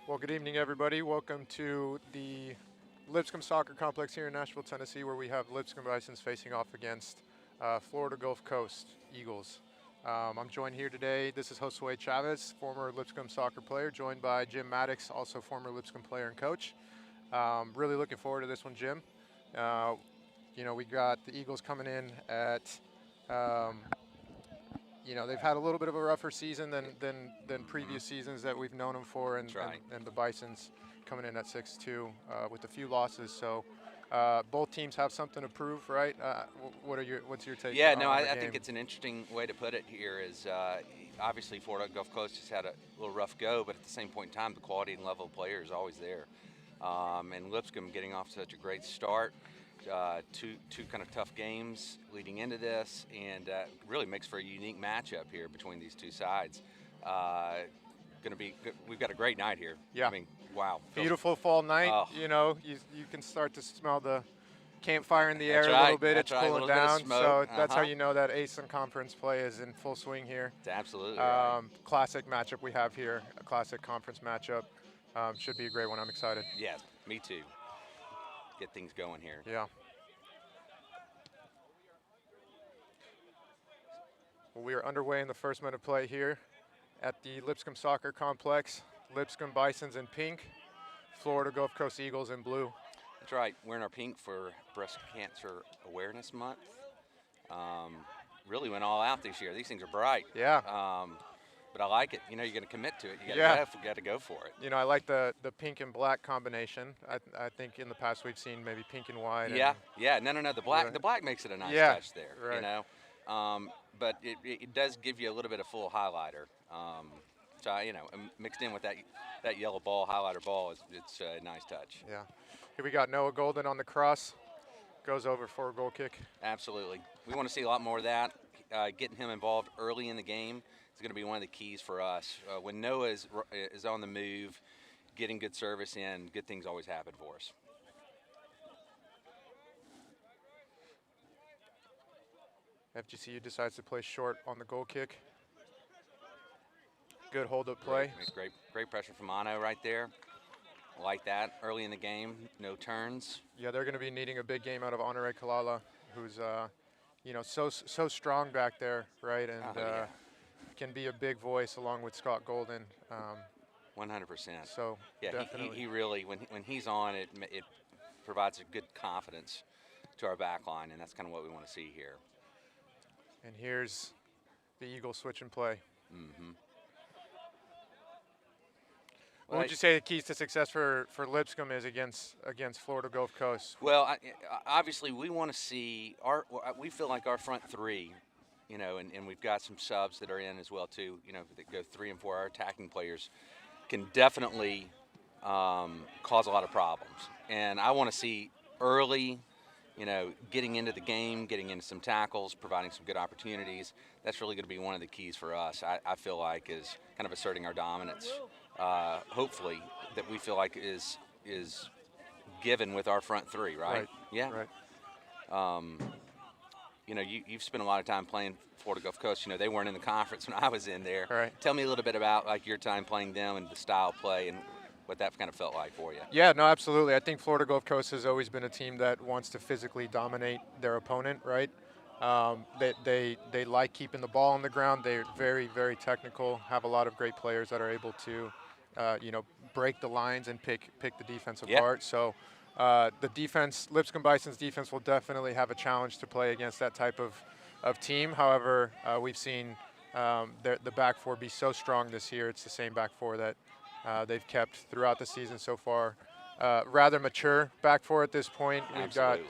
Well, good evening, everybody. Welcome to the Lipscomb Soccer Complex here in Nashville, Tennessee, where we have Lipscomb Bisons facing off against Florida Gulf Coast Eagles. I'm joined here today. This is Josue Chavez, former Lipscomb soccer player, joined by Jim Maddox, also former Lipscomb player and coach. Really looking forward to this one, Jim. We got the Eagles coming in at um, they've had a little bit of a rougher season than previous seasons that we've known them for, and, That's right. and the Bisons coming in at 6-2 with a few losses. So both teams have something to prove, right? What's your take? Yeah, on, no, on I, the I game? think it's an interesting way to put it here is obviously Florida Gulf Coast has had a little rough go, but at the same point in time, the quality and level of player is always there. And Lipscomb getting off to such a great start, two kind of tough games leading into this, and really makes for a unique matchup here between these two sides. We've got a great night here. Yeah. I mean, wow. Beautiful fall night. Oh. You can start to smell the campfire in the air That's a little right, bit. that's It's right, a cooling little bit of down. smoke, So that's how uh-huh. you know that ASUN conference play is in full swing here. It's absolutely right. Classic matchup we have here, a classic conference matchup. Should be a great one. I'm excited. Yeah, me too. Get things going here. Yeah. Well, we are underway in the first minute of play here at the Lipscomb Soccer Complex. Lipscomb Bisons in pink, Florida Gulf Coast Eagles in blue. That's right. Wearing our pink for Breast Cancer Awareness Month. Really went all out this year. These things are bright. Yeah. But I like it. You're going to commit to it. You got to go for it. I like the pink and black combination. I think in the past we've seen maybe pink and white. Yeah. No. The black makes it a nice touch there. Right. But it does give you a little bit of full highlighter. Mixed in with that yellow ball, highlighter ball, it's a nice touch. Yeah. Here we got Noah Golden on the cross. Goes over for a goal kick. Absolutely. We want to see a lot more of that. Getting him involved early in the game is going to be one of the keys for us. When Noah is on the move, getting good service in, good things always happen for us. FGCU decides to play short on the goal kick. Good hold-up play. Great pressure from Ano right there. Like that early in the game, no turns. Yeah, they're going to be needing a big game out of Honore Kalala, who's so strong back there, right? And can be a big voice along with Scott Golden. 100%. So yeah, definitely. he really when he's on it provides a good confidence to our back line, and that's kind of what we want to see here. And here's the Eagles switch and play. Mm-hmm. What would you say the keys to success for Lipscomb is against Florida Gulf Coast? Well, obviously we want to see we feel like our front three, and we've got some subs that are in as well too. That go 3 and 4. Our attacking players can definitely cause a lot of problems, and I want to see early. Getting into the game, getting into some tackles, providing some good opportunities. That's really going to be one of the keys for us. I feel like is kind of asserting our dominance. Hopefully, that we feel like is given with our front three, right? Yeah. Right. You've spent a lot of time playing Florida Gulf Coast. They weren't in the conference when I was in there. Right. Tell me a little bit about like your time playing them and the style of play and what that kind of felt like for you. Yeah, no, absolutely. I think Florida Gulf Coast has always been a team that wants to physically dominate their opponent, right? They like keeping the ball on the ground. They're very, very technical, have a lot of great players that are able to, break the lines and pick the defense apart. So the defense, Lipscomb Bison's defense will definitely have a challenge to play against that type of team. However, we've seen the back four be so strong this year. It's the same back four that they've kept throughout the season so far. Rather mature back four at this point. We've got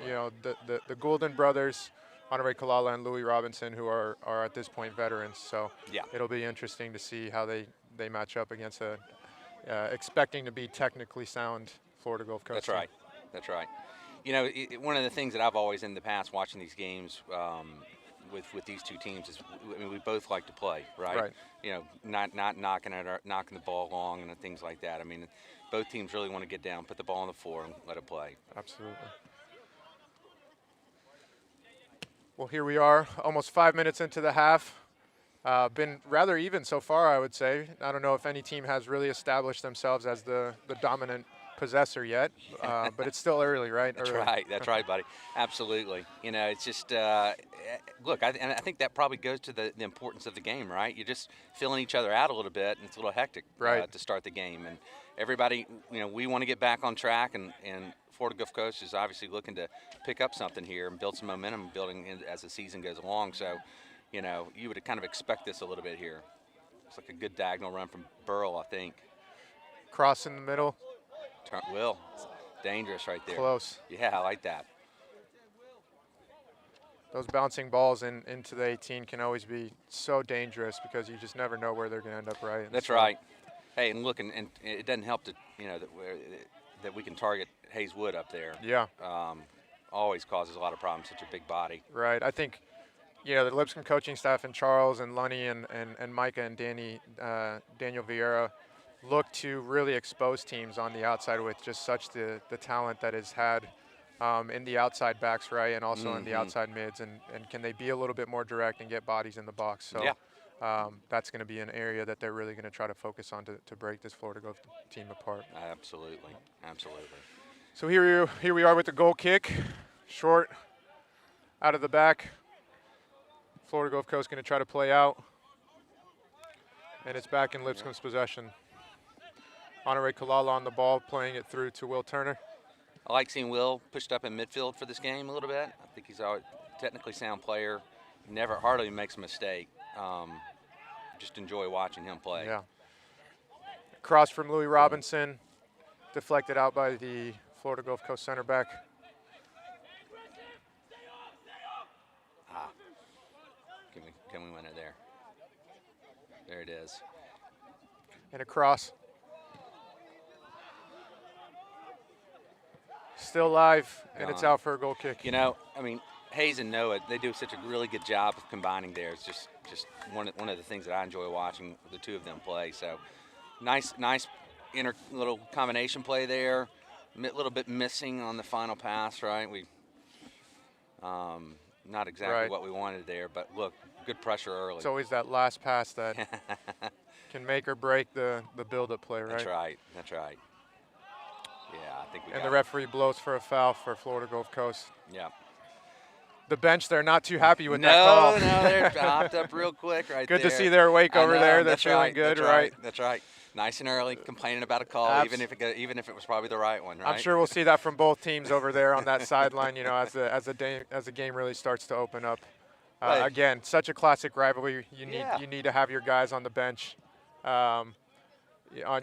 the Golden brothers, Honore Kalala and Louis Robinson, who are at this point veterans. So it'll be interesting to see how they match up against expecting to be technically sound Florida Gulf Coast. That's right. One of the things that I've always in the past watching these games with these two teams is we both like to play, right? Not knocking the ball long and things like that. I mean, both teams really want to get down, put the ball on the floor, and let it play. Absolutely. Well, here we are, almost 5 minutes into the half. Been rather even so far, I would say. I don't know if any team has really established themselves as the dominant possessor yet, but it's still early, right? That's Early. right. That's right, buddy. Absolutely. You know, it's just look. And I think that probably goes to the importance of the game, right? You're just filling each other out a little bit, and it's a little hectic Right. to start the game. And everybody, you know, we want to get back on track, and Florida Gulf Coast is obviously looking to pick up something here and build some momentum, building as the season goes along. So, you know, you would kind of expect this a little bit here. It's like a good diagonal run from Burl, I think. Cross in the middle. Will. Dangerous right there. Close. Yeah, I like that. Those bouncing balls into the 18 can always be so dangerous because you just never know where they're going to end up, right? That's right. Hey, and look, and it doesn't help that, you know, that we can target Hayes Wood up there. Yeah. Always causes a lot of problems, such a big body. Right. I think, you know, the Lipscomb coaching staff and Charles and Lunny and Micah and Daniel Vieira look to really expose teams on the outside with just such the talent that is had in the outside backs, right, and also in the outside mids, and can they be a little bit more direct and get bodies in the box? So yeah. That's going to be an area that they're really going to try to focus on to break this Florida Gulf team apart. Absolutely, absolutely. So here we are with the goal kick, short, out of the back. Florida Gulf Coast going to try to play out, and it's back in Lipscomb's possession. Honore Kalala on the ball, playing it through to Will Turner. I like seeing Will pushed up in midfield for this game a little bit. I think he's a technically sound player. Hardly makes a mistake. Just enjoy watching him play. Yeah. Cross from Louis Robinson, deflected out by the Florida Gulf Coast center back. Can we win it there? There it is. And a cross. Still live, and it's out for a goal kick. You know, I mean, Hayes and Noah, they do such a really good job of combining there. It's just one of the things that I enjoy watching the two of them play. So nice inner little combination play there. A little bit missing on the final pass, right? We not exactly what we wanted there, but look, good pressure early. It's always that last pass that can make or break the build-up play, right? That's right. That's right. Yeah, I think we got the referee blows for a foul for Florida Gulf Coast. Yeah. The bench, they're not too happy with that call. No, they're hopped up real quick right there. Good to see they're awake over there. They're feeling good, right? That's right. Nice and early, complaining about a call, even if it was probably the right one, right? I'm sure we'll see that from both teams over there on that sideline. You know, as the game really starts to open up. Again, such a classic rivalry. You need to have your guys on the bench, on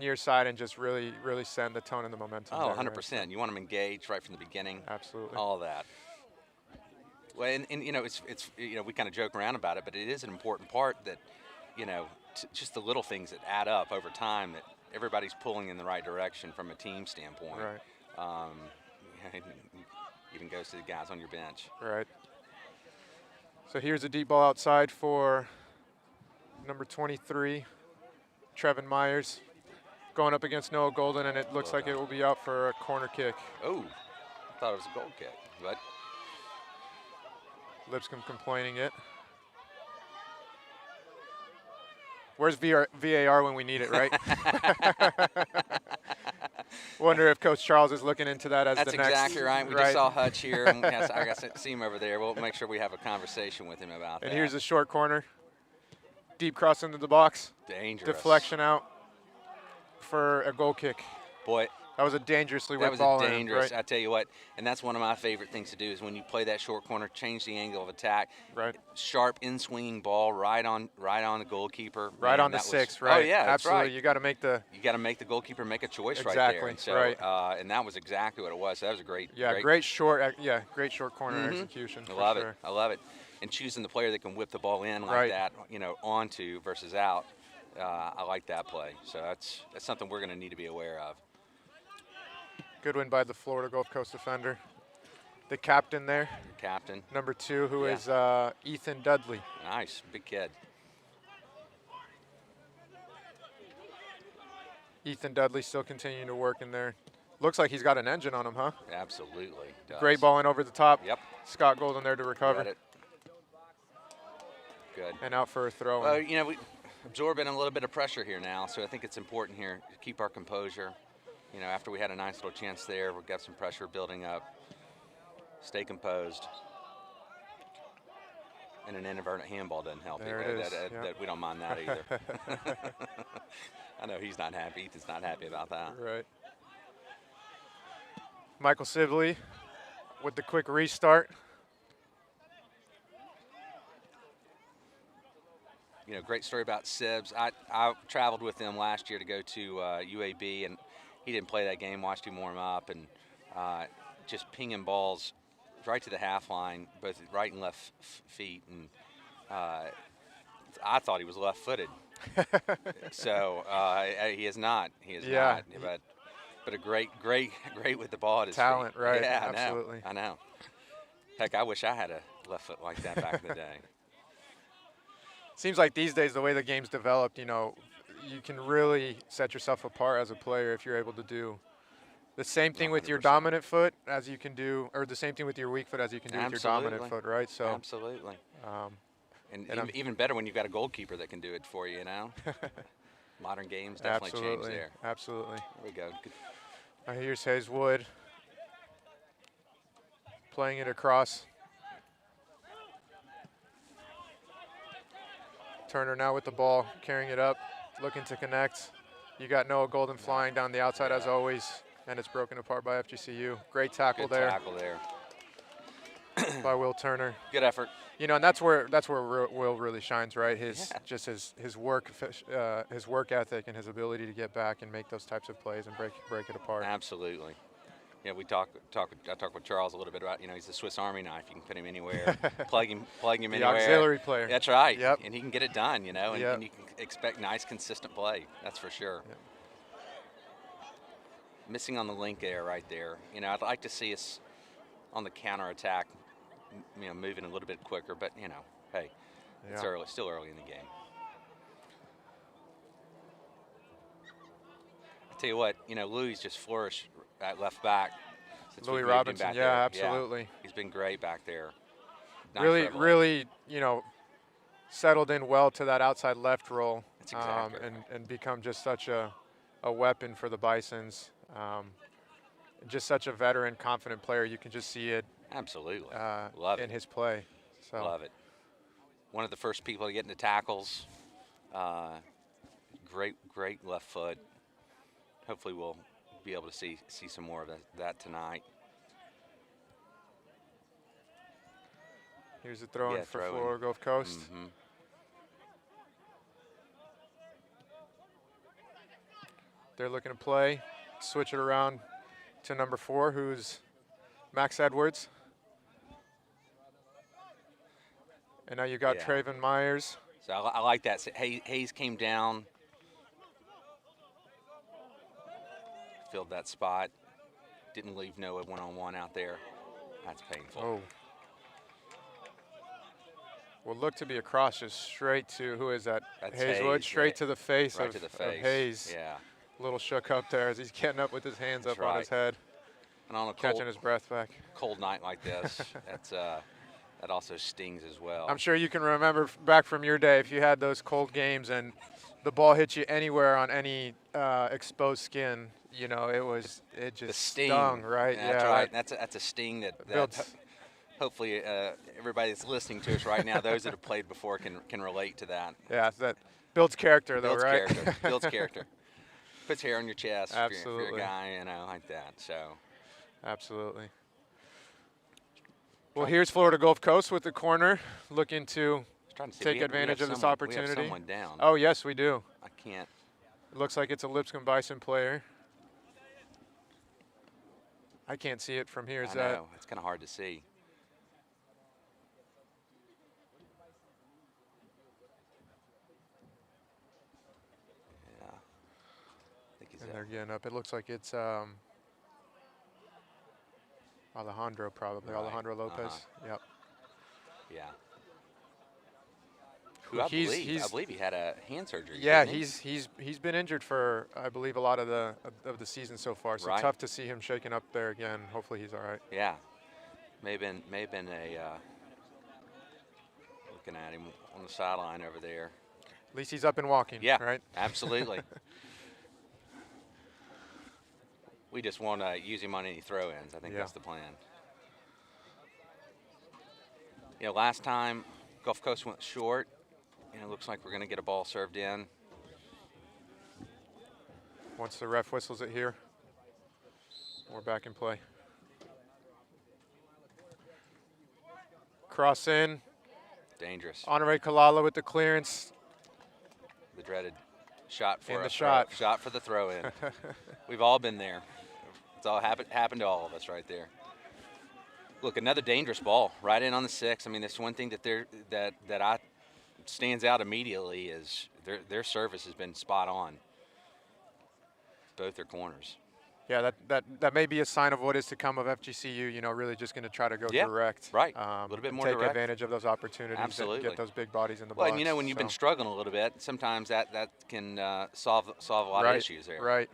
your side, and just really send the tone and the momentum. Oh, 100%. You want them engaged right from the beginning. Absolutely. All that. Well, and you know, it's you know, we kind of joke around about it, but it is an important part that, you know, just the little things that add up over time, that everybody's pulling in the right direction from a team standpoint. Right. Even goes to the guys on your bench. Right. So here's a deep ball outside for number 23, Trevin Myers, going up against Noah Golden, and it looks like it will be out for a corner kick. Oh, I thought it was a goal kick, but Lipscomb complaining it. Where's VAR when we need it, right? Wonder if Coach Charles is looking into that as That's the next. That's exactly right. We just saw Hutch here. And I got to see him over there. We'll make sure we have a conversation with him about that. And here's a short corner. Deep cross into the box. Dangerous. Deflection out for a goal kick. Boy. That was a dangerously whipped ball. That was dangerous. Right? I tell you what, and that's one of my favorite things to do is when you play that short corner, change the angle of attack. Right. Sharp in-swinging ball right on the goalkeeper. Right on the six, right? Oh yeah, that's absolutely. Right. You got to make the goalkeeper make a choice exactly, right there. And so, right. And that was exactly what it was. So that was a great. Great short corner execution. I love it. I love it. And choosing the player that can whip the ball in like that, you know, onto versus out. I like that play. So that's something we're going to need to be aware of. Good win by the Florida Gulf Coast defender. The captain there. Captain. Number 2, who is Ethan Dudley. Nice, big kid. Ethan Dudley still continuing to work in there. Looks like he's got an engine on him, huh? Absolutely. Does. Great ball in over the top. Yep. Scott Golden there to recover. Got it. Good. and out for a throw. Well, you know, we absorbing a little bit of pressure here now, so I think it's important here to keep our composure. You know, after we had a nice little chance there, we've got some pressure building up. Stay composed. And an inadvertent handball doesn't help There either. it is. That we don't mind that either. I know he's not happy. Ethan's not happy about that. Right. Michael Sibley with the quick restart. You know, great story about Sibs. I traveled with him last year to go to UAB, and he didn't play that game. Watched him warm up, and just pinging balls right to the half line, both right and left feet, and I thought he was left-footed. So he is not. He is not. But a great with the ball at his Talent, feet. right? Yeah, Absolutely. I know. Heck, I wish I had a left foot like that back in the day. Seems like these days, the way the game's developed, you know, you can really set yourself apart as a player if you're able to do the same thing with your 100%. dominant foot as you can do, or the same thing with your weak foot as you can do with your dominant foot, right? So absolutely. And even better when you've got a goalkeeper that can do it for you, you know? Modern games definitely changed there. Absolutely. There we go. Good. Here's Hayes Wood playing it across. Turner now with the ball, carrying it up, looking to connect. You got Noah Golden flying down the outside as always, and it's broken apart by FGCU. Great tackle Good there. tackle there. By Will Turner. Good effort. You know, and that's where Will really shines, right? Just his work ethic and his ability to get back and make those types of plays and break it apart. Absolutely. Yeah, I talked with Charles a little bit about, you know, he's a Swiss Army knife. You can put him anywhere, plug him The anywhere. auxiliary player. That's right. Yep. And he can get it done, you know, and, Yep. and you can expect nice, consistent play. That's for sure. Yep. Missing on the link there, right there. You know, I'd like to see us on the counterattack, you know, moving a little bit quicker. But, you know, hey, it's early, still early in the game. I tell you what, you know, Louis just flourished at left back. Since Louis we've moved him Robinson, back yeah, there. absolutely. Yeah, he's been great back there. Nice revelation. Really, you know, settled in well to that outside left role. That's exactly right. and become just such a weapon for the Bisons. Just such a veteran, confident player. You can just see it. Absolutely. Love in it. his play. So. Love it. One of the first people to get into tackles. Great left foot. Hopefully we'll be able to see some more of that tonight. Here's a throw in for Florida Gulf Coast. Mm-hmm. They're looking to play, switch it around to number 4, who's Max Edwards. And now you got Trevin Myers. So I like that. So Hayes came down, filled that spot, didn't leave Noah one-on-one out there. That's painful. Oh. Will look to be a cross just straight to, who is that? That's Hayeswood, Hayes, straight to the face, right of, to the of face. Hayes. Yeah. A little shook up there as he's getting up with his hands That's up on his head, and on a catching his breath back. Cold night like this, that also stings as well. I'm sure you can remember back from your day if you had those cold games and the ball hit you anywhere on any exposed skin. You know, it just stung, right? That's right. That's a sting that hopefully everybody that's listening to us right now, those that have played before, can relate to that. Yeah, that builds character, though, right? Builds character. Puts hair on your chest. Absolutely. If you're a guy, you know, like that. So. Absolutely. Well, here's Florida Gulf Coast with the corner, looking to take advantage of this opportunity. We have someone down. Oh, yes, we do. I can't. It looks like it's a Lipscomb Bison player. I can't see it from here. I know. It's kind of hard to see. Yeah. I think he's and they're getting up. It looks like it's Alejandro, probably. Right. Alejandro Lopez. Yep. Yeah. Who I believe he had a hand surgery. Yeah, he's been injured for, I believe, a lot of the season so far. So tough to see him shaking up there again. Hopefully he's all right. Yeah. May have been a looking at him on the sideline over there. At least he's up and walking. Yeah, right. Absolutely. We just want to use him on any throw-ins. I think that's the plan. You know, last time Gulf Coast went short. You know, looks like we're going to get a ball served in. Once the ref whistles it here, we're back in play. Cross in. Dangerous. Honore Kalala with the clearance. The dreaded shot for And a the shot. Shot for the throw-in. We've all been there. It's all happened to all of us right there. Look, another dangerous ball right in on the 6. I mean, that's one thing that I stands out immediately is their service has been spot on. Both their corners. Yeah, that may be a sign of what is to come of FGCU. You know, really just going to try to go direct. Right. A little bit more take direct. advantage of those opportunities. Absolutely. And get those big bodies in the well, box. and you know, when you've been struggling a little bit, sometimes that can solve a lot of issues there. Right.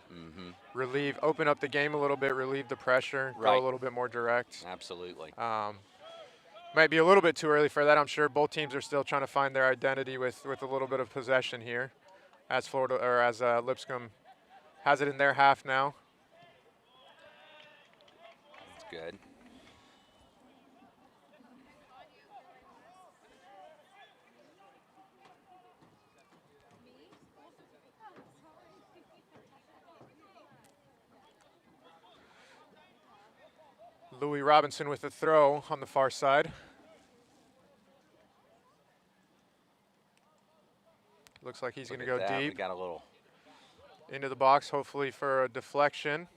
Relieve, open up the game a little bit, relieve the pressure, go a little bit more direct. Absolutely. Might be a little bit too early for that. I'm sure both teams are still trying to find their identity with a little bit of possession here, as Lipscomb has it in their half now. That's good. Louis Robinson with the throw on the far side. Looks like he's going to go deep. We got a little into the box, hopefully for a deflection.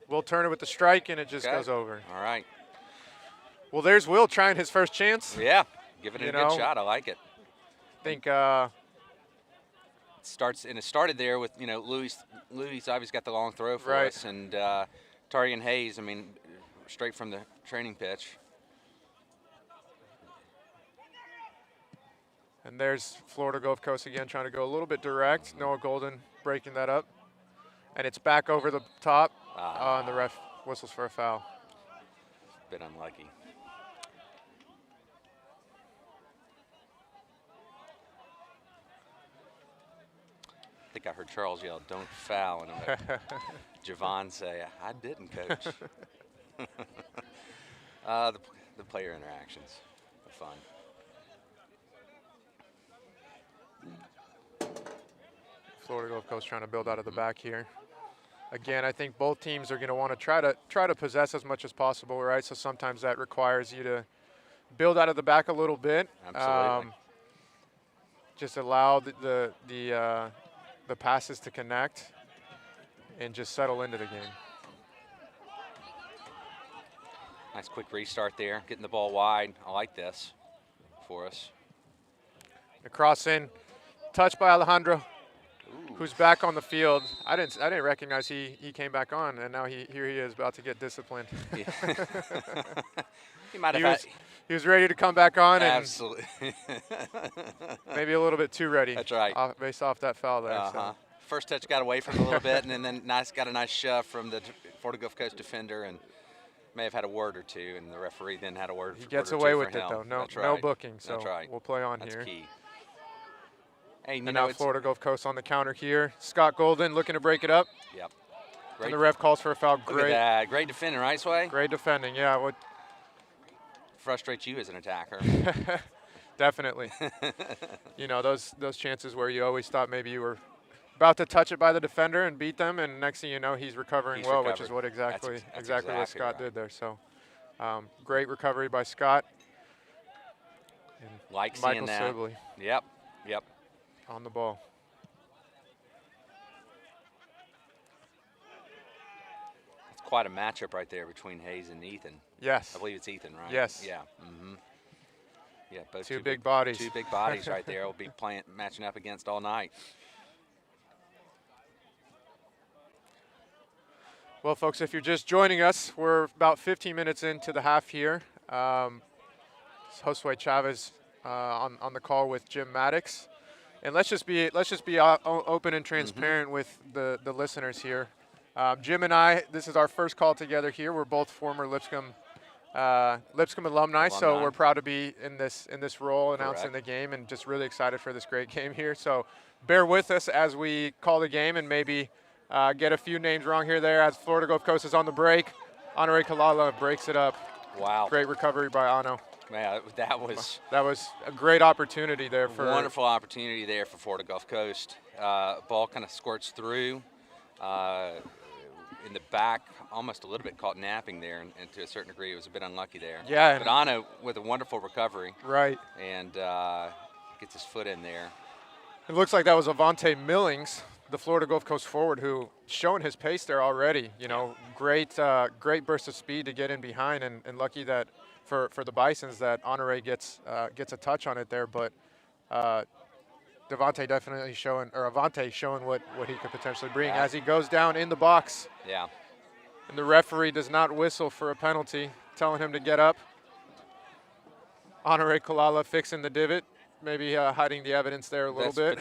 Will turn it with the strike, and it just goes over. All right. Well, there's Will trying his first chance. Yeah, giving it a good shot. I like it. I think it started there with, you know, Louis obviously got the long throw for us, and Tyree and Hayes, I mean, straight from the training pitch. And there's Florida Gulf Coast again trying to go a little bit direct. Noah Golden breaking that up. And it's back over the top, and the ref whistles for a foul. Bit unlucky. I think I heard Charles yell, "Don't foul," and I heard Javon say, "I didn't, Coach." The player interactions are fun. Florida Gulf Coast trying to build out of the back here. Again, I think both teams are going to want to try to possess as much as possible, right? So sometimes that requires you to build out of the back a little bit. Absolutely. Just allow the passes to connect and just settle into the game. Nice quick restart there, getting the ball wide. I like this for us. The cross in, touched by Alejandro. Who's back on the field. I didn't recognize he came back on, and now here he is about to get disciplined. He was ready to come back on. Absolutely. And maybe a little bit too ready. That's right. Based off that foul there. So. First touch got away from him a little bit, and then got a nice shove from the Florida Gulf Coast defender, and may have had a word or two, and the referee then had a word. He gets away with it though. No booking. So we'll play on here. That's key. Hey, and now Florida Gulf Coast on the counter here. Scott Golden looking to break it up. Yep. And the ref calls for a foul. Look at that. Great defending, right, Sway? Great defending, yeah. What frustrates you as an attacker? Definitely. You know, those chances where you always thought maybe you were about to touch it by the defender and beat them, and next thing you know, he's recovering which is what exactly what Scott did there. So great recovery by Scott. And like Michael seeing that. Sibley. Yep. On the ball. It's quite a matchup right there between Hayes and Ethan. Yes. I believe it's Ethan, right? Yes. Yeah. Mm-hmm. Yeah, both two big bodies. Two big bodies right there. We'll be matching up against all night. Well, folks, if you're just joining us, we're about 15 minutes into the half here. Josue Chavez on the call with Jim Maddox. And let's just be open and transparent with the listeners here. Jim and I, this is our first call together here. We're both former Lipscomb Lipscomb alumni, so we're proud to be in this role, announcing the game, and just really excited for this great game here. So bear with us as we call the game and maybe get a few names wrong here there as Florida Gulf Coast is on the break. Honore Kalala breaks it up. Wow. Great recovery by Ano. Man, that was a great opportunity there. Wonderful opportunity there for Florida Gulf Coast. Ball kind of squirts through in the back, almost a little bit caught napping there, and to a certain degree it was a bit unlucky there. Yeah. But Ano with a wonderful recovery. Right. And gets his foot in there. It looks like that was Avante Millings, the Florida Gulf Coast forward, who showing his pace there already. You know, great burst of speed to get in behind, and lucky that for the Bisons that Honore gets a touch on it there. But Devontae definitely showing, or Avante showing what he could potentially bring as he goes down in the box. Yeah. And the referee does not whistle for a penalty, telling him to get up. Honore Kalala fixing the divot. Maybe hiding the evidence there a little bit.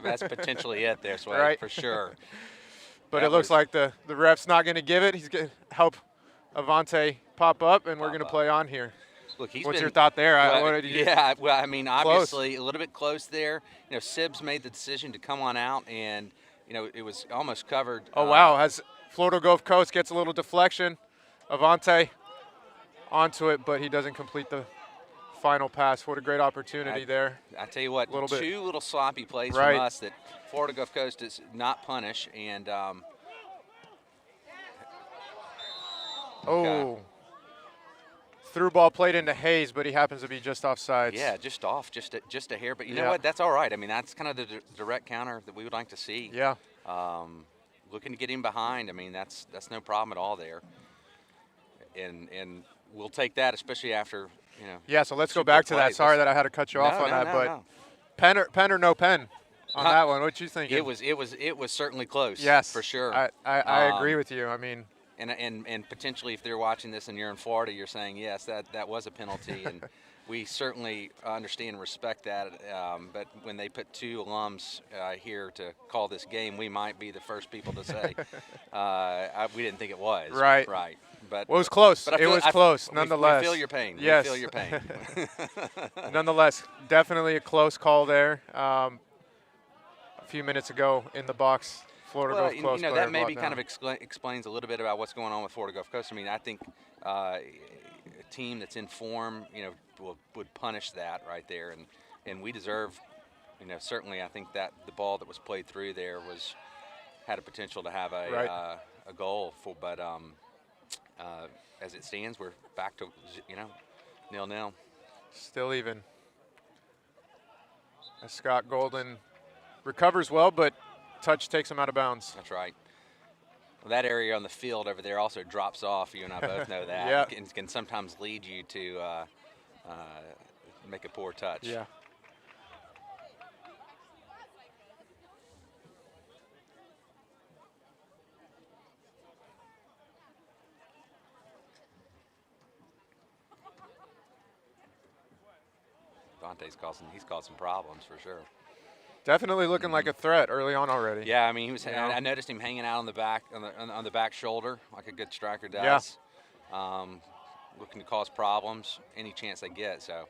That's potentially it there, Sway, right? For sure. But it looks like the ref's not going to give it. He's going to help Avante pop up, and we're going to play on here. Look, what's your thought there? Well, I mean, obviously a little bit close there. You know, Sibbs made the decision to come on out, and you know it was almost covered. Oh wow! As Florida Gulf Coast gets a little deflection, Avante onto it, but he doesn't complete the final pass. What a great opportunity there. I tell you what, two little sloppy plays right. from us that Florida Gulf Coast does not punish, and through ball played into Hayes, but he happens to be just offsides. Yeah, just off, just a hair. But you know what? That's all right. I mean, that's kind of the direct counter that we would like to see. Yeah. Looking to get him behind. I mean, that's no problem at all there. And we'll take that, especially after, you know. Yeah. So let's go back to that. Sorry that I had to cut you off on that, but pen or no pen on that one. What you think? It was certainly close. Yes, for sure. I agree with you. I mean. And potentially, if they're watching this and you're in Florida, you're saying, yes, that was a penalty. And we certainly understand and respect that. But when they put two alums here to call this game, we might be the first people to say we didn't think it was. Right. Right. But well, it was close. But it was close, nonetheless. We feel your pain. Yes. We feel your pain. Nonetheless, definitely a close call there. A few minutes ago in the box. Florida Gulf Coast, you know, that maybe kind of explains a little bit about what's going on with Florida Gulf Coast. I mean, I think a team that's in form, you know, would punish that right there, and we deserve, you know, certainly I think that the ball that was played through there had a potential to have a goal for, but as it stands, we're back to 0-0. Still even. As Scott Golden recovers well, but touch takes him out of bounds. That's right. Well, that area on the field over there also drops off. You and I both know that. Yeah. It can sometimes lead you to make a poor touch. Yeah. Dante's caused some problems for sure. Definitely looking like a threat early on already. Yeah, I mean, he was. I noticed him hanging out on the back, on the back shoulder, like a good striker does. Yeah. Looking to cause problems any chance they get. So.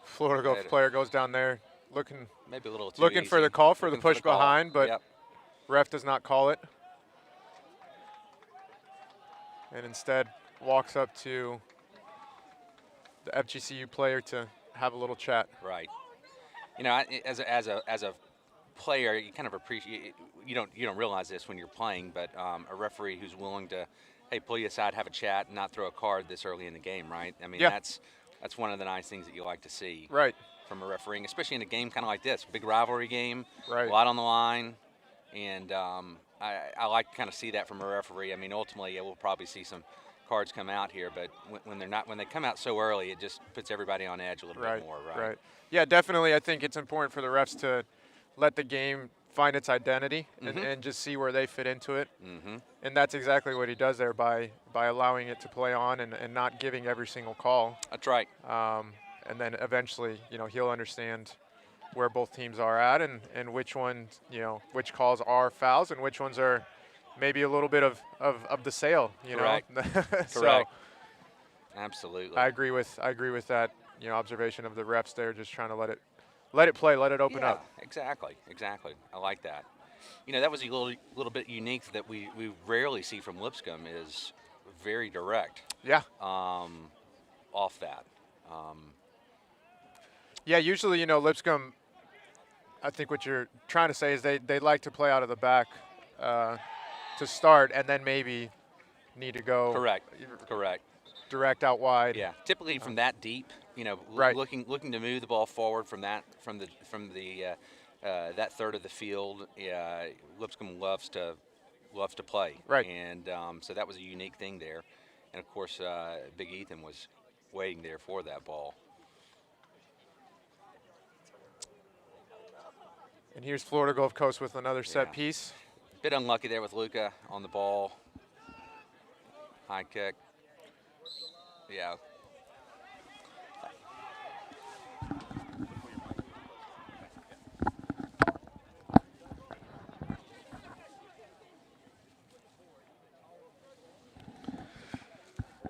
Florida Gulf player goes down there, looking maybe a little too looking easy. for the call for the push behind, but ref does not call it, and instead walks up to the FGCU player to have a little chat. Right. You know, as a player, you kind of appreciate. You don't realize this when you're playing, but a referee who's willing to, hey, pull you aside, have a chat, and not throw a card this early in the game, right? I mean, that's one of the nice things that you like to see. Right. From a refereeing, especially in a game kind of like this, big rivalry game, right. A lot on the line, and I like to kind of see that from a referee. I mean, ultimately, we'll probably see some cards come out here, but when they come out so early, it just puts everybody on edge a little bit more, right? Right. Yeah, definitely. I think it's important for the refs to let the game find its identity and just see where they fit into it. Mm-hmm. And that's exactly what he does there by allowing it to play on and not giving every single call. That's right. And then eventually, he'll understand where both teams are at and which ones, which calls are fouls and which ones are maybe a little bit of the sail, you Correct. know. So Correct. Absolutely. I agree with that, observation of the refs there, just trying to let it play, let it open Yeah, up. exactly. I like that. That was a little bit unique that we rarely see from Lipscomb is very direct Yeah. off that. Um, Yeah, usually, Lipscomb, I think what you're trying to say is they like to play out of the back to start, and then maybe need to go correct. Correct. direct out wide. Yeah. Typically from that deep, Right. looking to move the ball forward from the that third of the field. Yeah, Lipscomb loves to play. Right. And so that was a unique thing there. And of course, Big Ethan was waiting there for that ball. And here's Florida Gulf Coast with another set Yeah. piece. Bit unlucky there with Luca on the ball. High kick. Yeah.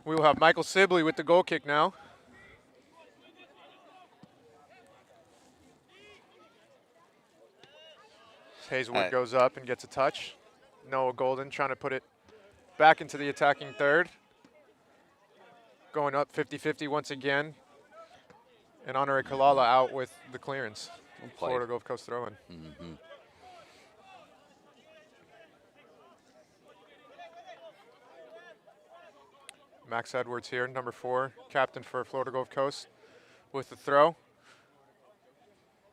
We will have Michael Sibley with the goal kick now. Hazelwood goes up and gets a touch. Noah Golden trying to put it back into the attacking third. Going up 50-50 once again. And Honore Kalala out with the clearance. Florida Gulf Coast throw-in. Mm-hmm. Max Edwards here, number 4, captain for Florida Gulf Coast, with the throw.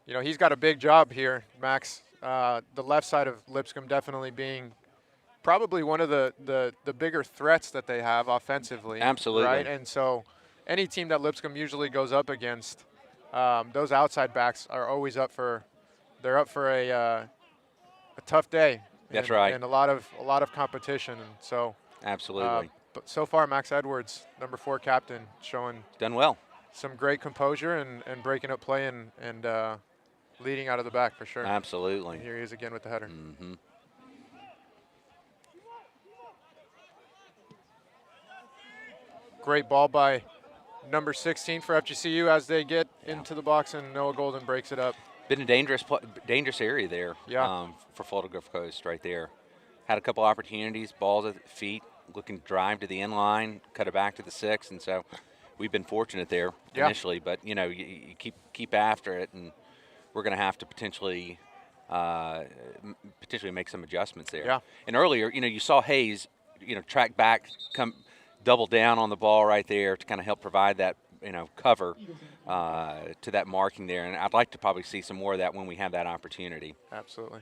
He's got a big job here, Max. The left side of Lipscomb definitely being probably one of the bigger threats that they have offensively. Absolutely. Right, and so any team that Lipscomb usually goes up against, those outside backs are always up for a tough day. That's right. And a lot of competition, and so. Absolutely. But so far, Max Edwards, number 4 captain, showing done well. Some great composure and breaking up play and leading out of the back for sure. Absolutely. And here he is again with the header. Mm-hmm. Great ball by number 16 for FGCU as they get into the box, and Noah Golden breaks it up. Been a dangerous area there. Yeah. For Florida Gulf Coast right there. Had a couple opportunities, balls at the feet, looking to drive to the end line, cut it back to the 6, and so we've been fortunate there initially. But you keep after it, and we're going to have to potentially make some adjustments there. Yeah. And earlier, you saw Hayes, track back, come double down on the ball right there to kind of help provide that cover to that marking there. And I'd like to probably see some more of that when we have that opportunity. Absolutely.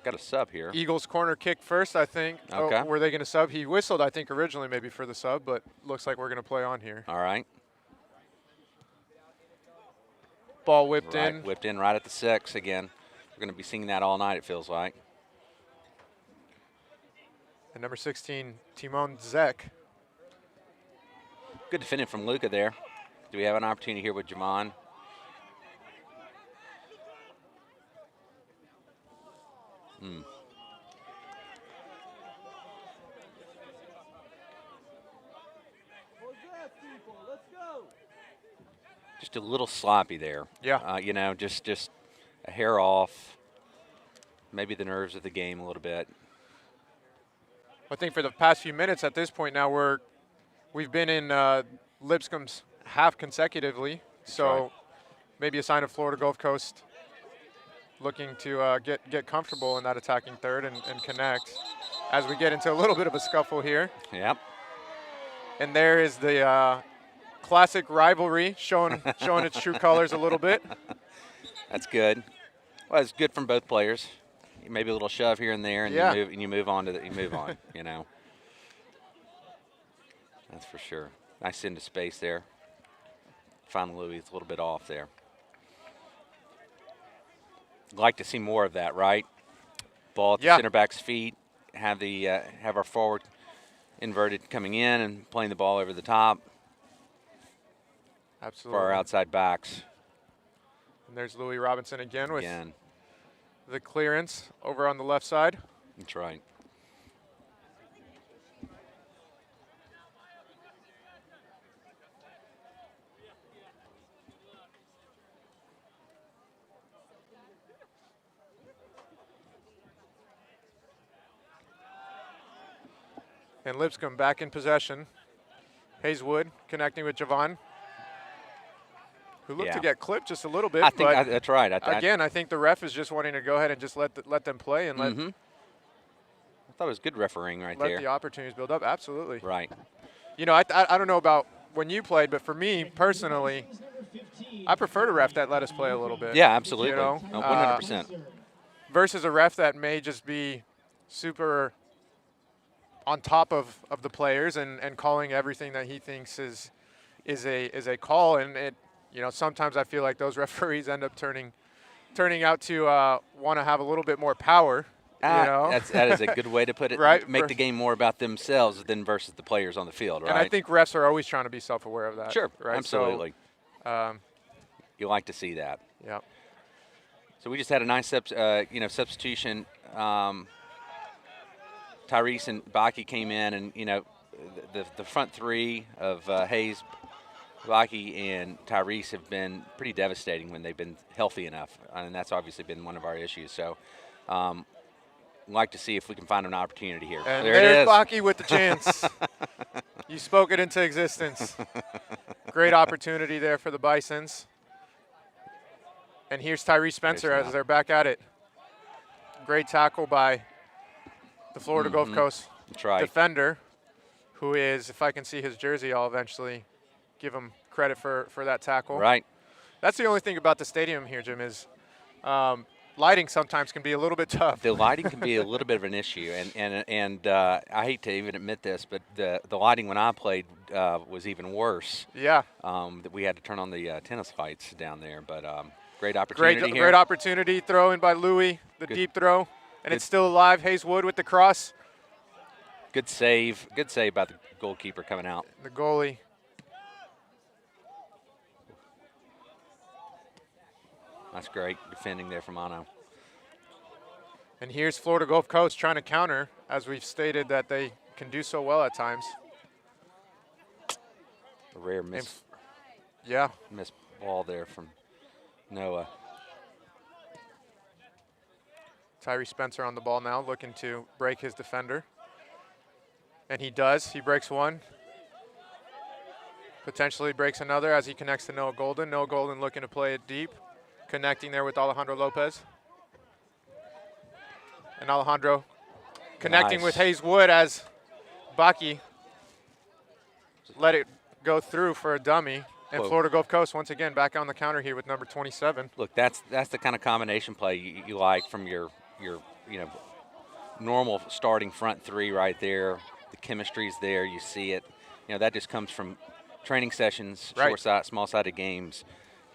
Got a sub here. Eagles corner kick first, I think. Okay. Were they going to sub? He whistled, I think, originally maybe for the sub, but looks like we're going to play on here. All right. Ball whipped in. Whipped in right at the 6 again. We're going to be seeing that all night, it feels like. And number 16, Timon Zek. Good defending from Luca there. Do we have an opportunity here with Jamon? Just a little sloppy there. Yeah. Just a hair off. Maybe the nerves of the game a little bit. I think for the past few minutes at this point now, we've been in Lipscomb's half consecutively. So right. Maybe a sign of Florida Gulf Coast looking to get comfortable in that attacking third and connect as we get into a little bit of a scuffle here. Yep. And there is the classic rivalry showing its true colors a little bit. That's good. Well, it's good from both players. Maybe a little shove here and there, and you move on. That's for sure. Nice into space there. Finally, Louis is a little bit off there. Like to see more of that, right? Ball at the center back's feet. Have our forward inverted coming in and playing the ball over the top. Absolutely. For our outside backs. And there's Louis Robinson again with the clearance over on the left side. That's right. And Lipscomb back in possession. Hayeswood connecting with Javon, who looked to get clipped just a little bit. I think that's right. I think the ref is just wanting to go ahead and just let them play and I thought it was good refereeing there. Let the opportunities build up. Absolutely. Right. You know, I don't know about when you played, but for me personally, I prefer to ref that let us play a little bit. Yeah, absolutely. You know, 100%. Versus a ref that may just be super on top of the players and calling everything that he thinks is a call, and it, you know, sometimes I feel like those referees end up turning out to want to have a little bit more power. You know? That is a good way to put it. Right. Make the game more about themselves than versus the players on the field, right? And I think refs are always trying to be self-aware of that. Sure, right? absolutely. So, you like to see that. Yeah. So we just had a nice substitution. Tyrese and Baki came in, and the front three of Hayes, Baki, and Tyrese have been pretty devastating when they've been healthy enough, and that's obviously been one of our issues. So, like to see if we can find an opportunity here. And there it is. Baki with the chance. You spoke it into existence. Great opportunity there for the Bisons. And here's Tyree Spencer as they're back at it. Great tackle by the Florida Gulf Coast defender, who is, if I can see his jersey, I'll eventually give him credit for that tackle. Right. That's the only thing about the stadium here, Jim, is lighting sometimes can be a little bit tough. The lighting can be a little bit of an issue, and I hate to even admit this, but the lighting when I played was even worse. Yeah. That we had to turn on the tennis lights down there, but great opportunity here. Great opportunity, throw in by Louis, the deep throw, and it's still alive. Hayeswood with the cross. Good save by the goalkeeper coming out. The goalie. That's great defending there from Ano. And here's Florida Gulf Coast trying to counter, as we've stated that they can do so well at times. A rare miss. Miss ball there from Noah. Tyree Spencer on the ball now, looking to break his defender. And he does. He breaks one. Potentially breaks another as he connects to Noah Golden. Noah Golden looking to play it deep. Connecting there with Alejandro Lopez. And Alejandro connecting with Hayeswood as Baki let it go through for a dummy. And Florida Gulf Coast once again back on the counter here with number 27. Look, that's the kind of combination play you like from your normal starting front three right there. The chemistry's there. You see it. That just comes from training sessions, small-sided games,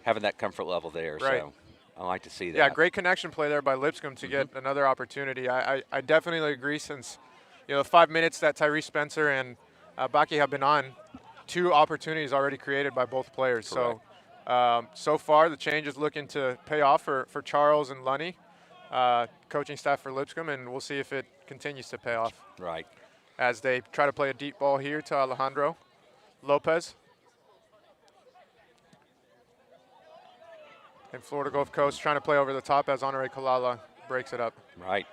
having that comfort level there. Right. So I like to see that. Yeah, great connection play there by Lipscomb to get another opportunity. I definitely agree, since the 5 minutes that Tyree Spencer and Baki have been on, 2 opportunities already created by both players. Correct. So far the change is looking to pay off for Charles and Lunny, coaching staff for Lipscomb, and we'll see if it continues to pay off. Right. As they try to play a deep ball here to Alejandro Lopez. And Florida Gulf Coast trying to play over the top as Honore Kalala breaks it up. Right.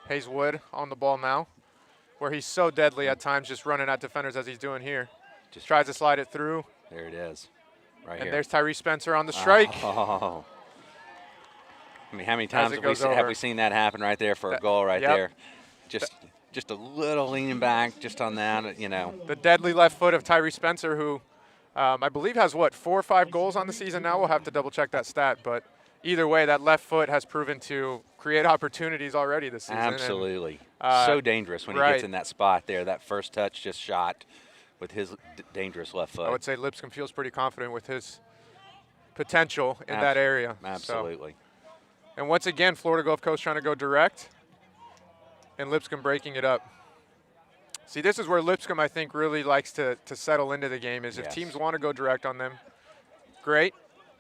Hayeswood on the ball now, where he's so deadly at times, just running at defenders as he's doing here. Just tries to slide it through. There it is. Right and here. There's Tyree Spencer on the strike. Oh. I mean, how many times have we seen that happen right there for a goal right there? Just a little leaning back just on that, The deadly left foot of Tyree Spencer, who I believe has, 4 or 5 goals on the season now? We'll have to double-check that stat. But either way, that left foot has proven to create opportunities already this season. Absolutely. So dangerous when he gets in that spot there. That first touch just shot with his dangerous left foot. I would say Lipscomb feels pretty confident with his potential in that area. Absolutely. And once again, Florida Gulf Coast trying to go direct, and Lipscomb breaking it up. See, this is where Lipscomb, I think, really likes to settle into the game, is if teams want to go direct on them, great.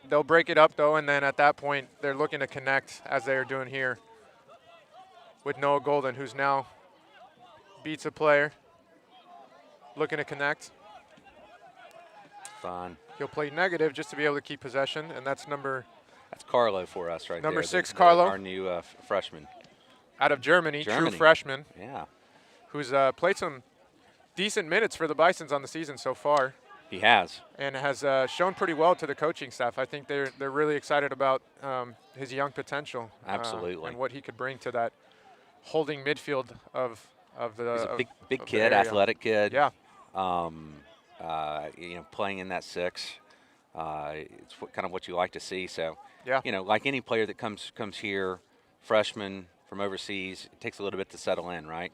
They'll break it up, though, and then at that point, they're looking to connect, as they're doing here with Noah Golden, who's now beats a player, looking to connect. Fine. He'll play negative just to be able to keep possession, and that's Carlo for us right there. Number 6, Carlo. Our new freshman. Out of Germany, true freshman. Yeah. Who's played some decent minutes for the Bisons on the season so far, He has. and has shown pretty well to the coaching staff. I think they're really excited about his young potential. Absolutely. And what he could bring to that holding midfield of the. He's a big of the kid, area. athletic kid. Yeah. Playing in that 6, it's kind of what you like to see. So, Yeah. like any player that comes here, freshman from overseas, it takes a little bit to settle in, right?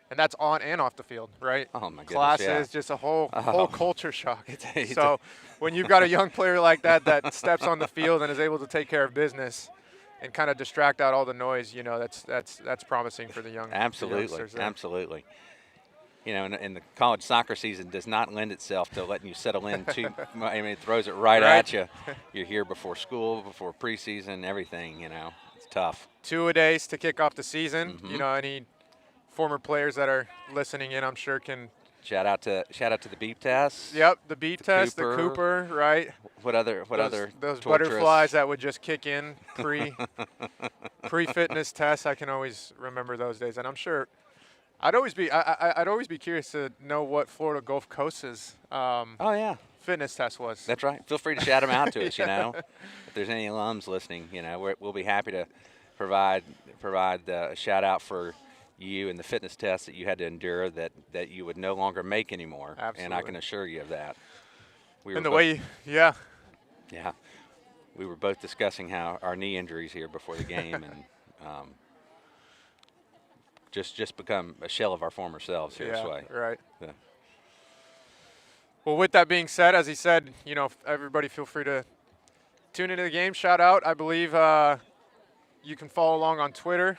And that's on and off the field, right? Oh my goodness, Classes, yeah. just a whole culture shock. It's So when you've got a young player like that steps on the field and is able to take care of business and kind of distract out all the noise, that's promising for the young. Absolutely, youngsters there. absolutely. And the college soccer season does not lend itself to letting you settle in too. I mean, it throws it right at you. You're here before school, before preseason, everything. It's tough. 2-a-days to kick off the season. Mhm. Any former players that are listening in, I'm sure can. Shout out to the beep test. Yep, the beep test, Cooper. the Cooper, right? What other those torturous- butterflies that would just kick in pre-fitness tests. I can always remember those days, and I'm sure I'd always be curious to know what Florida Gulf Coast's Oh yeah, fitness test was. that's right. Feel free to shout them out to us. If there's any alums listening, we'll be happy to provide a shout out for you and the fitness test that you had to endure that you would no longer make anymore. Absolutely. And I can assure you of that. And the way, yeah. Yeah, we were both discussing how our knee injuries here before the game and just become a shell of our former selves here. Yeah, Sway. right. Yeah. Well, with that being said, as he said, everybody feel free to tune into the game. Shout out. I believe you can follow along on Twitter.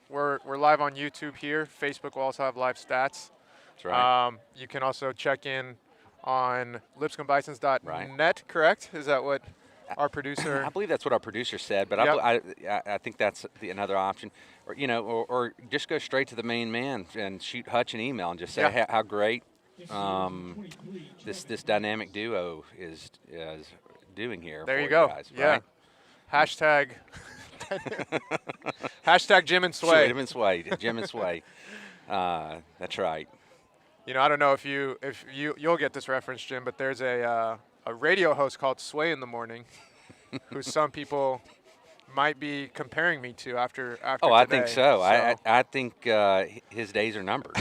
We're live on YouTube here. Facebook will also have live stats. That's right. You can also check in on lipscombisons.net, Right. correct? Is that what our producer? I believe that's what our producer said, but Yep. I think that's another option. Or just go straight to the main man and shoot Hutch an email and just say how great this dynamic duo is doing here. There for you go. Guys, Yeah. right? Hashtag Jim and Sway. Jim and Sway. Jim and Sway. That's right. I don't know if you'll get this reference, Jim, but there's a radio host called Sway in the Morning, who some people might be comparing me to after Oh, today. I think so. I think his days are numbered.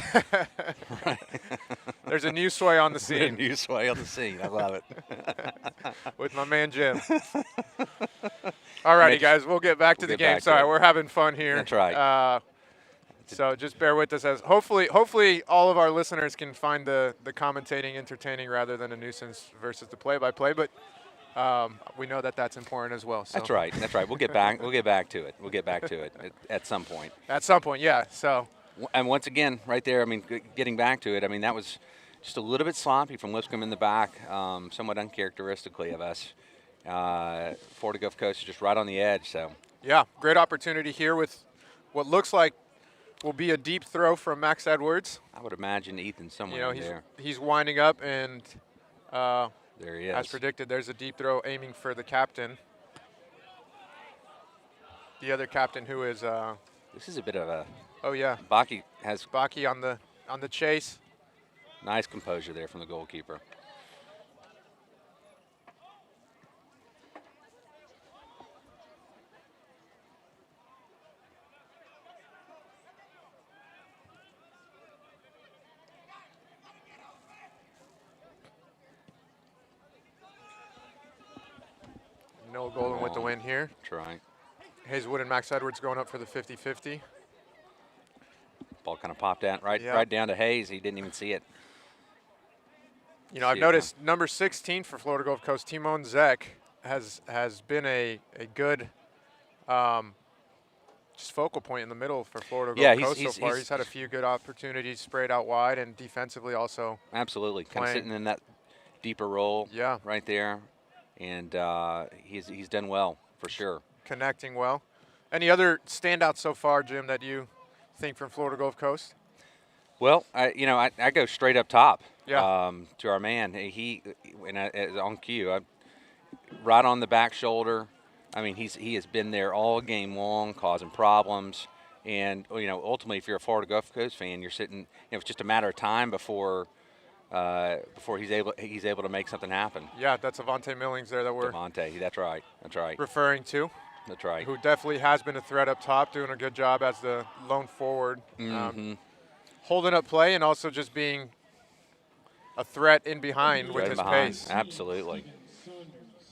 There's a new Sway on the A scene new Sway on the scene. I love it. with my man Jim. All righty, guys, we'll get back to the get game. back to Sorry, it. we're having fun here. That's right. So just bear with us as hopefully all of our listeners can find the commentating entertaining rather than a nuisance versus the play-by-play, but we know that that's important as well. So. That's right. That's right. We'll get back to it. We'll get back to it at some point. At some point, yeah. So And once again, right there, getting back to it, that was just a little bit sloppy from Lipscomb in the back, somewhat uncharacteristically of us. Florida Gulf Coast is just right on the edge. So yeah, great opportunity here with what looks like will be a deep throw from Max Edwards. I would imagine Ethan somewhere in there. He's winding up, and There he is. as predicted, there's a deep throw aiming for the captain. The other captain, who is This is a bit of a. oh yeah, Baki has Baki on the chase. nice composure there from the goalkeeper. Noah Golden with the win here. That's right. Hayeswood and Max Edwards going up for the 50-50. Ball kind of popped out right down to Hayes. He didn't even see it. I've noticed number 16 for Florida Gulf Coast, Timon Zek, has been a good just focal point in the middle for Florida Gulf Coast so far. He's had a few good opportunities sprayed out wide, and defensively also. Absolutely. Kind of sitting in that deeper role right there. And he's done well for sure. Connecting well. Any other standouts so far, Jim, that you think from Florida Gulf Coast? Well, I go straight up top to our man. He on cue, right on the back shoulder. He has been there all game long, causing problems. And ultimately, if you're a Florida Gulf Coast fan, you're sitting. It's just a matter of time before he's able to make something happen. Yeah, that's Avante Millings there that we're That's right. That's right. referring to. That's right. Who definitely has been a threat up top, doing a good job as the lone forward, holding up play and also just being a threat in behind with his pace. Absolutely.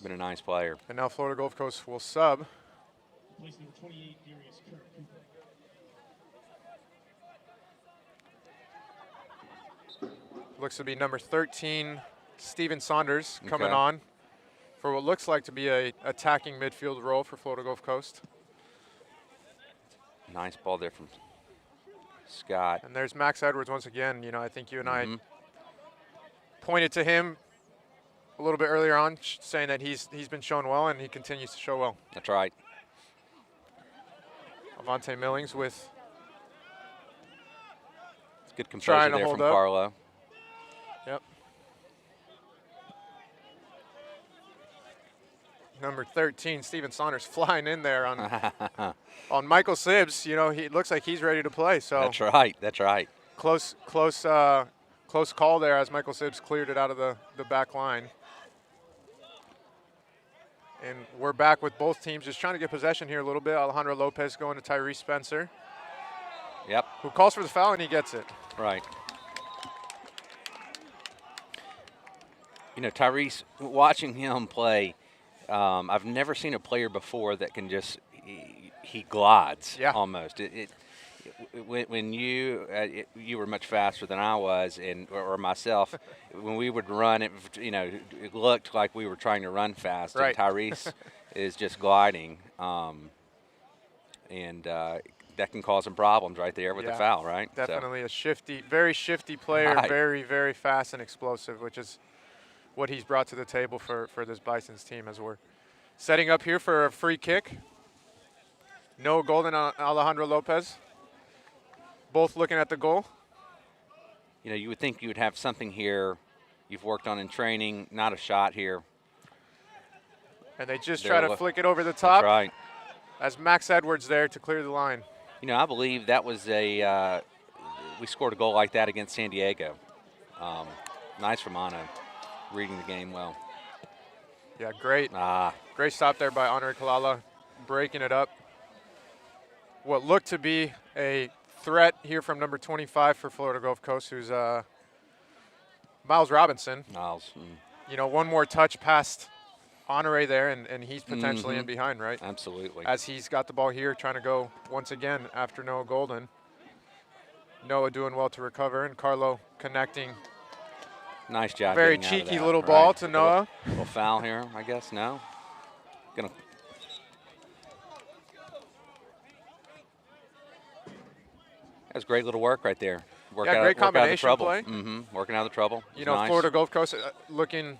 Been a nice player. And now Florida Gulf Coast will sub. Looks to be number 13, Steven Saunders, coming on for what looks like to be a attacking midfield role for Florida Gulf Coast. Nice ball there from Scott. And there's Max Edwards once again. I think you and I pointed to him a little bit earlier on, saying that he's been shown well, and he continues to show well. That's right. Avante Millings with good composure there from Carlo. Yep. Number 13, Steven Saunders, flying in there on Michael Sibbs. He looks like he's ready to play. So that's right. That's right. Close call there as Michael Sibbs cleared it out of the back line. And we're back with both teams just trying to get possession here a little bit. Alejandro Lopez going to Tyree Spencer. Yep. Who calls for the foul, and he gets it. Right. Tyrese, watching him play, I've never seen a player before that can just he glides almost. When you were much faster than I was, or myself, when we would run, it looked like we were trying to run fast. Right. And Tyrese is just gliding, and that can cause some problems right there with the foul, right? Definitely very shifty player, Right. very, very fast and explosive, which is what he's brought to the table for this Bison's team as we're setting up here for a free kick. Noah Golden on Alejandro Lopez. Both looking at the goal. You would think you would have something here you've worked on in training, not a shot here. And they just try to flick it over the top. That's right. As Max Edwards there to clear the line. I believe that was we scored a goal like that against San Diego. Nice from Ano, reading the game well. Yeah, great. Great stop there by Honor Kalala, breaking it up. What looked to be a threat here from number 25 for Florida Gulf Coast, who's Miles Robinson. Miles. One more touch past Honore there, and he's potentially in behind, right? Absolutely. As he's got the ball here, trying to go once again after Noah Golden. Noah doing well to recover, and Carlo connecting. Nice job. Very cheeky little ball to Noah. Little foul here, I guess. No. That was great little work right there. Great combination play. Working out of the trouble. Nice. Florida Gulf Coast looking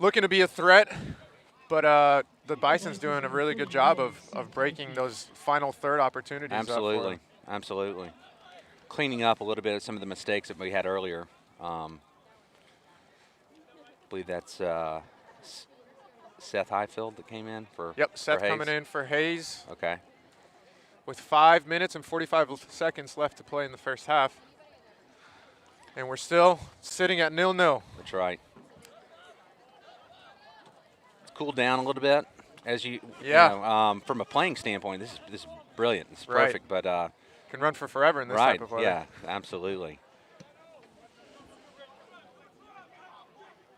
to be a threat, but the Bison's doing a really good job of breaking those final third opportunities. Absolutely. Absolutely. Cleaning up a little bit of some of the mistakes that we had earlier. I believe that's Seth Highfield that came in for Seth for Hayes. Coming in for Hayes. Okay. With 5 minutes and 45 seconds left to play in the first half. And we're still sitting at 0-0. That's right. It's cooled down a little bit as from a playing standpoint, this is brilliant. It's perfect, but can run for forever in this type of weather. Yeah, absolutely.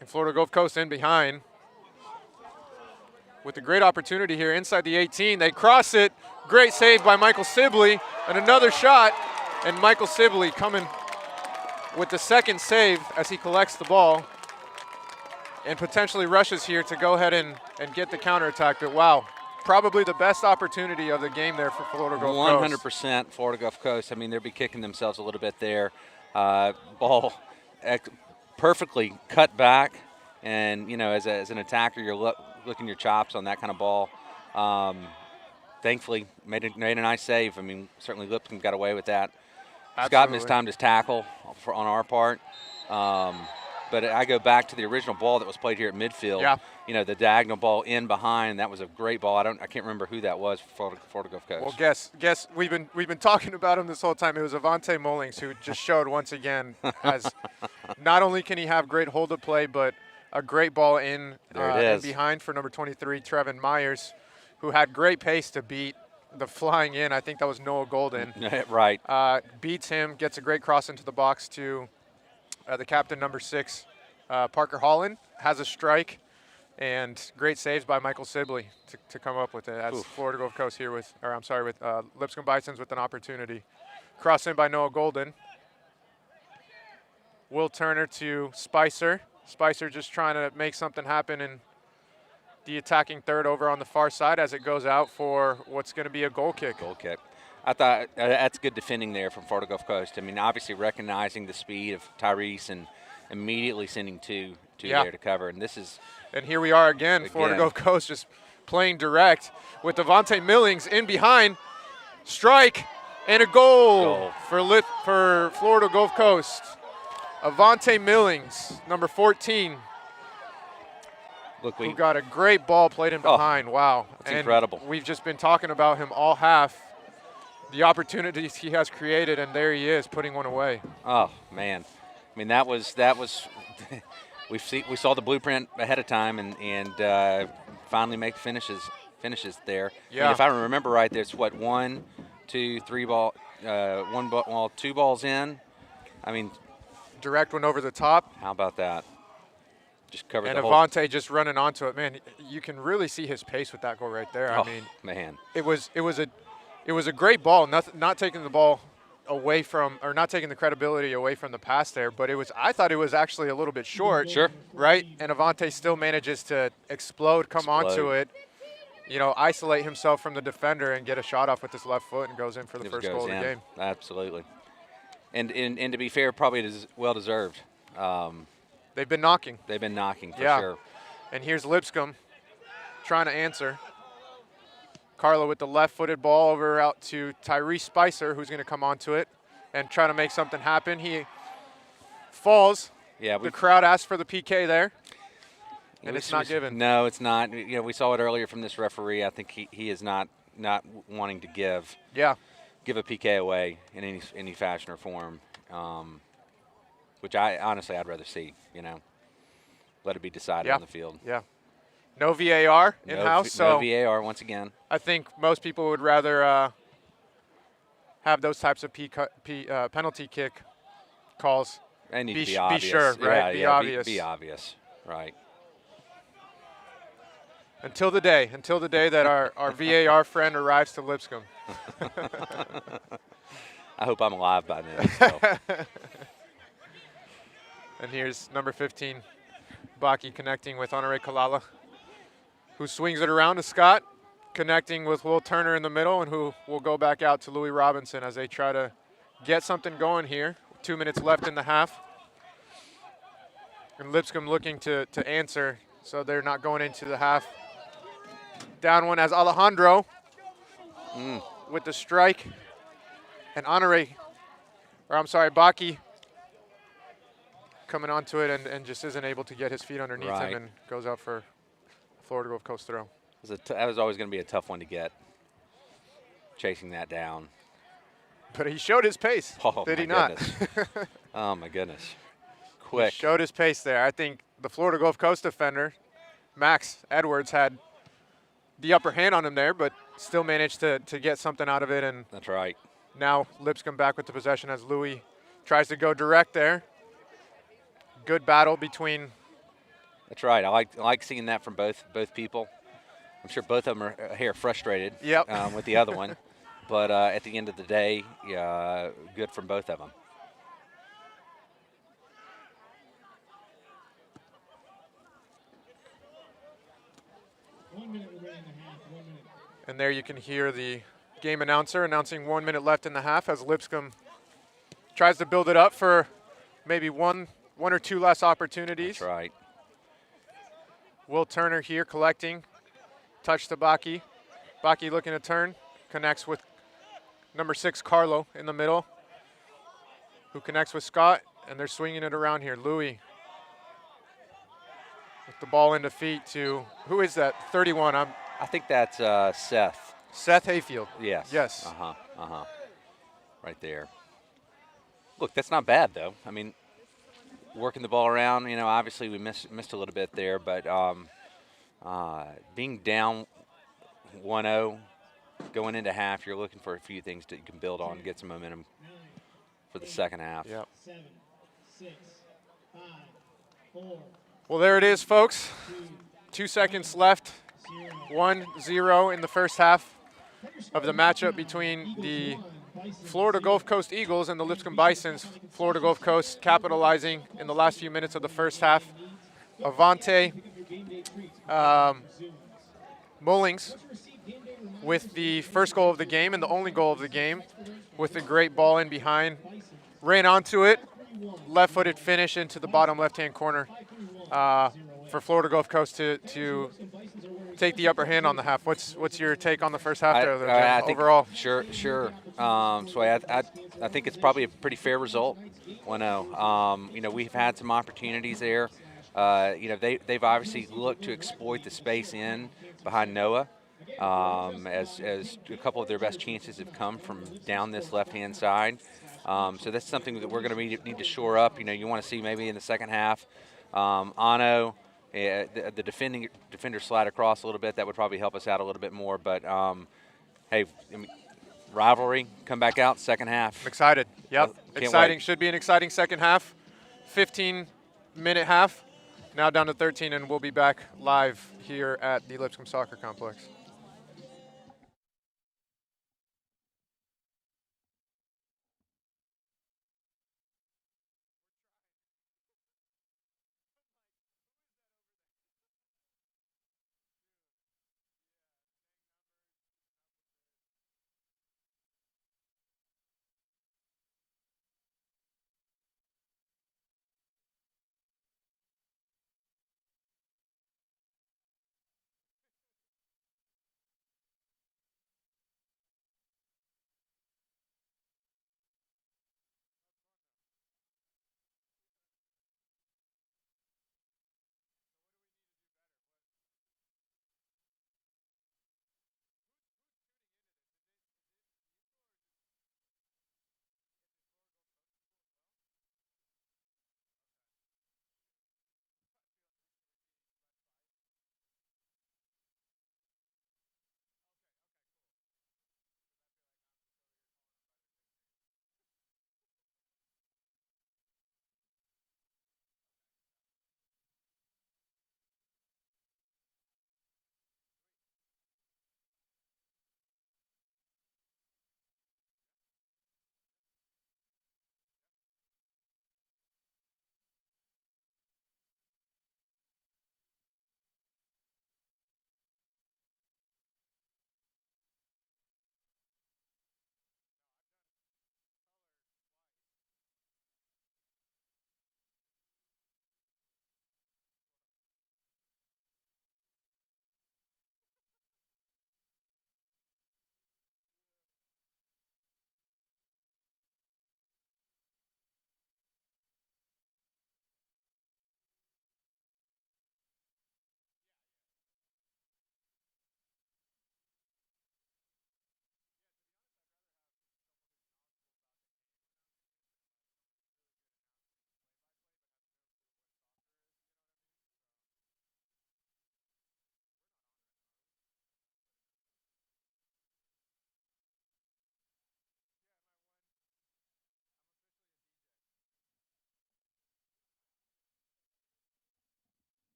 And Florida Gulf Coast in behind. With a great opportunity here inside the 18. They cross it. Great save by Michael Sibley. And another shot. And Michael Sibley coming with the second save as he collects the ball. And potentially rushes here to go ahead and get the counterattack. But wow, probably the best opportunity of the game there for Florida Gulf Coast. 100% Florida Gulf Coast. I mean, they'll be kicking themselves a little bit there. Ball perfectly cut back. And, as an attacker, you're looking your chops on that kind of ball. Thankfully, made a nice save. I mean, certainly Lipscomb got away with that. Absolutely. Scott missed time to tackle on our part. but I go back to the original ball that was played here at midfield. Yeah. You know, the diagonal ball in behind. That was a great ball. I can't remember who that was for Florida Gulf Coast. Well, guess we've been talking about him this whole time. It was Avante Mullings who just showed once again as not only can he have great hold-up play, but a great ball in and behind for number 23, Trevin Myers, who had great pace to beat the flying in. I think that was Noah Golden. Right. Beats him, gets a great cross into the box to the captain, number 6, Parker Holland, has a strike, and great saves by Michael Sibley to come up with it. As Florida Gulf Coast here with Lipscomb Bisons with an opportunity. Cross in by Noah Golden. Will Turner to Spicer. Spicer just trying to make something happen in the attacking third over on the far side as it goes out for what's going to be a goal kick. Goal kick. I thought that's good defending there from Florida Gulf Coast. I mean, obviously recognizing the speed of Tyrese and immediately sending two there to cover. And this is. And here we are again. Florida Gulf Coast just playing direct with Avante Mullings in behind. Strike and a goal. For Florida Gulf Coast. Avante Mullings, number 14. Look, who got a great ball played in behind. Wow. It's incredible. We've just been talking about him all half, the opportunities he has created, and there he is putting one away. Oh, man. I mean, that was we saw the blueprint ahead of time and finally make finishes there. Yeah. And if I remember right, there's what, 1, 2, 3 ball, two balls in. I mean, direct one over the top. How about that? Just covered and the whole. Avante just running onto it. Man, you can really see his pace with that goal right there. Oh, I mean, man. It was a great ball. Not taking the ball away from, or not taking the credibility away from the pass there, but I thought it was actually a little bit short. Sure. Right? And Avante still manages to explode onto it, isolate himself from the defender and get a shot off with his left foot and goes in for the first goal of the game. Absolutely. And to be fair, probably it is well deserved. They've been knocking. They've been knocking for sure. And here's Lipscomb trying to answer. Carlo with the left-footed ball over out to Tyree Spencer, who's going to come onto it and try to make something happen. He falls. Yeah. The crowd asked for the PK there, and it's not given. No, it's not. We saw it earlier from this referee. I think he is not wanting to give a PK away in any fashion or form, which I'd rather see. Let it be decided on the field. Yeah. No VAR in-house. No VAR once again. I think most people would rather have those types of penalty kick calls. They need to be obvious. Be sure, right? Be obvious. Be obvious, right. Until the day that our VAR friend arrives to Lipscomb. I hope I'm alive by then. So. And here's number 15, Baki connecting with Honore Kalala, who swings it around to Scott, connecting with Will Turner in the middle, and who will go back out to Louis Robinson as they try to get something going here. 2 minutes left in the half. And Lipscomb looking to answer, so they're not going into the half. Down one as Alejandro with the strike. And Baki coming onto it and just isn't able to get his feet underneath him and goes out for Florida Gulf Coast throw. That was always going to be a tough one to get, chasing that down. But he showed his pace, did he not? Oh, my goodness. Quick. He showed his pace there. I think the Florida Gulf Coast defender, Max Edwards, had the upper hand on him there, but still managed to get something out of it. And that's right. Now Lipscomb back with the possession as Louis tries to go direct there. Good battle between. That's right. I like seeing that from both people. I'm sure both of them are here frustrated with the other one. But at the end of the day, good from both of them. And there you can hear the game announcer announcing 1 minute left in the half as Lipscomb tries to build it up for maybe one or two less opportunities. That's right. Will Turner here collecting. Touch to Baki. Baki looking to turn. Connects with number 6, Carlo, in the middle, who connects with Scott, and they're swinging it around here. Louis The ball into feet to, who is that? 31. I think that's Seth. Seth Hayfield. Yes. Yes. Right there. Look, that's not bad though. I mean, working the ball around. Obviously we missed a little bit there, but being down 1-0 going into half, you're looking for a few things that you can build on to get some momentum for the second half. Yep. Well, there it is, folks. 2 seconds left. 1-0 in the first half of the matchup between the Florida Gulf Coast Eagles and the Lipscomb Bisons. Florida Gulf Coast capitalizing in the last few minutes of the first half. Avante Mullings with the first goal of the game and the only goal of the game, with a great ball in behind. Ran onto it, left-footed finish into the bottom left-hand corner for Florida Gulf Coast to take the upper hand on the half. What's your take on the first half there, I think overall? Sure. So I think it's probably a pretty fair result. 1-0. We've had some opportunities there. They've obviously looked to exploit the space in behind Noah. As a couple of their best chances have come from down this left-hand side. So that's something that we're going to need to shore up. You want to see maybe in the second half, Ano, the defender slide across a little bit. That would probably help us out a little bit more. But, hey, rivalry, come back out, second half. I'm excited. Yep, exciting. Wait. Should be an exciting second half. 15-minute half, now down to 13, and we'll be back live here at the Lipscomb Soccer Complex.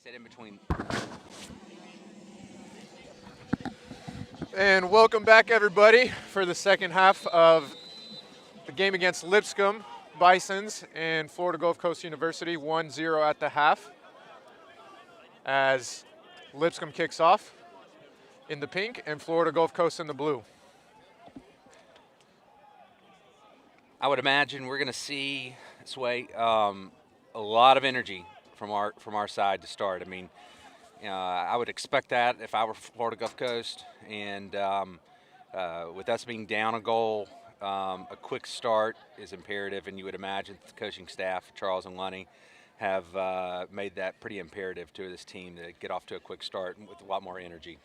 Sit in between. And welcome back, everybody, for the second half of the game against Lipscomb Bisons and Florida Gulf Coast University, 1-0 at the half. As Lipscomb kicks off in the pink and Florida Gulf Coast in the blue. I would imagine we're going to see this way a lot of energy from our side to start. I mean, I would expect that if I were Florida Gulf Coast, and with us being down a goal, a quick start is imperative, and you would imagine the coaching staff, Charles and Lunny, have made that pretty imperative to this team to get off to a quick start with a lot more energy.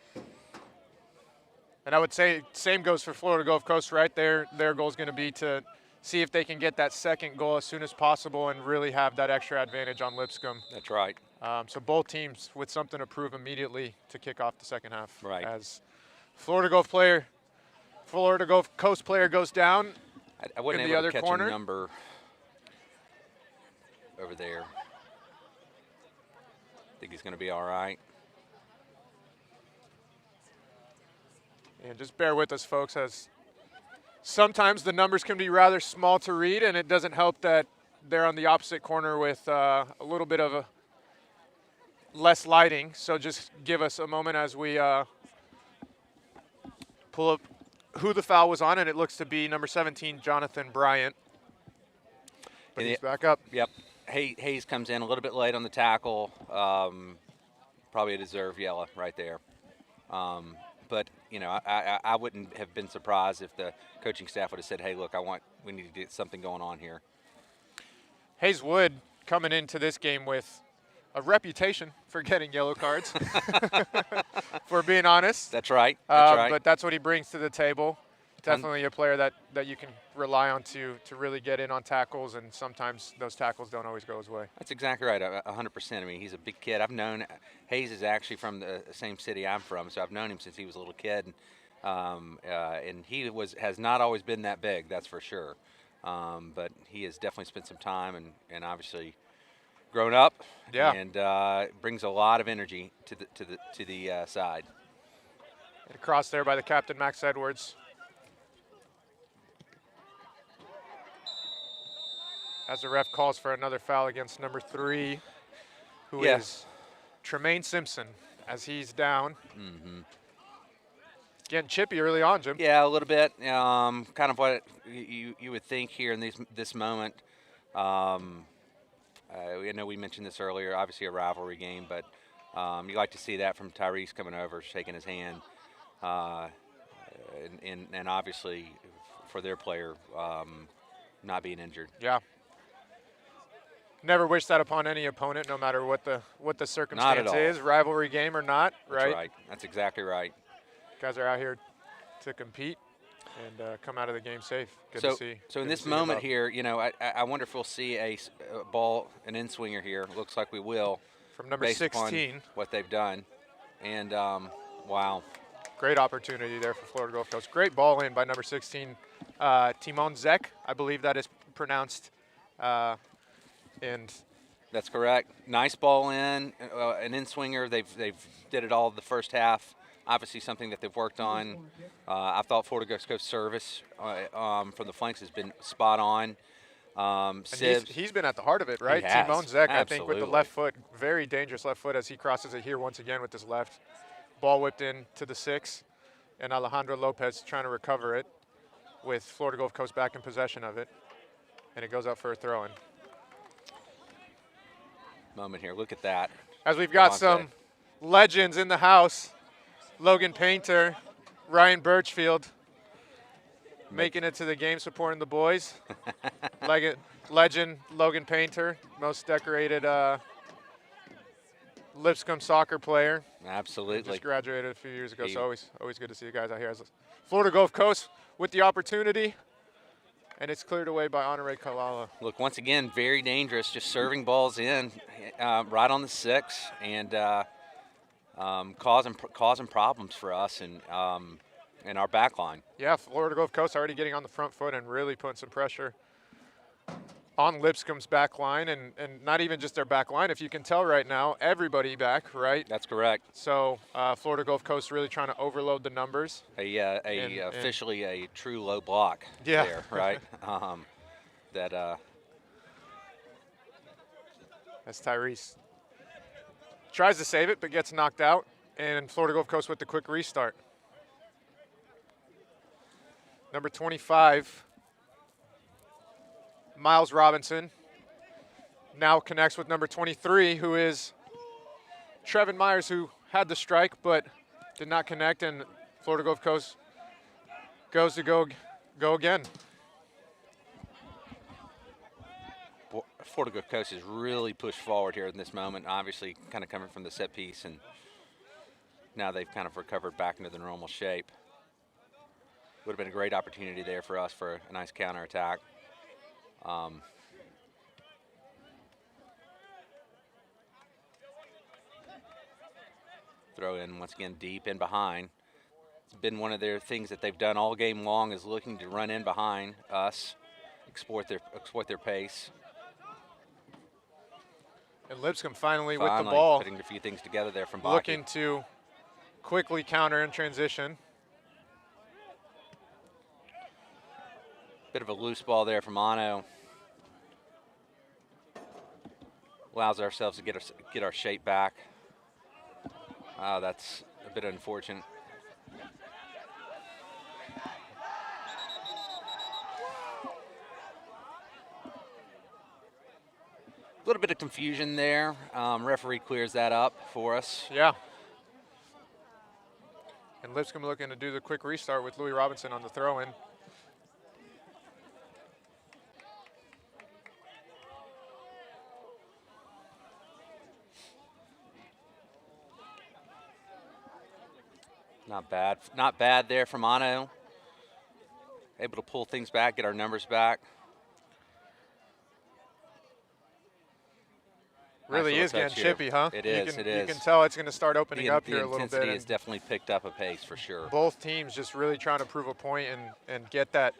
And I would say same goes for Florida Gulf Coast, right? Their goal is going to be to see if they can get that second goal as soon as possible and really have that extra advantage on Lipscomb. That's right. So both teams with something to prove immediately to kick off the second half. Right. As Florida Gulf Coast player goes down. I wasn't in able the other to catch corner. a number over there. I think he's going to be all right. And just bear with us, folks, as sometimes the numbers can be rather small to read, and it doesn't help that they're on the opposite corner with a little bit of a less lighting. So just give us a moment as we pull up who the foul was on, and it looks to be number 17, Jonathan Bryant. But he's back up. Yep. Hayes comes in a little bit late on the tackle. Probably a deserved yellow right there. But, you know, I wouldn't have been surprised if the coaching staff would have said, hey, look, we need to get something going on here. Hayes Wood coming into this game with a reputation for getting yellow cards, for being honest. That's right. That's right. But that's what he brings to the table. Definitely a player that you can rely on to really get in on tackles, and sometimes those tackles don't always go his way. That's exactly right, 100%. I mean, he's a big kid. I've known Hayes is actually from the same city I'm from, so I've known him since he was a little kid, and he has not always been that big, that's for sure. But he has definitely spent some time and obviously grown up. Yeah. And brings a lot of energy to the side. And across there by the captain, Max Edwards. As the ref calls for another foul against number 3, who is Tremaine Simpson, as he's down. Mm-hmm. Getting chippy early on, Jim. Yeah, a little bit. Kind of what you would think here in this moment. I know we mentioned this earlier, obviously a rivalry game, but you like to see that from Tyrese coming over, shaking his hand, and obviously for their player not being injured. Yeah. Never wish that upon any opponent, no matter what the circumstance is, rivalry game or not, right? That's right. That's exactly right. Guys are out here to compete and come out of the game safe. Good to see. So in this moment here, you know, I wonder if we'll see a ball, an in-swinger here. Looks like we will. From number based 16. upon what they've done. And, wow. Great opportunity there for Florida Gulf Coast. Great ball in by number 16, Timon Zek, I believe that is pronounced. And that's correct. Nice ball in, an in-swinger. They've did it all the first half. Obviously something that they've worked on. I thought Florida Gulf Coast service from the flanks has been spot on. He's been at the heart of it, right? Timon Zek, I think, with the left foot. Very dangerous left foot as he crosses it here once again with his left. Ball whipped in to the 6, and Alejandro Lopez trying to recover it with Florida Gulf Coast back in possession of it. And it goes out for a throw-in. Moment here, look at that. As we've got some legends in the house, Logan Painter, Ryan Birchfield, making it to the game supporting the boys. Legend Logan Painter, most decorated Lipscomb soccer player. Absolutely. Just graduated a few years ago, so always good to see you guys out here. Florida Gulf Coast with the opportunity, and it's cleared away by Honore Kalala. Look, once again, very dangerous, just serving balls in right on the 6 and causing problems for us and our back line. Yeah, Florida Gulf Coast already getting on the front foot and really putting some pressure on Lipscomb's back line, and not even just their back line. If you can tell right now, everybody back, right? That's correct. So Florida Gulf Coast really trying to overload the numbers. Officially a true low block there, right? That's Tyrese. Tries to save it, but gets knocked out. And Florida Gulf Coast with the quick restart. Number 25, Miles Robinson, now connects with number 23, who is Trevin Myers, who had the strike but did not connect, and Florida Gulf Coast goes to go again. Florida Gulf Coast has really pushed forward here in this moment, obviously kind of coming from the set piece, and now they've kind of recovered back into the normal shape. Would have been a great opportunity there for us for a nice counterattack. Throw in once again deep in behind. It's been one of their things that they've done all game long, is looking to run in behind us, exploit their pace. And Lipscomb finally with the ball, putting a few things together there from Baki. Looking to quickly counter in transition. Bit of a loose ball there from Ano. Allows ourselves to get our shape back. That's a bit unfortunate. A little bit of confusion there. Referee clears that up for us. Yeah. And Lipscomb looking to do the quick restart with Louis Robinson on the throw-in. Not bad there from Ano. Able to pull things back, get our numbers back. Really is getting chippy, huh? It is. You can tell it's going to start opening up here a little bit. The intensity has definitely picked up a pace for sure. Both teams just really trying to prove a point and get that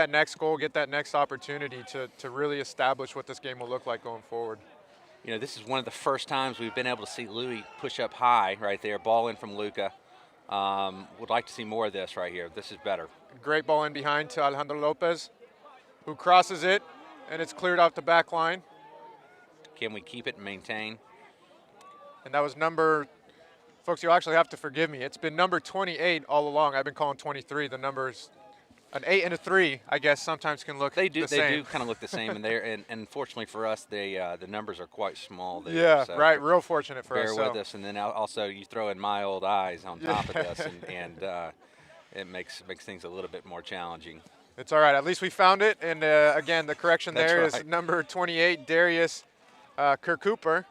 next goal, get that next opportunity to really establish what this game will look like going forward. You know, this is one of the first times we've been able to see Louis push up high right there. Ball in from Luca. Would like to see more of this right here. This is better. Great ball in behind to Alejandro Lopez, who crosses it, and it's cleared off the back line. Can we keep it and maintain? And that was folks, you'll actually have to forgive me. It's been number 28 all along. I've been calling 23. The numbers, an 8 and a 3, I guess, sometimes can look the same. They do kind of look the same, and unfortunately for us, the numbers are quite small there. Yeah, so right. Real fortunate for us. Bear with us, and then also you throw in my old eyes on top of this, and it makes things a little bit more challenging. It's all right. At least we found it. And again, the correction there is right. number 28, Darius Kirk Cooper,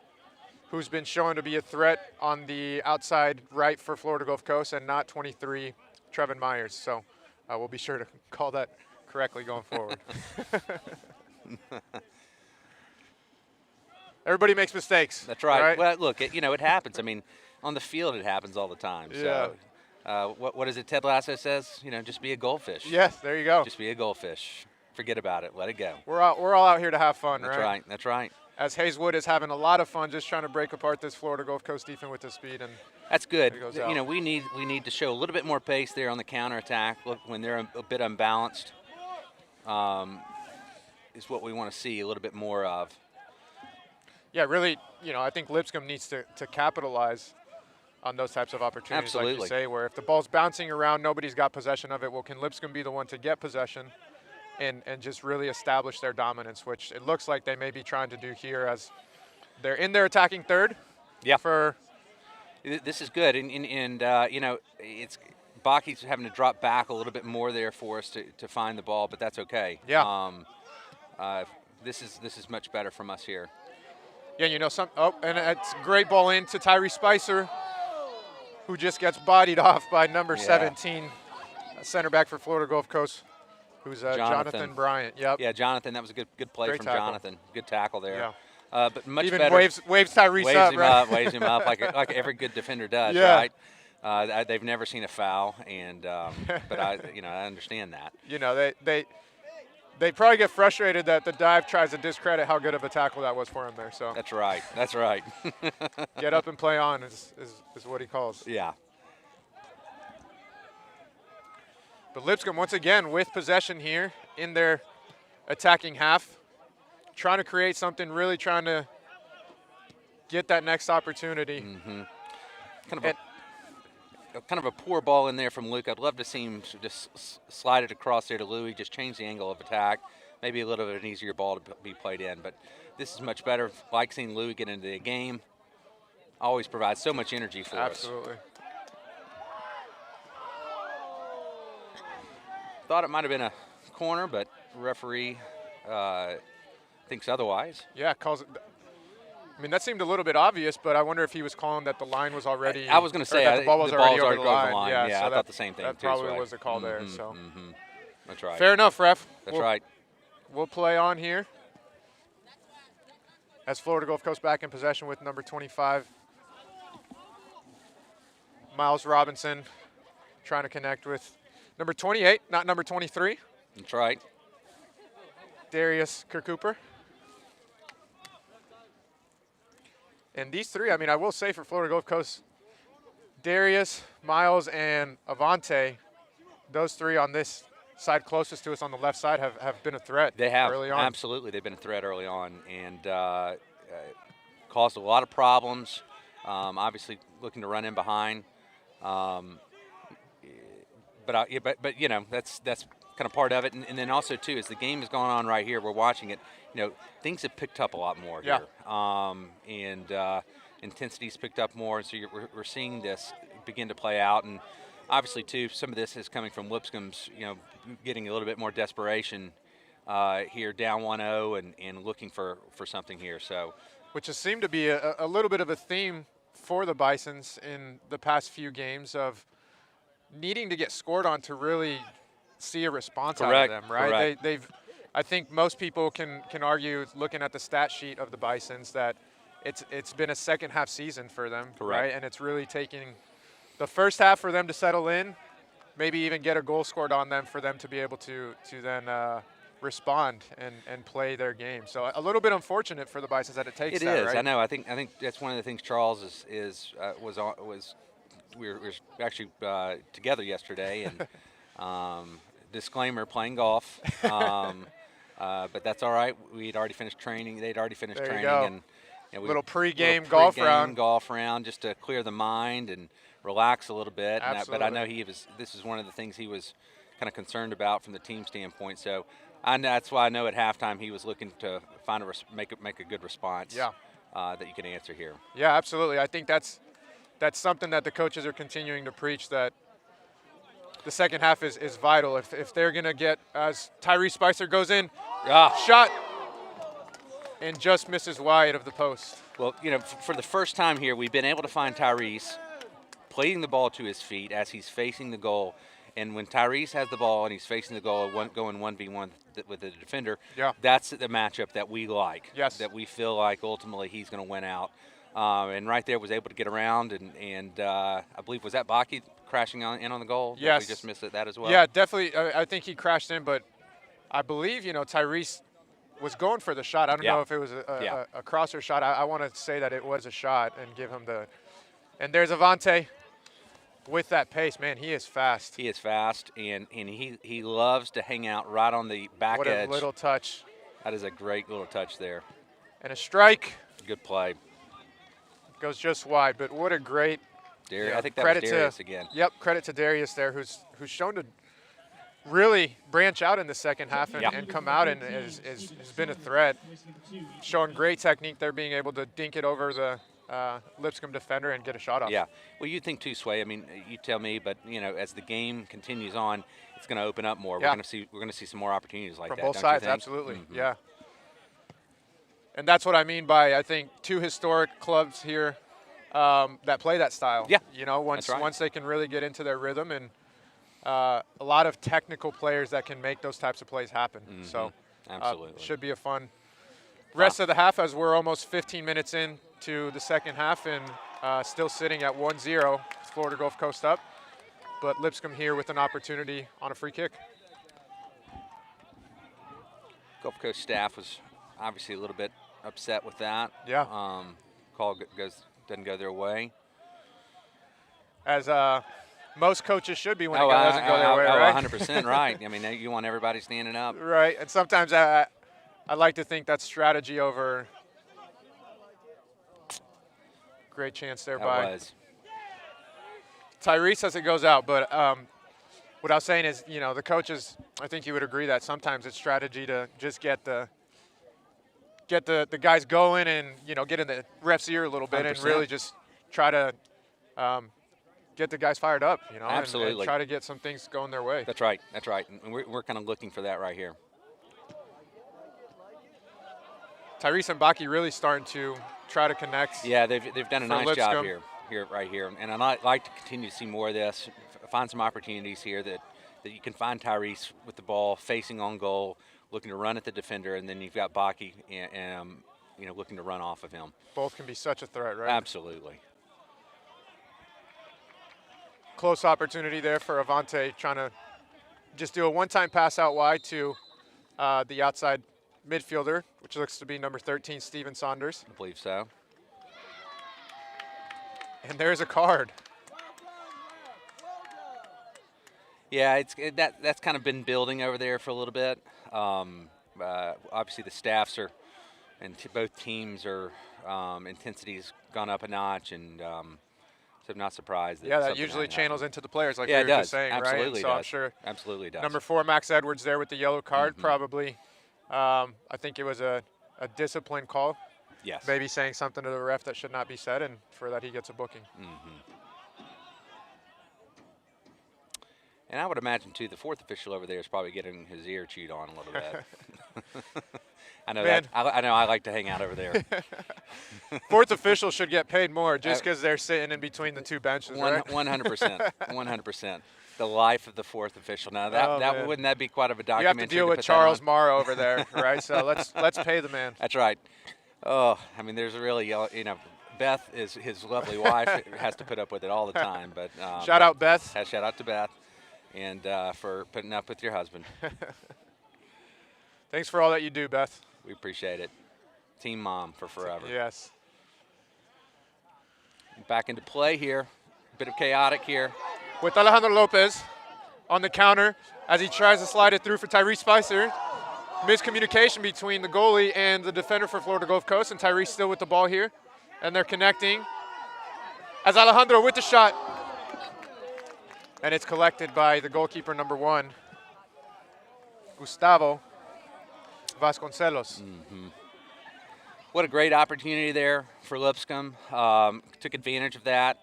who's been shown to be a threat on the outside right for Florida Gulf Coast, and not 23, Trevin Myers. So we'll be sure to call that correctly going forward. Everybody makes mistakes. That's right. Well, look, it happens. I mean, on the field it happens all the time. Yeah. So what is it Ted Lasso says? Just be a goldfish. Yes, there you go. Just be a goldfish. Forget about it. Let it go. We're all out here to have fun, That's right? right. That's right. As Hayeswood is having a lot of fun just trying to break apart this Florida Gulf Coast defense with the speed. And that's good. We need to show a little bit more pace there on the counterattack. Look, when they're a bit unbalanced, is what we want to see a little bit more of. Yeah, really, I think Lipscomb needs to capitalize on those types of opportunities, Absolutely. like you say, where if the ball's bouncing around, nobody's got possession of it. Well, can Lipscomb be the one to get possession and just really establish their dominance, which it looks like they may be trying to do here as they're in their attacking third. Yeah. This is good, and it's Baki's having to drop back a little bit more there for us to find the ball, but that's okay. Yeah. This is much better from us here. Yeah, and it's a great ball in to Tyree Spencer, who just gets bodied off by number 17, center back for Florida Gulf Coast, who's Jonathan Bryant. Yep. Yeah, Jonathan, that was a good play Great from tackle. Jonathan. Good tackle there. Yeah. But much Even better. waves Tyrese up, right? Waves him up like every good defender does, Yeah. right? They've never seen a foul, and but I understand that. they probably get frustrated that the dive tries to discredit how good of a tackle that was for him there. So That's right. That's right. get up and play on is what he calls. Yeah. But Lipscomb, once again, with possession here in their attacking half, trying to create something, really trying to get that next opportunity. Kind of a poor ball in there from Luke. I'd love to see him just slide it across there to Louis, just change the angle of attack. Maybe a little bit of an easier ball to be played in. But this is much better. Like seeing Louis get into the game. Always provides so much energy for us. Absolutely. Thought it might have been a corner, but referee thinks otherwise. Yeah, calls it. I mean, that seemed a little bit obvious, but I wonder if he was calling that the line was already. I was going to say that the ball was already over the line. line. Yeah, so I thought the same thing. That too, probably was the call there. So That's right. fair enough, ref. That's right. We'll play on here as Florida Gulf Coast back in possession with number 25, Miles Robinson, trying to connect with number 28, not number 23. That's right. Darius Kirkcooper. And these three, I mean, I will say for Florida Gulf Coast, Darius, Miles, and Avante, those three on this side closest to us on the left side have been a threat. They have, early on. absolutely. They've been a threat early on and caused a lot of problems. Obviously looking to run in behind. But you know, that's kind of part of it. And then also, too, as the game is going on right here, we're watching it, you know, things have picked up a lot more here. Intensity's picked up more, so we're seeing this begin to play out. And obviously, too, some of this is coming from Lipscomb's, you know, getting a little bit more desperation here, down 1-0 and looking for something here. So, which has seemed to be a little bit of a theme for the Bisons in the past few games of needing to get scored on to really see a response out of them, right? Correct. They've, I think most people can argue, looking at the stat sheet of the Bisons, that it's been a second half season for them, right? And it's really taking the first half for them to settle in, maybe even get a goal scored on them for them to be able to then respond and play their game. So a little bit unfortunate for the Bisons that it takes. It that, is. right? I know. I think that's one of the things Charles was we were actually together yesterday and disclaimer, playing golf. But that's all right. We'd already finished training. They'd already finished training, and you know, little pre-game golf round just to clear the mind and relax a little bit. Absolutely. But I know this is one of the things he was kind of concerned about from the team standpoint. So that's why I know at halftime he was looking to find make a good response. Yeah. That you can answer here. Yeah, absolutely. I think that's something that the coaches are continuing to preach, that the second half is vital. If they're going to get, as Tyree Spencer goes in, shot, and just misses wide of the post. Well, you know, for the first time here, we've been able to find Tyrese playing the ball to his feet as he's facing the goal. And when Tyrese has the ball and he's facing the goal, going 1v1 with the defender, that's the matchup that we like. Yes. That we feel like ultimately he's going to win out. And right there was able to get around, and I believe, was that Baki crashing in on the goal? Yes. We just missed that as well? Yeah, definitely. I think he crashed in, but I believe, you know, Tyrese was going for the shot. I don't know if it was a crosser shot. I want to say that it was a shot and give him the – and there's Avante with that pace. Man, he is fast. He is fast, and he loves to hang out right on the back edge. What a little touch. That is a great little touch there. And a strike. Good play. Goes just wide, but what a great I think that was Darius again. Yep, credit to Darius there, who's shown to really branch out in the second half and come out and has been a threat. Showing great technique there, being able to dink it over the Lipscomb defender and get a shot off. Yeah, well, you think too, Sway. I mean, you tell me, but you know, as the game continues on, it's going to open up more. Yeah. We're going to see some more opportunities like from that. both don't sides. you think? Absolutely. Mm-hmm. Yeah. And that's what I mean by, I think, two historic clubs here that play that style. Yeah. You know, once they can really get into their rhythm, and a lot of technical players that can make those types of plays happen. Mm-hmm. So absolutely should be a fun rest of the half, as we're almost 15 minutes into the second half and still sitting at 1-0. Florida Gulf Coast up, but Lipscomb here with an opportunity on a free kick. Gulf Coast staff was obviously a little bit upset with that. Yeah. Call doesn't go their way. As most coaches should be when it doesn't go their way, right? 100% right. I mean, you want everybody standing up. Right, and sometimes I like to think that's strategy over. Great chance there by Tyree says it goes out, but what I was saying is, the coaches, I think you would agree that sometimes it's strategy to just get the guys going and, get in the ref's ear a little bit 100%. And really just try to get the guys fired up, Absolutely. And try to get some things going their way. That's right. And we're kind of looking for that right here. Tyree and Baki really starting to try to connect. Yeah, they've done a nice Lipscomb. job right here. And I'd like to continue to see more of this, find some opportunities here that you can find Tyrese with the ball facing on goal, looking to run at the defender, and then you've got Baki and looking to run off of him. Both can be such a threat, right? Absolutely. Close opportunity there for Avante, trying to just do a one-time pass out wide to the outside midfielder, which looks to be number 13, Steven Saunders. I believe so. And there's a card. Yeah, that's kind of been building over there for a little bit. Obviously, the staffs are, and both teams are, intensity's gone up a notch, and so I'm not surprised. That usually channels into the players, like we were just saying, absolutely right? So I'm sure. Absolutely does. Number 4, Max Edwards, there with the yellow card, probably. I think it was a discipline call. Yes. Maybe saying something to the ref that should not be said, and for that he gets a booking. And I would imagine, too, the fourth official over there is probably getting his ear chewed on a little bit. I know that. I know I like to hang out over there. Fourth official should get paid more just because they're sitting in between the two benches, right? 100%. 100%. The life of the fourth official. Now, wouldn't that be quite of a documentary? You have to deal with Charles Morrow over there, right? So let's pay the man. That's right. Oh, I mean, there's really, Beth is his lovely wife. Has to put up with it all the time. But shout out Beth. Shout out to Beth, and for putting up with your husband. Thanks for all that you do, Beth. We appreciate it. Team mom for forever. Yes. Back into play here. Bit of chaotic here. With Alejandro Lopez on the counter as he tries to slide it through for Tyree Spencer. Miscommunication between the goalie and the defender for Florida Gulf Coast, and Tyree still with the ball here. And they're connecting as Alejandro with the shot. And it's collected by the goalkeeper, number 1, Gustavo Vasconcelos. What a great opportunity there for Lipscomb. Took advantage of that.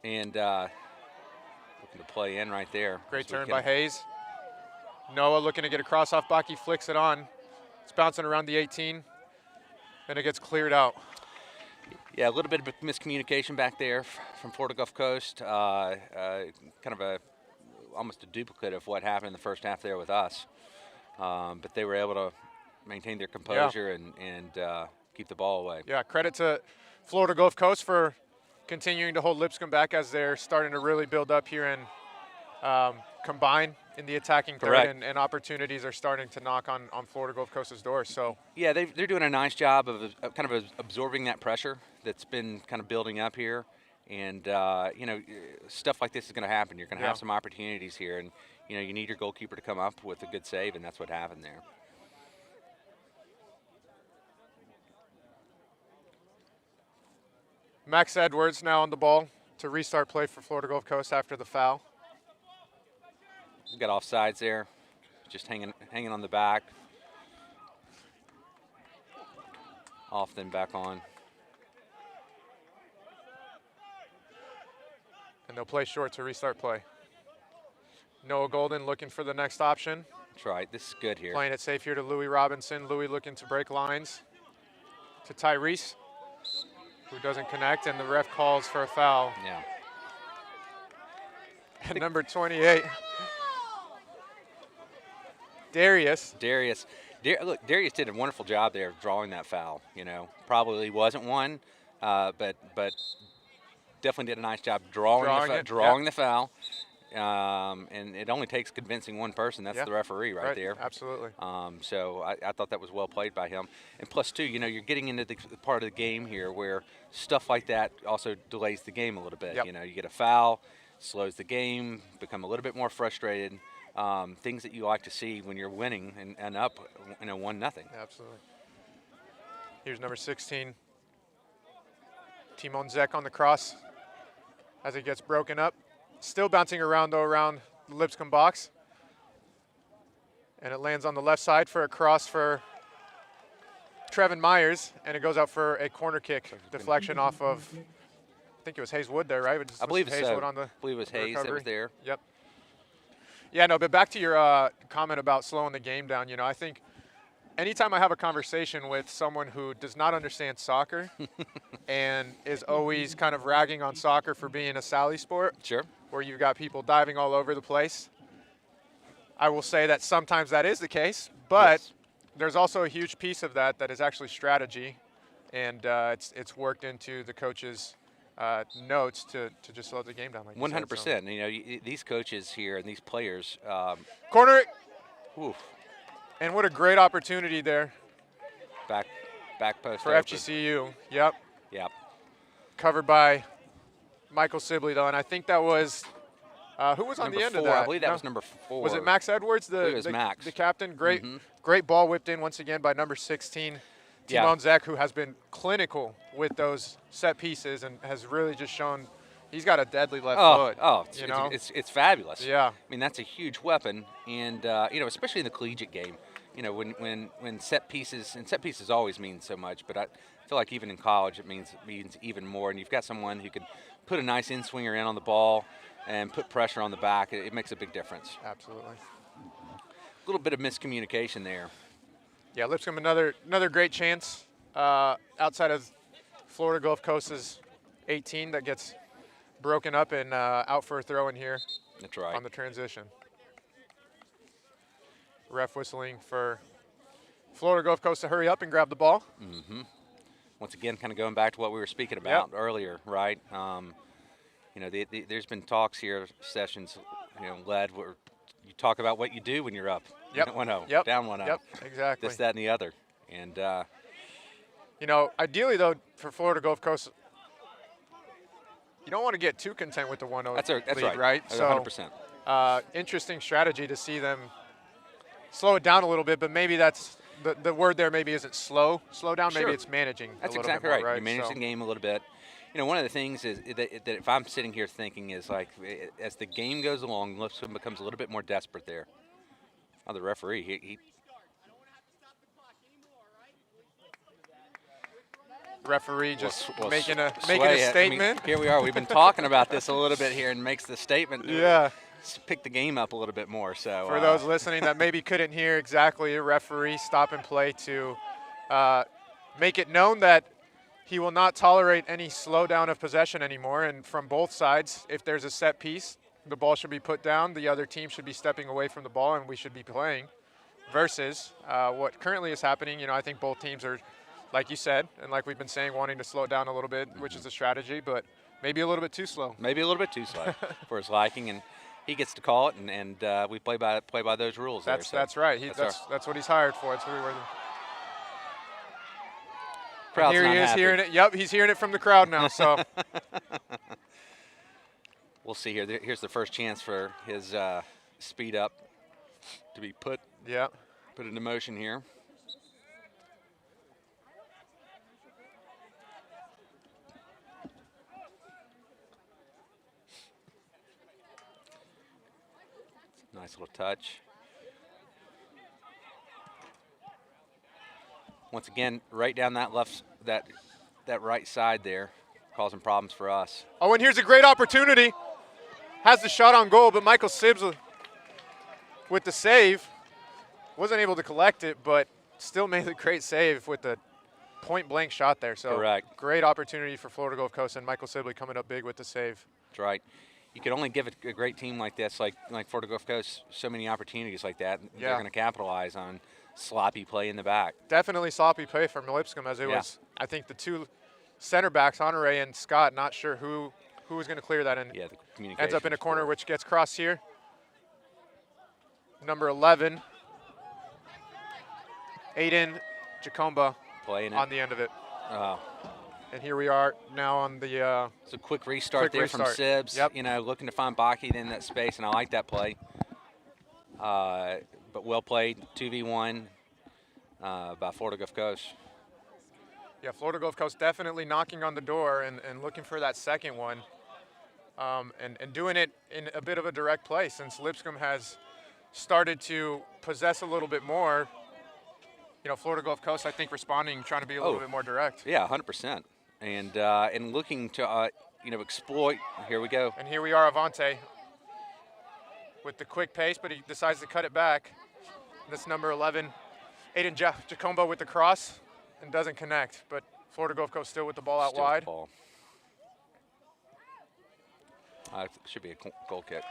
And looking to play in right there. Great turn by Hayes. Noah looking to get across off Baki, flicks it on. It's bouncing around the 18, and it gets cleared out. Yeah, a little bit of miscommunication back there from Florida Gulf Coast. Kind of almost a duplicate of what happened in the first half there with us. But they were able to maintain their composure and keep the ball away. Yeah, credit to Florida Gulf Coast for continuing to hold Lipscomb back as they're starting to really build up here and combine in the attacking third, and opportunities are starting to knock on Florida Gulf Coast's door. So yeah, they're doing a nice job of kind of absorbing that pressure that's been kind of building up here, and stuff like this is going to happen. You're going to have some opportunities here, and you need your goalkeeper to come up with a good save, and that's what happened there. Max Edwards now on the ball to restart play for Florida Gulf Coast after the foul. We've got offsides there, just hanging on the back. Off, then back on. And they'll play short to restart play. Noah Golden looking for the next option. That's right, this is good here. Playing it safe here to Louis Robinson. Louis looking to break lines to Tyrese, who doesn't connect, and the ref calls for a foul. Yeah. And number 28. Darius. Look, Darius did a wonderful job there of drawing that foul. Probably wasn't one, but definitely did a nice job drawing the foul. and it only takes convincing one person. That's the referee right there. Absolutely. So I thought that was well played by him. And plus, too, you're getting into the part of the game here where stuff like that also delays the game a little bit. Yep. You get a foul, slows the game, become a little bit more frustrated. Things that you like to see when you're winning and up, 1-0. Absolutely. Here's number 16, Timon Zek on the cross as it gets broken up. Still bouncing around, though, around the Lipscomb box. And it lands on the left side for a cross for Trevin Myers, and it goes out for a corner kick deflection off of, I think it was Hayes Wood there, right? I believe Hayes so. Wood on the I believe it was Hayes that was there. Yep. Yeah, no, but back to your comment about slowing the game down, I think anytime I have a conversation with someone who does not understand soccer and is always kind of ragging on soccer for being a Sally sport, sure, where you've got people diving all over the place, I will say that sometimes that is the case, but there's also a huge piece of that is actually strategy, and it's worked into the coaches' notes to just slow the game down. Like 100%. These coaches here and these players. Corner. Oof. And what a great opportunity there. Back post for FGCU. Yep. Yep. Covered by Michael Sibley, though, and I think that was who was on the end of that? I believe that was number 4. Was it Max Edwards, it was Max. the captain? Great ball whipped in once again by number 16, Timon Zek, who has been clinical with those set pieces and has really just shown he's got a deadly left foot. Oh, it's fabulous. Yeah. I mean, that's a huge weapon, and especially in the collegiate game, when set pieces, and set pieces always mean so much, but I feel like even in college it means even more. And you've got someone who can put a nice in-swinger in on the ball and put pressure on the back. It makes a big difference. Absolutely. A little bit of miscommunication there. Yeah, Lipscomb another great chance outside of Florida Gulf Coast's 18 that gets broken up and out for a throw in here. That's right. On the transition. Ref whistling for Florida Gulf Coast to hurry up and grab the ball. Mm-hmm. Once again, kind of going back to what we were speaking about earlier, right? There's been talks here, sessions, led where you talk about what you do when you're up. Yep. 1-0. Down 1-0. Yep. Exactly. This, that, and the other. And ideally though, for Florida Gulf Coast, you don't want to get too content with the 1-0 that's lead, right? So, 100%. Interesting strategy to see them slow it down a little bit, but maybe that's the word there. Maybe isn't slow down. Maybe it's managing. That's a little exactly bit more, right. You manage the game a little bit. One of the things is that if I'm sitting here thinking is like as the game goes along, Lipscomb becomes a little bit more desperate there. Oh, the referee, he referee just making a statement. I mean, here we are. We've been talking about this a little bit here, and makes the statement. Yeah. Pick the game up a little bit more. So for those listening that maybe couldn't hear exactly, a referee stop and play to make it known that he will not tolerate any slowdown of possession anymore. And from both sides, if there's a set piece, the ball should be put down. The other team should be stepping away from the ball, and we should be playing. Versus what currently is happening. I think both teams are, like you said, and like we've been saying, wanting to slow it down a little bit, which is a strategy, but maybe a little bit too slow. Maybe a little bit too slow for his liking, and he gets to call it, and we play by those rules. That's right. That's what he's hired for. That's what we were. Crowd's here not he is happy. hearing it. Yep, he's hearing it from the crowd now. So we'll see here. Here's the first chance for his speed up to be put into motion here. Nice little touch. Once again, right down that right side there, causing problems for us. Oh, and here's a great opportunity. Has the shot on goal, but Michael Sibbs with the save. Wasn't able to collect it, but still made a great save with the point-blank shot there. So correct. Great opportunity for Florida Gulf Coast, and Michael Sibley coming up big with the save. That's right. You can only give a great team like this, like Florida Gulf Coast, so many opportunities like that. They're going to capitalize on sloppy play in the back. Definitely sloppy play from Lipscomb, as it was, I think, the two center backs, Honore and Scott, not sure who who is going to clear that, and Yeah, the communication ends up in a corner, poor. which gets crossed here. Number 11, Aiden Jacomba Playing it. on the end of it. Uh, And here we are now on the it's a quick restart from Sibbs. Yep. You know, looking to find Baki in that space, and I like that play. But well played, 2v1 by Florida Gulf Coast. Yeah, Florida Gulf Coast definitely knocking on the door and looking for that second one. And doing it in a bit of a direct play since Lipscomb has started to possess a little bit more. You know, Florida Gulf Coast, I think, responding, trying to be a little bit more direct. Yeah, 100%. And looking to, exploit. Here we go. And here we are, Avante, with the quick pace, but he decides to cut it back. That's number 11, Aiden Jacomba with the cross and doesn't connect, but Florida Gulf Coast still with the ball out Still wide. The ball. Should be a goal kick.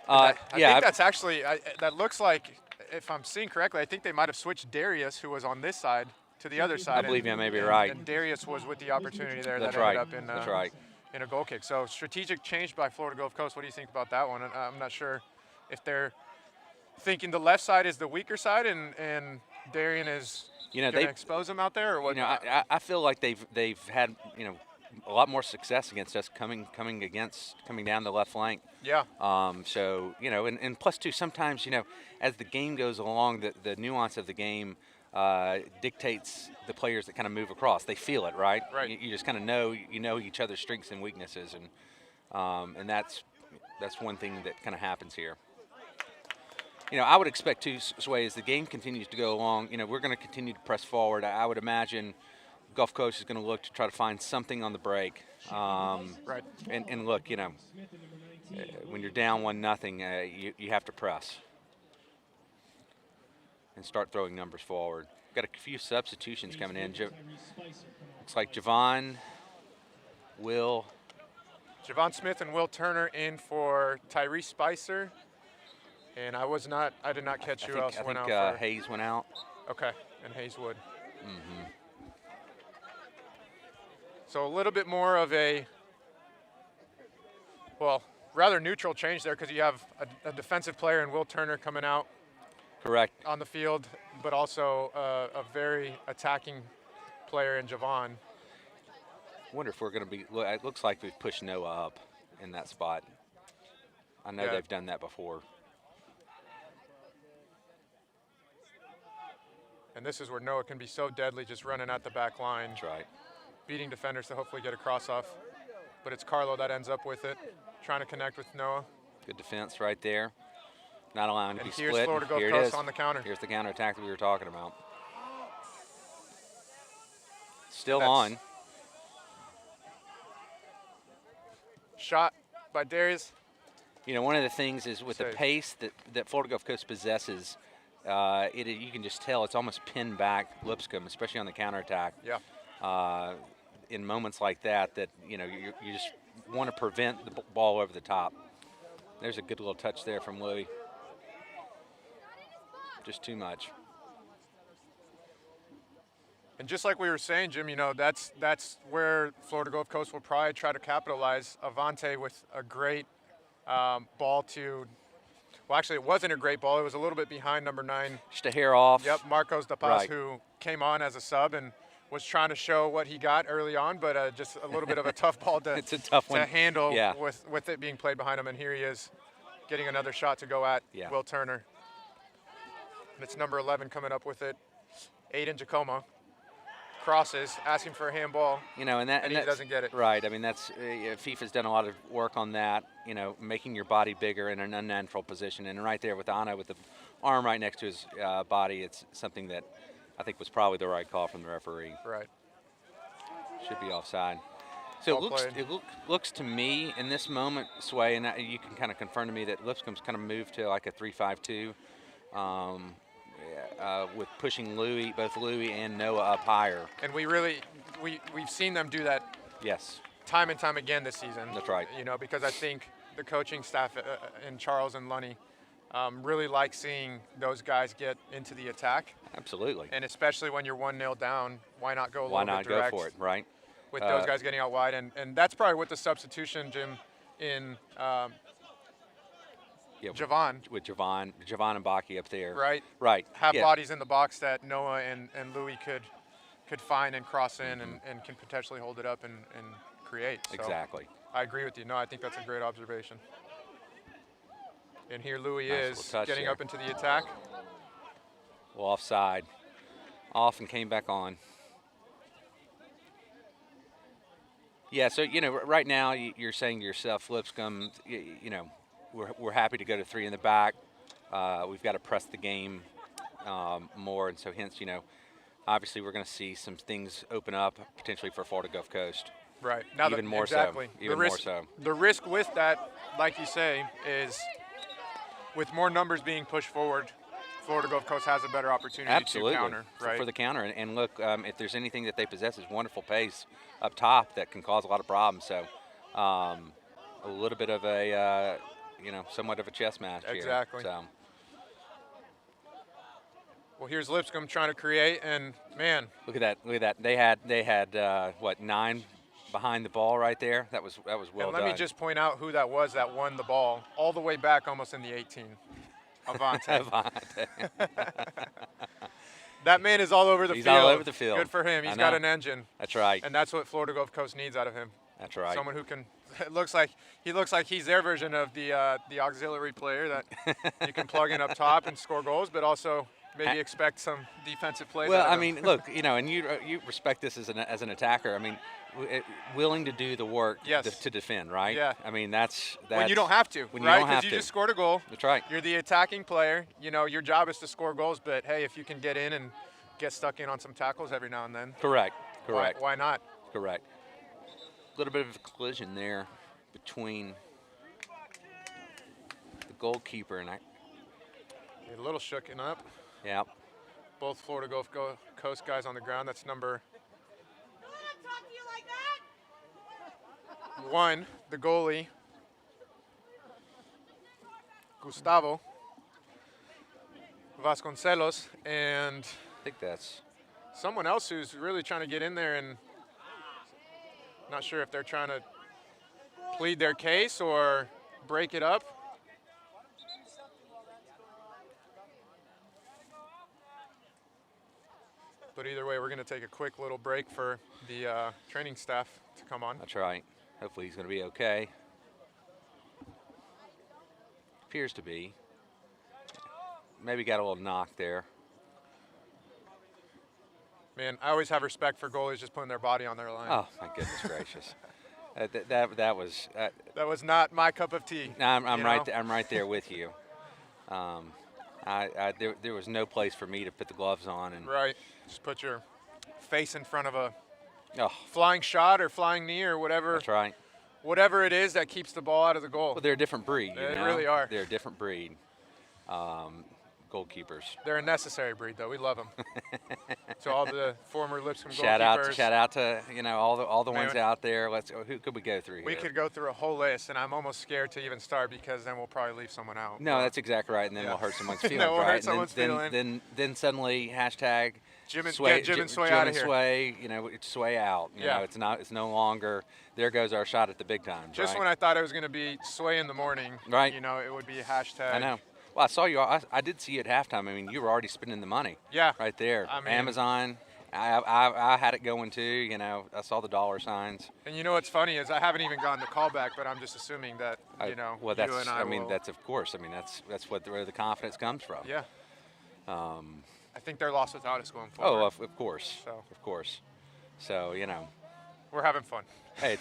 I think that's actually, that looks like, if I'm seeing correctly, I think they might have switched Darius, who was on this side, to the other side. I believe you may be right. And Darius was with the opportunity there That's that right. ended up in a goal kick. So strategic change by Florida Gulf Coast. What do you think about that one? I'm not sure if they're thinking the left side is the weaker side and Darian is going to expose them out there, or what? I feel like they've had a lot more success against us coming down the left flank. Yeah. So and plus too, sometimes as the game goes along, the nuance of the game dictates the players that kind of move across. They feel it, right? Right. You just kind of know each other's strengths and weaknesses, and that's one thing that kind of happens here. I would expect too, Sway, as the game continues to go along, we're going to continue to press forward. I would imagine Gulf Coast is going to look to try to find something on the break. Right. And look, when you're down 1-0, you have to press and start throwing numbers forward. Got a few substitutions coming in. Looks like Javon, Will. Javon Smith and Will Turner in for Tyree Spencer. And I did not catch who else went out. I think Hayes went out. Okay, and Hayeswood. Mm-hmm. So a little bit more of a, rather neutral change there, because you have a defensive player in Will Turner coming out. Correct. On the field, but also a very attacking player in Javon. I wonder if we're going to be, it looks like we've pushed Noah up in that spot. I know they've done that before. And this is where Noah can be so deadly, just running at the back line. That's right. Beating defenders to hopefully get a cross off. But it's Carlo that ends up with it, trying to connect with Noah. Good defense right there. Not allowing to be split. Here's Florida Gulf Coast on the counter. Here's the counterattack that we were talking about. Still on. Shot by Darius. One of the things is with the pace that Florida Gulf Coast possesses, you can just tell it's almost pinned back Lipscomb, especially on the counterattack. Yeah. In moments like that, you just want to prevent the ball over the top. There's a good little touch there from Louis. Just too much. And just like we were saying, Jim, that's where Florida Gulf Coast will probably try to capitalize. Avante with a great ball to, well, actually it wasn't a great ball. It was a little bit behind number 9. Just a hair off. Yep, Marcos Da Paz, who came on as a sub and was trying to show what he got early on, but just a little bit of a tough ball to, it's a tough one to handle with it being played behind him. And here he is getting another shot to go at Will Turner. And it's number 11 coming up with it. Aiden Jacoma crosses, asking for a handball, and he doesn't get it. Right. I mean, that's FIFA's done a lot of work on that. Making your body bigger in an unnatural position, and right there with Anna with the arm right next to his body, it's something that I think was probably the right call from the referee. Right. Should be offside. So it looks to me in this moment, Sway, and you can kind of confirm to me that Lipscomb's kind of moved to like a 3-5-2. With pushing both Louis and Noah up higher. And we've seen them do that. Yes. Time and time again this season. That's right. Because I think the coaching staff in Charles and Lunny really like seeing those guys get into the attack. Absolutely. And especially when you're 1-0 down, why not go a little bit direct? Why not go for it, right? with those guys getting out wide, and that's probably what the substitution, Jim, in Javon. With Javon and Baki up there. Right. Right. Have bodies in the box that Noah and Louis could find and cross in and can potentially hold it up and create. So Exactly. I agree with you. No, I think that's a great observation. And here Louis Nice is little touch getting there. up into the attack. Well, offside. Off and came back on. Yeah, so, right now you're saying to yourself, Lipscomb, we're happy to go to 3 in the back. We've got to press the game more, and so hence, obviously we're going to see some things open up potentially for Florida Gulf Coast. Right. Now Even more exactly. so. Even more so. The risk with that, like you say, is with more numbers being pushed forward, Florida Gulf Coast has a better opportunity Absolutely. to counter. Right. For the counter. And look, if there's anything that they possess is wonderful pace up top that can cause a lot of problems. So a little bit of a, somewhat of a chess match here. Exactly. So. Well, here's Lipscomb trying to create, and man, Look at that. They had 9 behind the ball right there. That was well and let done. me just point out who that was that won the ball all the way back almost in the 18. Avante. That man is all over the He's field. all over the field. Good for him. I He's got know. an engine. That's right. And that's what Florida Gulf Coast needs out of him. That's right. Someone who can. It looks like he's their version of the auxiliary player that you can plug in up top and score goals, but also maybe expect some defensive plays. Well, out of I him. mean, look, and you respect this as an attacker. I mean, willing to do the work Yes. to defend, right? Yeah. I mean, that's when you don't have to, when you right? don't have you to. just scored a goal. That's right. You're the attacking player. Your job is to score goals, but hey, if you can get in and get stuck in on some tackles every now and then, Correct. Why not? Correct. A little bit of a collision there between the goalkeeper and A little shooken up. yeah. Both Florida Gulf Coast guys on the ground. That's number 1, the goalie, Gustavo Vasconcelos, and I think that's someone else who's really trying to get in there, and not sure if they're trying to plead their case or break it up. But either way, we're going to take a quick little break for the training staff to come on. that's right. Hopefully he's going to be okay. Appears to be. Maybe got a little knock there. Man, I always have respect for goalies just putting their body on their line. Oh my goodness gracious. That was. That was not my cup of tea. I'm right. I'm right there with you. There was no place for me to put the gloves on and. Right. Just put your face in front of a Oh, flying shot or flying knee or whatever. that's right. Whatever it is that keeps the ball out of the goal. Well, they're a different breed. They really are. They're a different breed. Goalkeepers. They're a necessary breed, though. We love them. To all the former Lipscomb Shout goalkeepers. out to all the Man, ones out there. Who could we go through We here? could go through a whole list, and I'm almost scared to even start because then we'll probably leave someone out. No, that's exactly right, and then Yeah. we'll hurt someone's feelings, No, we'll hurt right? And someone's then suddenly hashtag Jim and sway, get Jim and Sway Jim out and of here. Sway, it's sway out. You Yeah. know, it's no longer. There goes our shot at the big times. Just right? when I thought it was going to be Sway in the morning, Right. it would be a hashtag. I know. Well, I saw you. I did see you at halftime. I mean, you were already spending the money. Yeah. Right there. I mean- Amazon. I had it going too. I saw the dollar signs. And what's funny is I haven't even gotten the call back, but I'm just assuming that, Well, you that's. and I will. That's of course. I mean, that's where the confidence comes from. Yeah. I think they're lost without us going forward. Oh, of course. So. Of course. So We're having fun. hey,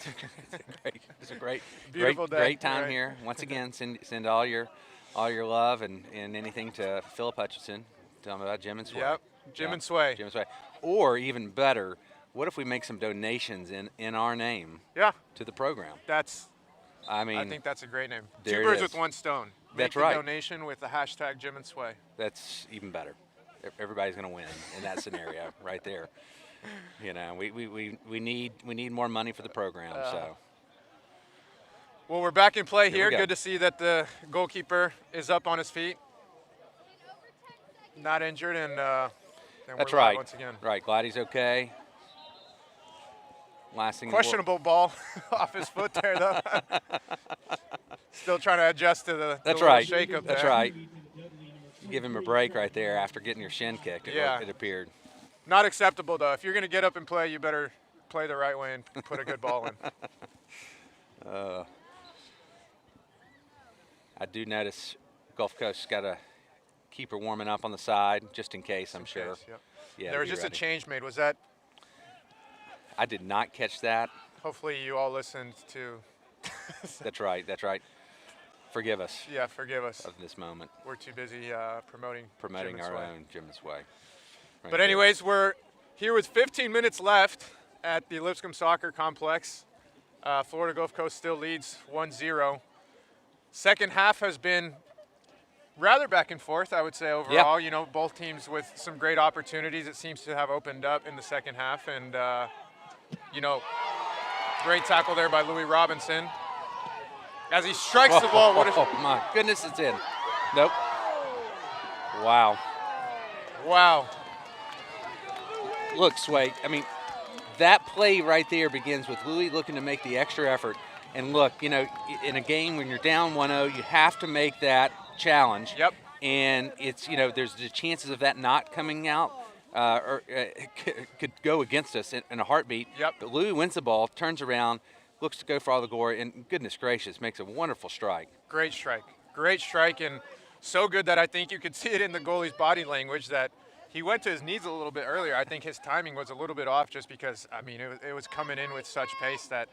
it's a great, Beautiful day, great time right. here. Once again, send all your love and anything to Philip Hutchinson. Tell him about Jim and Sway. Yep. Jim and Sway. Jim and Sway. Or even better, what if we make some donations in our name Yeah. to the program? I I think that's a great name. there Two it birds is. with one stone. Make That's the right. donation with the hashtag Jim and Sway. that's even better. Everybody's going to win in that scenario right there. We need more money for the program. So Well, we're back in play Here we here. go. Good to see that the goalkeeper is up on his feet, not injured, and that's we're live right. once again. Right, glad he's okay. last thing. Questionable ball off his foot there, though. Still trying to adjust to the That's little right. shake-up That's there. right. Give him a break right there after getting your shin kicked. Yeah. It appeared. Not acceptable, though. If you're going to get up and play, you better play the right way and put a good ball in. I do notice Gulf Coast's got a keeper warming up on the side, just in case, I'm sure. Case, yep. Yeah, There was be just ready. a change made. Was that? I did not catch that. Hopefully you all listened to. That's right. That's right. Forgive us Yeah, forgive us. of this moment. We're too busy promoting Promoting Jim's our Way. own Jim's Way. Right But there. anyways, we're here with 15 minutes left at the Lipscomb Soccer Complex. Florida Gulf Coast still leads 1-0. Second half has been rather back and forth, I would say, overall. You know, both teams with some great opportunities. It seems to have opened up in the second half. And, you know, great tackle there by Louis Robinson. As he strikes the ball, what is Oh, my goodness, it's in. Nope. Wow. Wow. Look, Sway, I mean, that play right there begins with Louis looking to make the extra effort. And look, you know, in a game when you're down 1-0, you have to make that challenge. Yep. And it's, you know, there's the chances of that not coming out could go against us in a heartbeat. Yep. But Louis wins the ball, turns around, looks to go for all the glory, and goodness gracious, makes a wonderful strike. Great strike. Great strike, and so good that I think you could see it in the goalie's body language that he went to his knees a little bit earlier. I think his timing was a little bit off just because, I mean, it was coming in with such pace that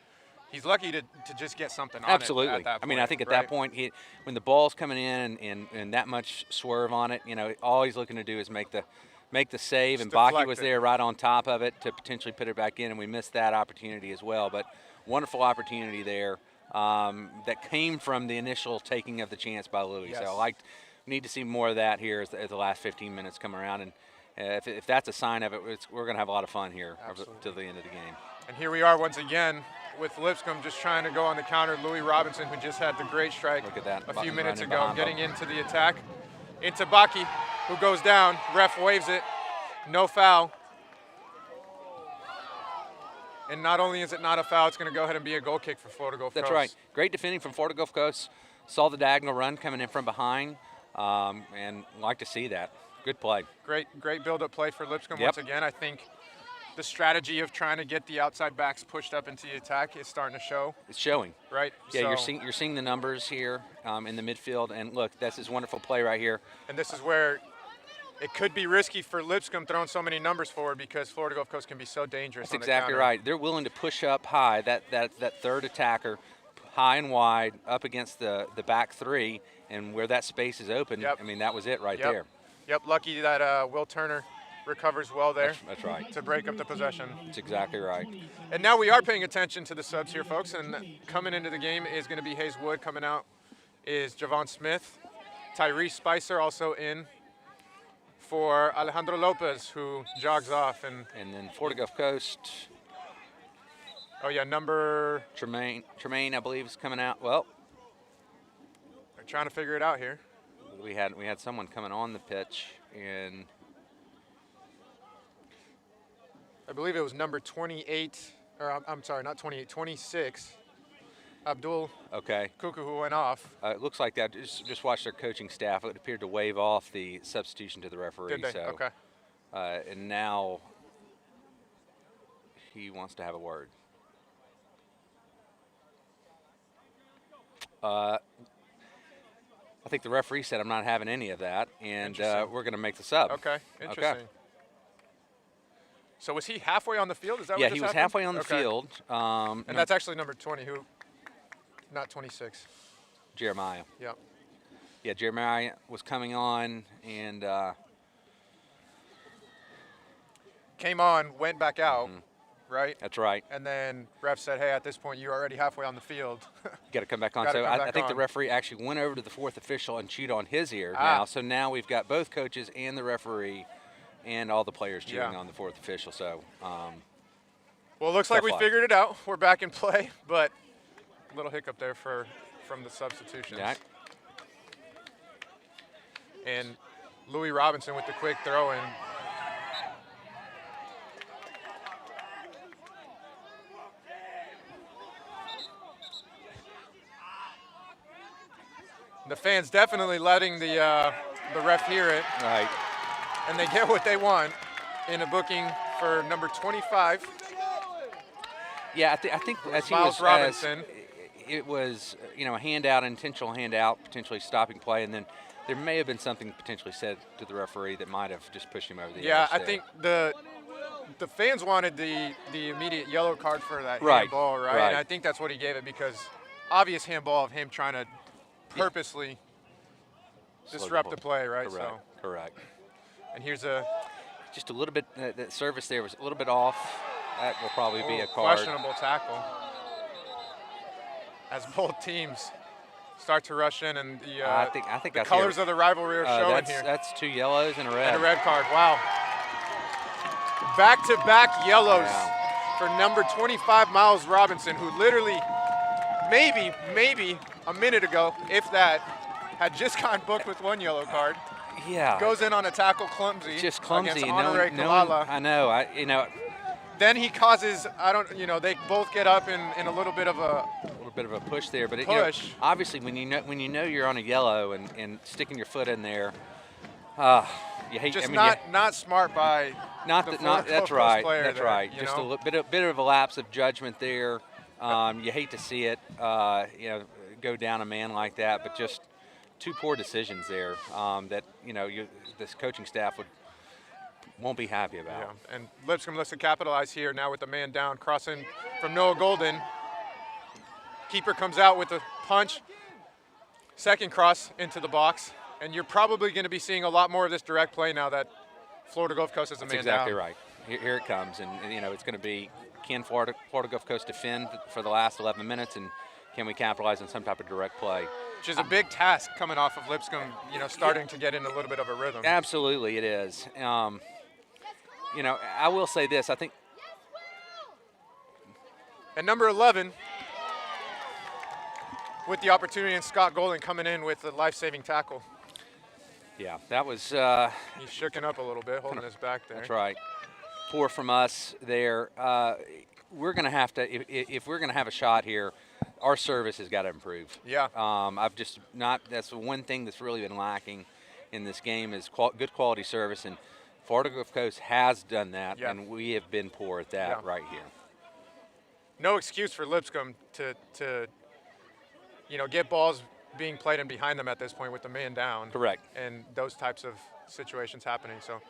he's lucky to just get something on Absolutely. it at that point. I mean, I think at right? that point, when the ball's coming in and that much swerve on it, you know, all he's looking to do is make the save, and Baki deflect was it. there right on top of it to potentially put it back in, and we missed that opportunity as well. But wonderful opportunity there that came from the initial taking of the chance by Louis. Yes. So we need to see more of that here as the last 15 minutes come around, and if that's a sign of it, we're going to have a lot of fun here till the end of the game. And here we are once again with Lipscomb just trying to go on the counter. Louis Robinson, who just had the great strike Look at that. a few minutes Running ago, behind getting him. into the attack. Into Baki, who goes down. Ref waves it. No foul. And not only is it not a foul, it's going to go ahead and be a goal kick for Florida Gulf Coast. That's right. Great defending from Florida Gulf Coast. Saw the diagonal run coming in from behind, and like to see that. Good play. Great build-up play for Lipscomb Yep. once again. I think the strategy of trying to get the outside backs pushed up into the attack is starting to show, It's showing. right? Yeah, So- you're seeing the numbers here in the midfield, and look, that's his wonderful play right here. And this is where it could be risky for Lipscomb throwing so many numbers forward because Florida Gulf Coast can be so dangerous. That's on the exactly counter. right. They're willing to push up high, that third attacker, high and wide, up against the back three, and where that space is open, Yep. I mean, that was it right Yep. there. Yep, lucky that Will Turner recovers well there That's right. to break up the possession. That's exactly right. And now we are paying attention to the subs here, folks. And coming into the game is going to be Hayes Wood. Coming out is Javon Smith. Tyree Spencer also in for Alejandro Lopez, who jogs off. And, And then Florida Gulf Coast, oh, yeah, number, Tremaine, I believe, is coming out. Well, they're trying to figure it out here. we had someone coming on the pitch, and I believe it was number 28, or I'm sorry, not 28, 26, Abdul okay. Kuku, who went off. It looks like that. Just watched their coaching staff. It appeared to wave off the substitution to the referee. Did they? So, Okay. and now he wants to have a word. I think the referee said, "I'm not having any of that," and Interesting. we're going to make the sub. Okay, interesting. So was he halfway on the field? Is that Yeah, what he just was happened? halfway on the Okay. field. And that's actually number 20, who, not 26. Jeremiah. Yep. Yeah, Jeremiah was coming on, and Came on, went back out, Mm-hmm. right? that's right. And then ref said, hey, at this point, you're already halfway on the field. You got to come back on. Gotta So come I back think the on. referee actually went over to the fourth official and chewed on his ear Ah. now. So now we've got both coaches and the referee and all the players cheering Yeah. on the fourth official. So Well, it looks like Tough we luck. figured it out. We're back in play, but a little hiccup there from the substitutions. yeah, And Louis Robinson with the quick throw in. The fans definitely letting the ref hear it, Right. and they get what they want in a booking for number 25. Yeah, I think as he Miles was Robinson. it was a handout, intentional handout, potentially stopping play, and then there may have been something potentially said to the referee that might have just pushed him over the edge. Yeah, I there. think the fans wanted the immediate yellow card for that Right, handball, right? right. And I think that's what he gave it, because obvious handball of him trying to purposely disrupt the play, right? Correct. So, Correct. and here's Just a little bit. The service there was a little bit off. That will probably be a card. questionable tackle. As both teams start to rush in, and I think the I see colors of the rivalry are showing here. That's 2 yellows and a red. And a red card. Wow. Back-to-back yellows for number 25, Miles Robinson, who literally maybe a minute ago, if that, had just gotten booked with 1 yellow card. Yeah. Goes in on a tackle clumsy. Just clumsy. Against and Honoré no one- Kalala. I know. Then he causes, they both get up in a little bit of a push there, but push. Obviously when you know you're on a yellow and sticking your foot in there, you hate. just not smart by That's Coast right. player That's there, right. you Just know? a bit of a lapse of judgment there. You hate to see it, go down a man like that, but just 2 poor decisions there that this coaching staff won't be happy about. Yeah, and Lipscomb looks to capitalize here now with the man down, crossing from Noah Golden. Keeper comes out with a punch, second cross into the box, and you're probably going to be seeing a lot more of this direct play now that Florida Gulf Coast is a man That's exactly down. right. Here it comes, and it's going to be, can Florida Gulf Coast defend for the last 11 minutes, and can we capitalize on some type of direct play? Which is a big task coming off of Lipscomb, starting to get in a little bit of a rhythm. Absolutely, it is. I will say this. I think. And number 11, with the opportunity, and Scott Golden coming in with a life-saving tackle. Yeah, that was. He's shooken up a little bit, holding his back there. That's right. Poor from us there. We're going to have to, if we're going to have a shot here, our service has got to improve. Yeah. I've just not. That's the one thing that's really been lacking in this game is good quality service, and Florida Gulf Coast has done that, Yeah. and we have been poor at that right here. No excuse for Lipscomb to get balls being played in behind them at this point with the man down. Correct. And those types of situations happening. So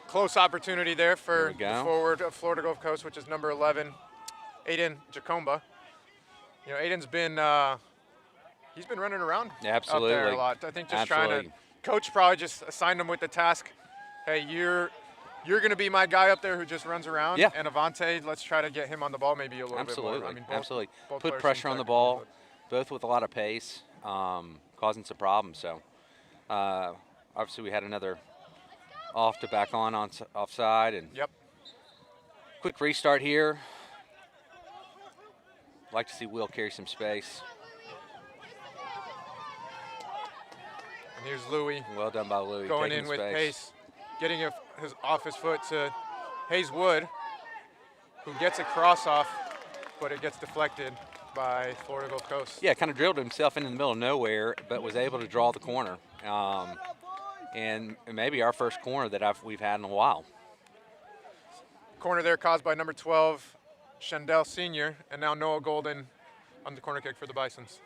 close opportunity there for the forward of Florida Gulf Coast, which is number 11, Aiden Jacomba. Aiden's been he's been running around out there a lot. I think just trying to, coach probably just assigned him with the task, hey, you're going to be my guy up there who just runs around. Yeah. And Avante, let's try to get him on the ball maybe a little bit more. I mean, Absolutely. both Put players pressure seem on the technical, ball, but- both with a lot of pace, causing some problems. So, obviously, we had another off to back on offside. And Yep. quick restart here. Like to see Will carry some space. And here's Louis. Well done by Louis. Going taking in with space. pace, getting his off his foot to Hayes Wood, who gets a cross off, but it gets deflected by Florida Gulf Coast. Yeah, kind of drilled himself into the middle of nowhere, but was able to draw the corner. And maybe our first corner that we've had in a while. Corner there caused by number 12, Shandell Sr., and now Noah Golden on the corner kick for the Bisons.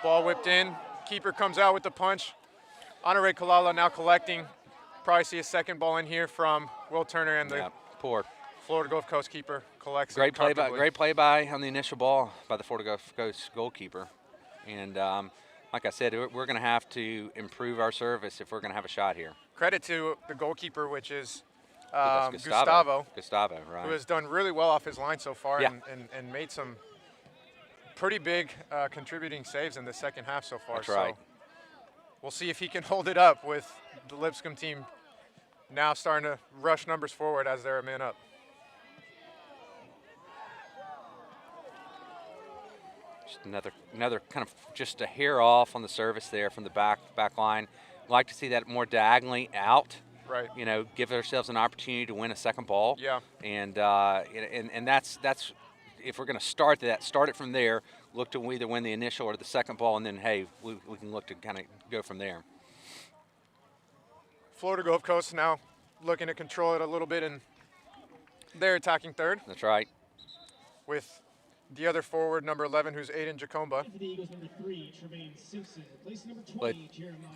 Ball whipped in. Keeper comes out with the punch. Honoré Kalala now collecting. Probably see a second ball in here from Will Turner, and the poor Florida Gulf Coast keeper collects. Great play comfortably. by on the initial ball by the Florida Gulf Coast goalkeeper. And like I said, we're going to have to improve our service if we're going to have a shot here. Credit to the goalkeeper, which is That's Gustavo, right. who has done really well off his line so far, Yeah. and made some pretty big contributing saves in the second half so far. That's right. So we'll see if he can hold it up with the Lipscomb team now starting to rush numbers forward as they're a man up. Just another kind of just a hair off on the service there from the back line. Like to see that more diagonally out Right. You know, give ourselves an opportunity to win a second ball. Yeah. And that's if we're going to start it from there. Look to either win the initial or the second ball, and then hey, we can look to kind of go from there. Florida Gulf Coast now looking to control it a little bit, and they're attacking third That's right. with the other forward, number 11, who's Aiden Jacomba. But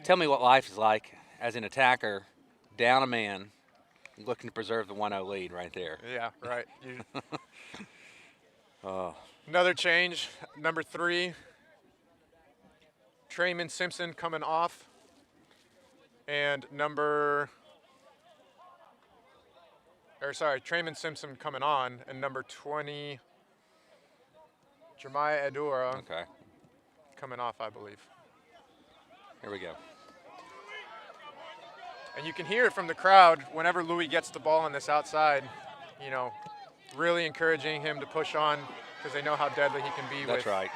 tell me what life is like as an attacker, down a man, looking to preserve the 1-0 lead right there. Yeah, right. Another change, number 3, Trayman Simpson coming off, and Trayman Simpson coming on, and number 20, Jeremiah Adura Okay. coming off, I believe. Here we go. And you can hear it from the crowd whenever Louis gets the ball on this outside, you know, really encouraging him to push on because they know how deadly he can be. That's right.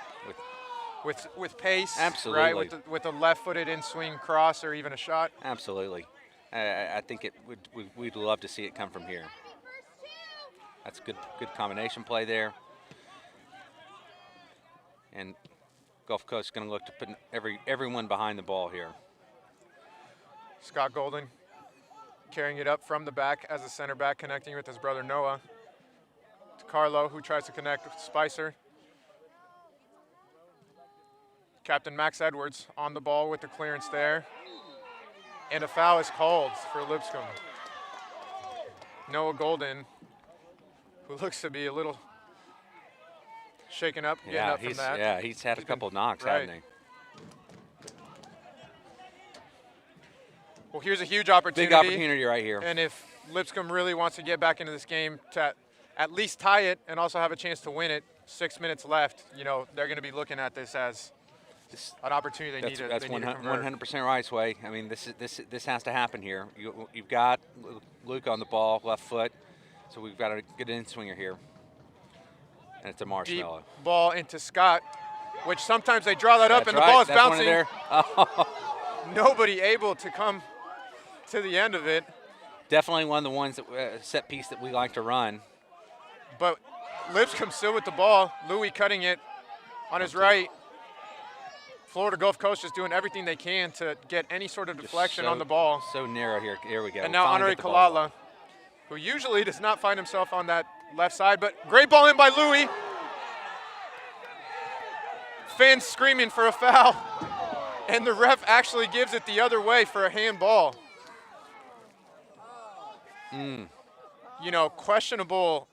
With pace. Absolutely. Right, with a left-footed in-swing cross or even a shot. Absolutely. I think we'd love to see it come from here. That's good combination play there. And Gulf Coast is going to look to put everyone behind the ball here. Scott Golden carrying it up from the back as a center back, connecting with his brother Noah. To Carlo, who tries to connect with Spicer. Captain Max Edwards on the ball with the clearance there. And a foul is called for Lipscomb. Noah Golden, who looks to be a little shaken up, getting up from that. Yeah, he's had a couple of knocks, right. hasn't he? Well, here's a huge opportunity. Big opportunity right here. And if Lipscomb really wants to get back into this game to at least tie it and also have a chance to win it, 6 minutes left, you know, they're going to be looking at this as an opportunity they need to convert. 100% right, Sway. I mean, this has to happen here. You've got Luke on the ball, left foot, so we've got a good in-swinger here. And it's a Marshmallow. Deep ball into Scott, which sometimes they draw that up and the right. ball is That's bouncing. One of their, Nobody able to come to the end of it. Definitely one of the ones that set piece that we like to run. But Lipscomb still with the ball. Louis cutting it on his right. Florida Gulf Coast is doing everything they can to get any sort of deflection on the ball. So narrow here. Here we go. And now Andre Kalala, who usually does not find himself on that left side, but great ball in by Louis. Fans screaming for a foul. And the ref actually gives it the other way for a handball. You know, questionable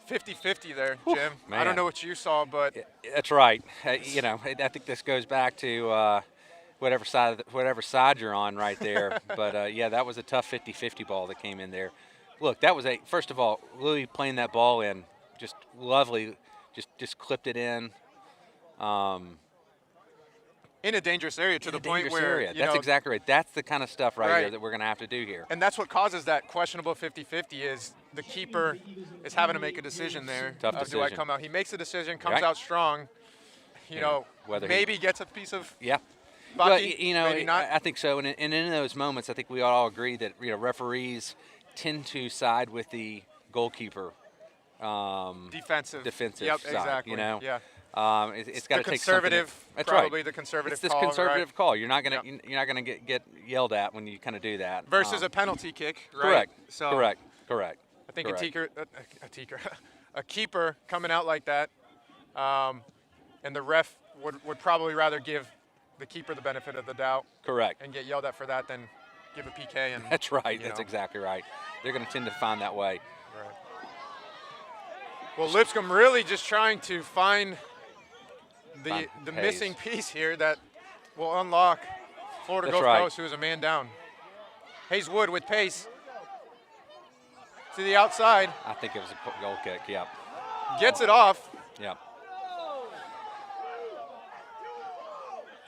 50-50 there, Jim. I don't know what you saw, but that's right. You know, I think this goes back to whatever side you're on right there. But yeah, that was a tough 50-50 ball that came in there. Look, that was first of all, Louis playing that ball in, just lovely, just clipped it in. In a dangerous area to the point where that's exactly right. That's the kind of stuff right here that we're going to have to do here. And that's what causes that questionable 50-50 is the keeper is having to make a decision there. Tough decision. Do I come out? He makes a decision, comes out strong. You know, maybe gets a piece of Well, you know, maybe not. I think so. And in those moments, I think we all agree that referees tend to side with the goalkeeper. Defensive side. Exactly. You know. Yeah. It's got to take conservative. That's probably right. the conservative. It's this call, conservative call. You're not gonna get yelled at when you kind of do that. Versus a penalty kick, right? Correct. So Correct. I think a keeper coming out like that, and the ref would probably rather give the keeper the benefit of the doubt. Correct. And get yelled at for that than give a PK. And that's right. That's exactly right. They're going to tend to find that way. Right. Well, Lipscomb really just trying to find the missing piece here that will unlock Florida Gulf Coast, who is a man down. Hayes Wood with pace to the outside. I think it was a goal kick. Yep. Gets it off. Yep.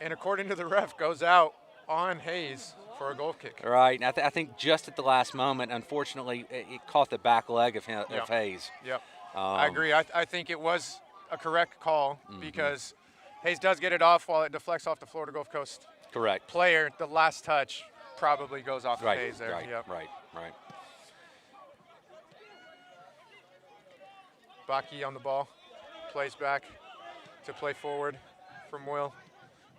And according to the ref, goes out on Hayes for a goal kick. Right. And I think just at the last moment, unfortunately, it caught the back leg of Hayes. Yep. I agree. I think it was a correct call because Hayes does get it off while it deflects off the Florida Gulf Coast correct player. The last touch probably goes off the Right, phase there. right, Yep. right. Baki on the ball, plays back to play forward from Will,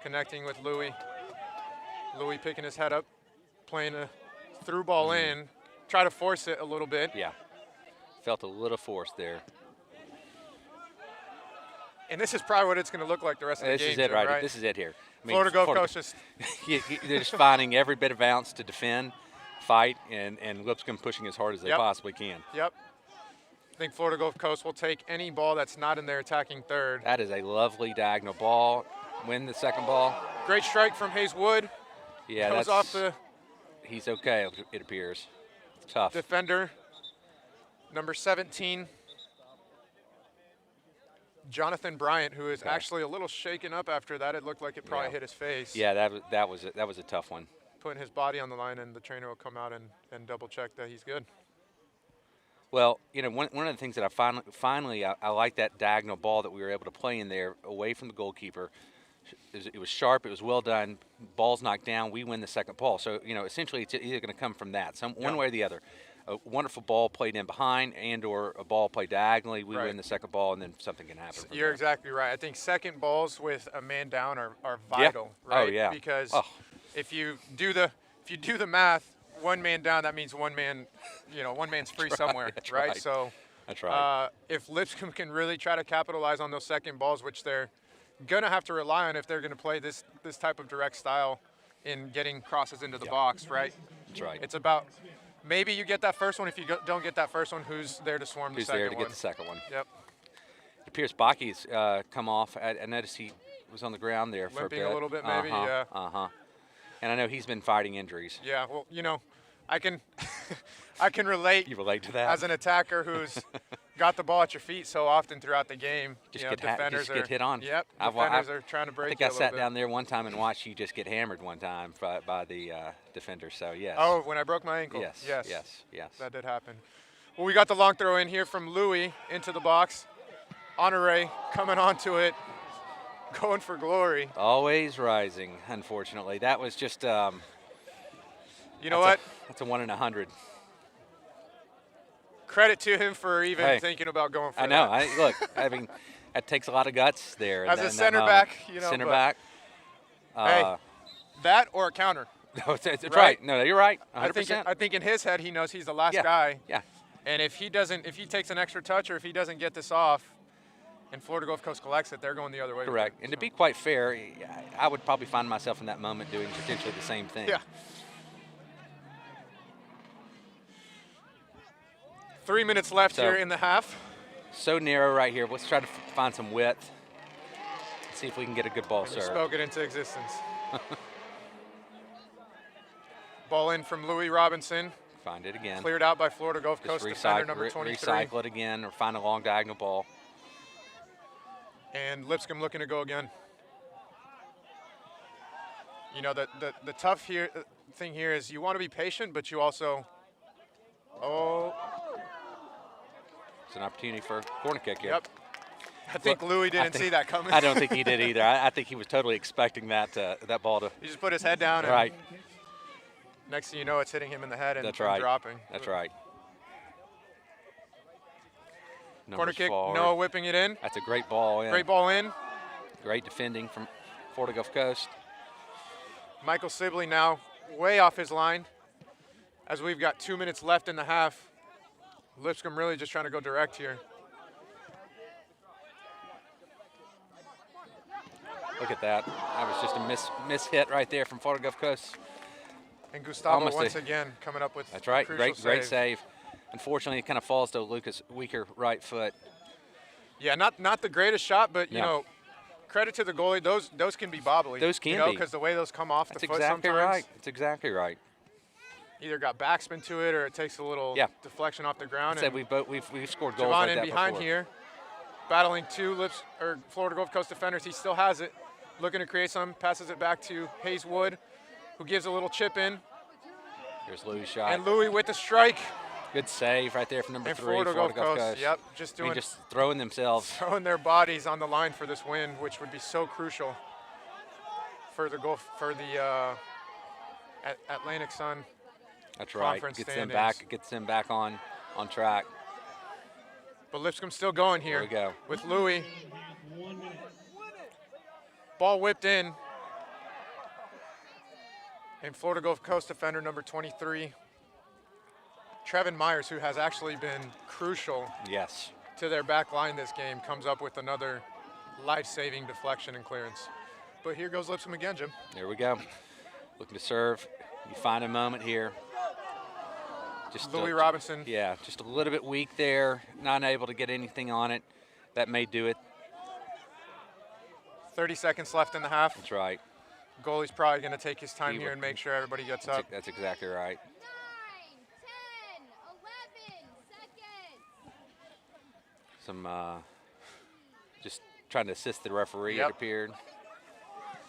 connecting with Louis. Louis picking his head up, playing a through ball in, try to force it a little bit. Yeah, felt a little forced there. And this is probably what it's going to look like the rest of the game. This is it, too, right? This is it here. I mean, Florida Gulf Coast just they're just finding every bit of ounce to defend, fight, and Lipscomb pushing as hard as they possibly can. Yep. I think Florida Gulf Coast will take any ball that's not in their attacking third. That is a lovely diagonal ball. Win the second ball. Great strike from Hayes Wood. Yeah, goes off the he's okay, it appears. It's tough. defender, number 17, Jonathan Bryant, who is actually a little shaken up after that. It looked like it probably hit his face. Yeah, that was a tough one. Putting his body on the line, and the trainer will come out and double check that he's good. Well, you know, one of the things that I finally I like that diagonal ball that we were able to play in there away from the goalkeeper. It was sharp. It was well done. Ball's knocked down. We win the second ball. So, you know, essentially it's either going to come from that, one way or the other. A wonderful ball played in behind and or a ball played diagonally. We win the second ball, and then something can happen. You're exactly right. I think second balls with a man down are vital, right? Oh, yeah. Because if you do the math, one man down, that means one man's free somewhere, right? So that's right. If Lipscomb can really try to capitalize on those second balls, which they're gonna have to rely on if they're gonna play this type of direct style in getting crosses into the box, right? That's right. It's about maybe you get that first one. If you don't get that first one, who's there to swarm the second one? Who's there to get the second one? Yep. It appears Baki's come off. I noticed he was on the ground there for a bit. Limping a little bit, maybe. Yeah. And I know he's been fighting injuries. Yeah. Well, you know, I can relate. You relate to that? As an attacker who's got the ball at your feet so often throughout the game. Just get hit on. Yep. Defenders are trying to break. I think I sat down there one time and watched you just get hammered one time by the defender. So yes. Oh, when I broke my ankle. Yes. That did happen. Well, we got the long throw in here from Louis into the box. Honore coming onto it, going for glory. Always rising. Unfortunately, that was just. You know what? That's a 1 in 100. Credit to him for even thinking about going for I know. that. Look, I mean, that takes a lot of guts there. As a center back, you know. Center back. Hey, that or a counter. No, it's right. No, you're right. 100%. I think in his head he knows he's the last guy. Yeah. And if he takes an extra touch or if he doesn't get this off, and Florida Gulf Coast collects it, they're going the other way. Correct. And to be quite fair, I would probably find myself in that moment doing potentially the same thing. Yeah. 3 minutes left here in the half. So narrow right here. Let's try to find some width. See if we can get a good ball serve. Spoke it into existence. Ball in from Louis Robinson. Find it again. Cleared out by Florida Gulf Coast defender number 23. Recycle it again or find a long diagonal ball. And Lipscomb looking to go again. You know, the tough thing here is you want to be patient, but you also, it's an opportunity for a corner kick here. Yep. I think Louis didn't see that coming. I don't think he did either. I think he was totally expecting that ball to. He just put his head down. Right. And next thing you know, it's hitting him in the head and dropping. That's right. Corner kick, Noah whipping it in. That's a great ball in. Great ball in. Great defending from Florida Gulf Coast. Michael Sibley now way off his line as we've got 2 minutes left in the half. Lipscomb really just trying to go direct here. Look at that. That was just a miss hit right there from Florida Gulf Coast. And Gustavo once again coming up with that's right. Great save. Save. Unfortunately, it kind of falls to Lucas' weaker right foot. Yeah, not the greatest shot, but you know, credit to the goalie. Those can be bobbly. Those can be, because the way those come off the foot sometimes. That's exactly right. Either got backspin to it or it takes a little deflection off the ground. Said we've scored goals like that in behind before. here, battling Florida Gulf Coast defenders. He still has it, looking to create some. Passes it back to Hayes Wood, who gives a little chip in. Here's Louis' shot. And Louis with the strike. Good save right there from number 3, Florida Gulf Coast. Yep, just throwing themselves. Throwing their bodies on the line for this win, which would be so crucial for the Atlantic Sun. That's right. Conference Gets them standings. back. Gets them back on track. But Lipscomb's still going here. Here we go. With Louis. Ball whipped in. And Florida Gulf Coast defender number 23, Trevin Myers, who has actually been crucial Yes. to their back line this game, comes up with another life-saving deflection and clearance. But here goes Lipscomb again, Jim. There we go. Looking to serve. You find a moment here. Just Louis Robinson. Yeah, just a little bit weak there. Not able to get anything on it. That may do it. 30 seconds left in the half. That's right. Goalie's probably going to take his time here and make sure everybody gets up. That's exactly right. 9, 10, 11 seconds. Some just trying to assist the referee, Yep. it appeared.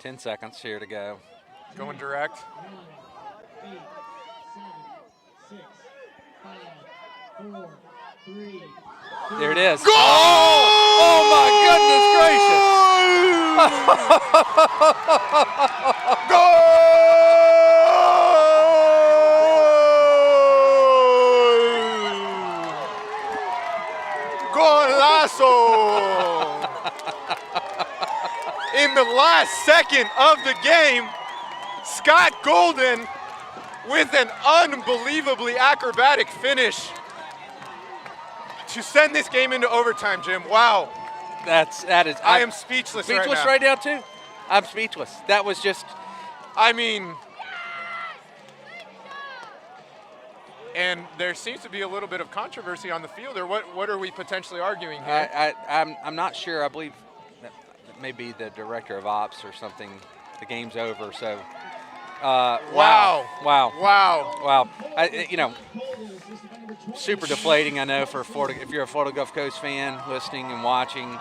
10 seconds here to go. Going direct. 8, 7, 6, 5, 4, 3. There it is. Goal! Oh my goodness Golazo! In the last second of the game, Scott Golden with an unbelievably acrobatic finish to send this game into overtime, Jim. Wow. That is. I am speechless right now. right now too. I'm speechless. That was just. I mean, and there seems to be a little bit of controversy on the field. Or what are we potentially arguing here? I'm not sure. I believe that maybe the director of ops or something. The game's over. So. Wow. Super deflating. I know for Florida. If you're a Florida Gulf Coast fan, listening and watching.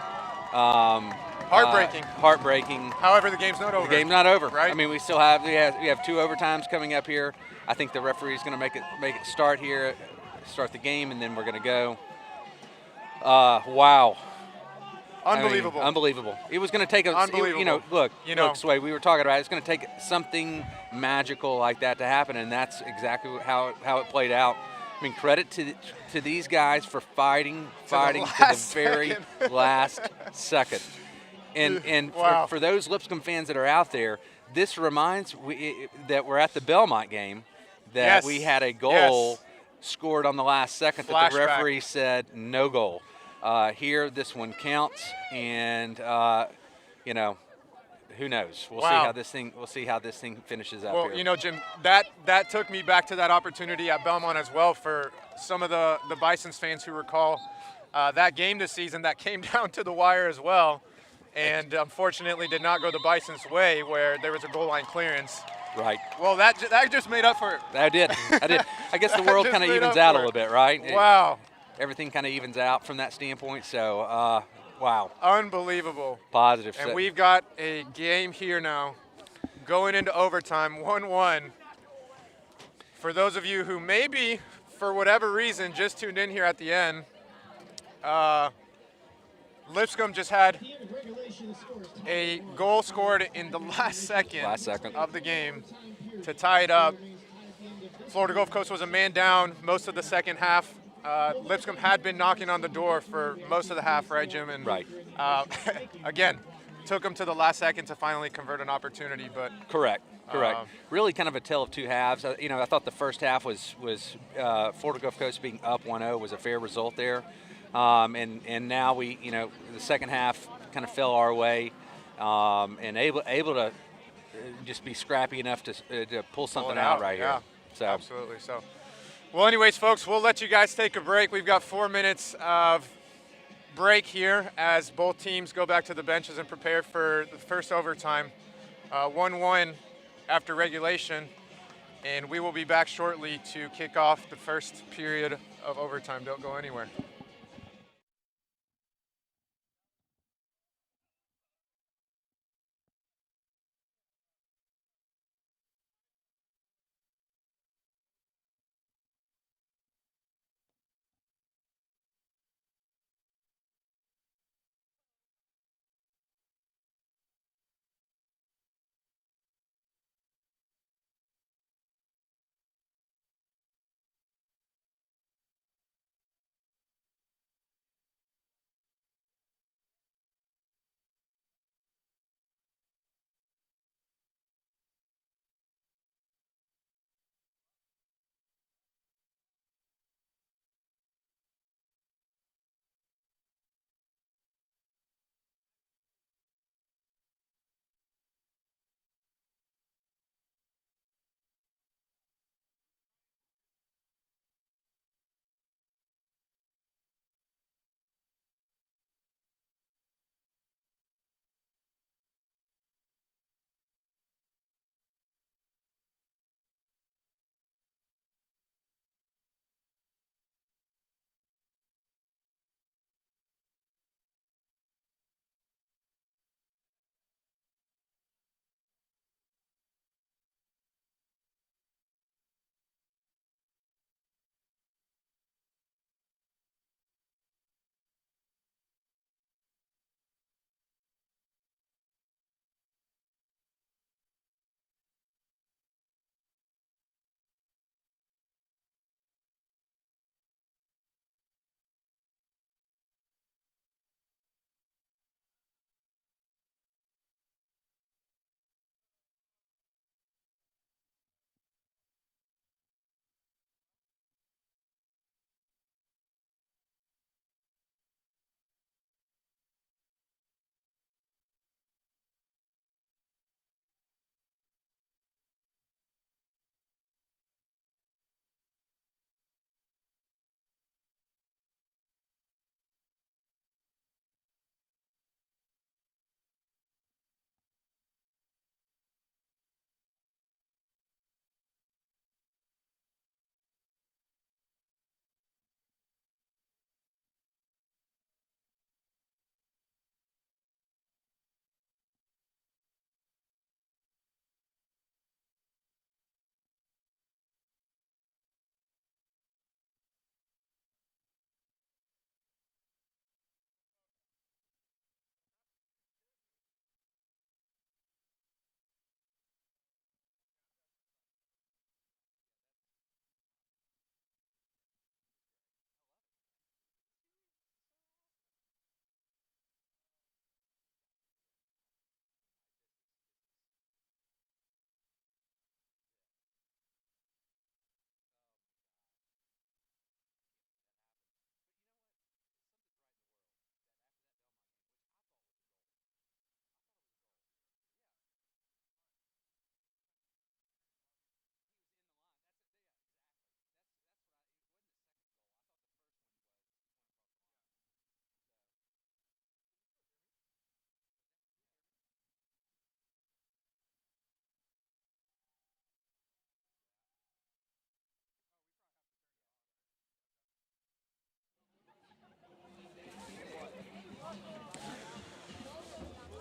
Heartbreaking. Heartbreaking. However, the game's not over. The game's not over. Right. I mean, we still have we have 2 overtimes coming up here. I think the referee's going to make it start here, start the game, and then we're going to go. Wow. Unbelievable. I mean, unbelievable. It was going to take Unbelievable. Look, Sway, we were talking about it. It's going to take something magical like that to happen, and that's exactly how it played out. I mean, credit to these guys for fighting to the very last second. And Wow. for those Lipscomb fans that are out there, this reminds that we're at the Belmont game, that Yes. we had a goal Yes. scored on the last second that the Flashback. referee said no goal. Here, this one counts, and who knows? We'll Wow. see how this thing finishes up Well, here. Jim, that took me back to that opportunity at Belmont as well for some of the Bisons fans who recall that game this season that came down to the wire as well, and unfortunately did not go the Bisons' way where there was a goal line clearance. Right. Well, that just made up for it. I did. I guess the That world just kind of made evens up out a for little it. bit, right? Wow. Everything kind of evens out from that standpoint. So, wow. Unbelievable. Positive. And we've got a game here now going into overtime, 1-1. For those of you who maybe, for whatever reason, just tuned in here at the end, Lipscomb just had a goal scored in the last second of the game to tie it up. Florida Gulf Coast was a man down most of the second half. Lipscomb had been knocking on the door for most of the half, right, Jim? And Right. Again, took them to the last second to finally convert an opportunity, but Correct. Really kind of a tale of two halves. I thought the first half was Florida Gulf Coast being up 1-0 was a fair result there. And now we, the second half kind of fell our way, and able to just be scrappy enough to pull something out right yeah. here. So Absolutely. So, well, anyways, folks, we'll let you guys take a break. We've got 4 minutes of break here as both teams go back to the benches and prepare for the first overtime. 1-1 after regulation, and we will be back shortly to kick off the first period of overtime. Don't go anywhere.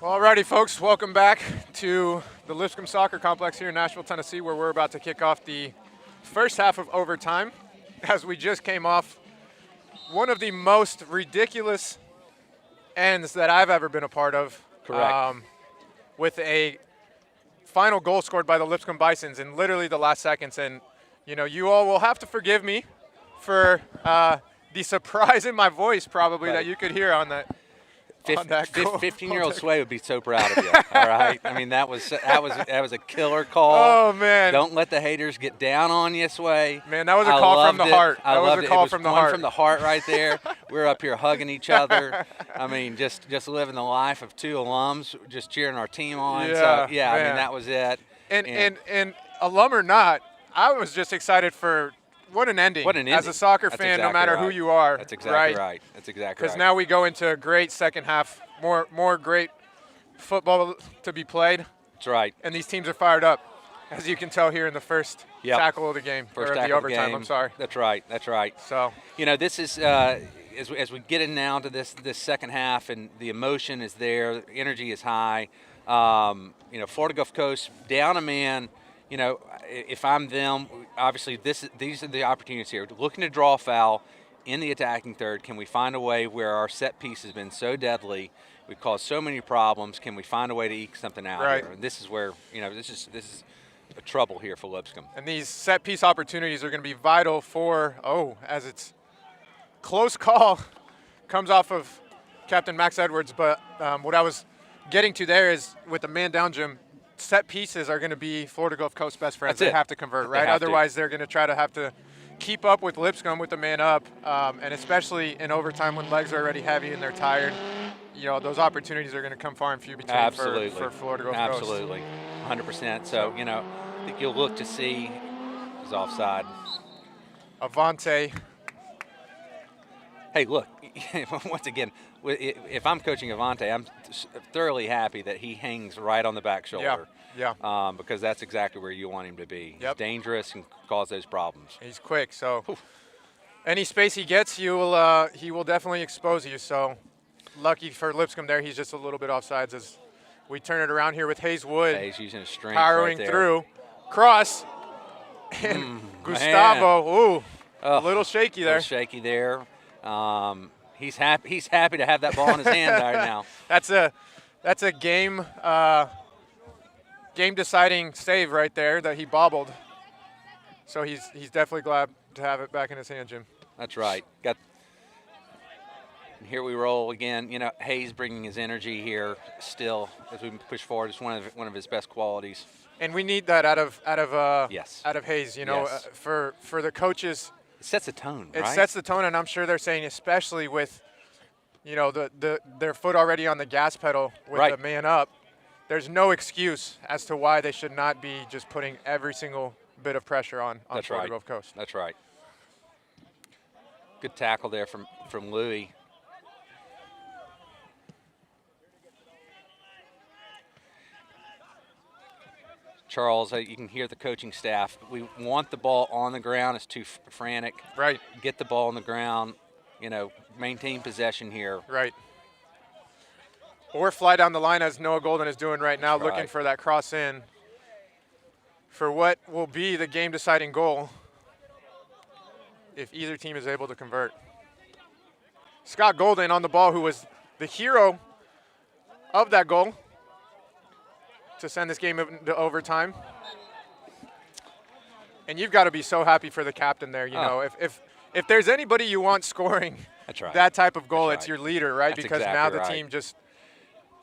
Alrighty, folks, welcome back to the Lipscomb Soccer Complex here in Nashville, Tennessee, where we're about to kick off the first half of overtime, as we just came off one of the most ridiculous ends that I've ever been a part of. Correct. With a final goal scored by the Lipscomb Bisons in literally the last seconds. And, you know, you all will have to forgive me for the surprise in my voice probably that you could hear on that. 15-year-old Sway would be so proud of you. All right. I mean, that was a killer call. Oh man! Don't let the haters get down on you, Sway. Man, that was a call from the heart. That was a call from the heart. From the heart right there. We're up here hugging each other. I mean, just living the life of two alums, just cheering our team on. Yeah, so yeah, man. I mean that was it. And alum or not, I was just excited for. What an ending. What an ending. As a soccer That's fan, exactly no matter right. who you are. That's exactly right. That's exactly right. Because now we go into a great second half, more great football to be played. That's right. And these teams are fired up, as you can tell here in the first tackle of the game, first or tackle the overtime, of the game. I'm sorry. That's right. That's right. So, you know, this is as we get in now to this second half, and the emotion is there, the energy is high. You know, Florida Gulf Coast down a man. You know, if I'm them, obviously these are the opportunities here. Looking to draw a foul in the attacking third. Can we find a way where our set piece has been so deadly? We've caused so many problems. Can we find a way to eke something out Right. here? And this is where, you know, this is a trouble here for Lipscomb. and these set piece opportunities are going to be vital for, as it's close call, comes off of Captain Max Edwards. But what I was getting to there is with the man down, Jim, set pieces are going to be Florida Gulf Coast best friends. That's They it. have to convert, They right? have to. Otherwise, they're going to try to have to keep up with Lipscomb with the man up, and especially in overtime when legs are already heavy and they're tired. You know, those opportunities are going to come far and few between Absolutely. for Florida Gulf Coast. Absolutely. 100%. So, you know, I think you'll look to see is offside. Avante. Hey, look, once again, if I'm coaching Avante, I'm thoroughly happy that he hangs right on the back shoulder. Yeah. Because that's exactly where you want him to be. Yep. He's dangerous and cause those problems. He's quick, so any space he gets, he will definitely expose you. So lucky for Lipscomb there, he's just a little bit offsides as we turn it around here with Hayes Wood He's using his strength powering right there. through. Cross. And Gustavo, ooh, a little shaky A there. little shaky there. He's happy to have that ball in his hand right now. That's a game deciding save right there that he bobbled. So he's definitely glad to have it back in his hand, Jim. That's right. And here we roll again. You know, Hayes bringing his energy here still as we push forward. It's one of his best qualities. And we need that out of Yes. out of Hayes. You know, Yes. For the coaches, It sets a tone, it right? sets the tone, and I'm sure they're saying, especially with, you know, their foot already on the gas pedal with Right. the man up. There's no excuse as to why they should not be just putting every single bit of pressure on That's Florida right. Gulf Coast. That's right. Good tackle there from Louis. Charles, you can hear the coaching staff. We want the ball on the ground. It's too frantic. Right. Get the ball on the ground. You know, maintain possession here. Right. Or fly down the line as Noah Golden is doing right now, That's looking right. for that cross in for what will be the game-deciding goal if either team is able to convert. Scott Golden on the ball, who was the hero of that goal to send this game into overtime. And you've got to be so happy for the captain there. You know, if there's anybody you want scoring That's right. that type of goal, That's it's right. your leader, right? That's Because now exactly the right. team just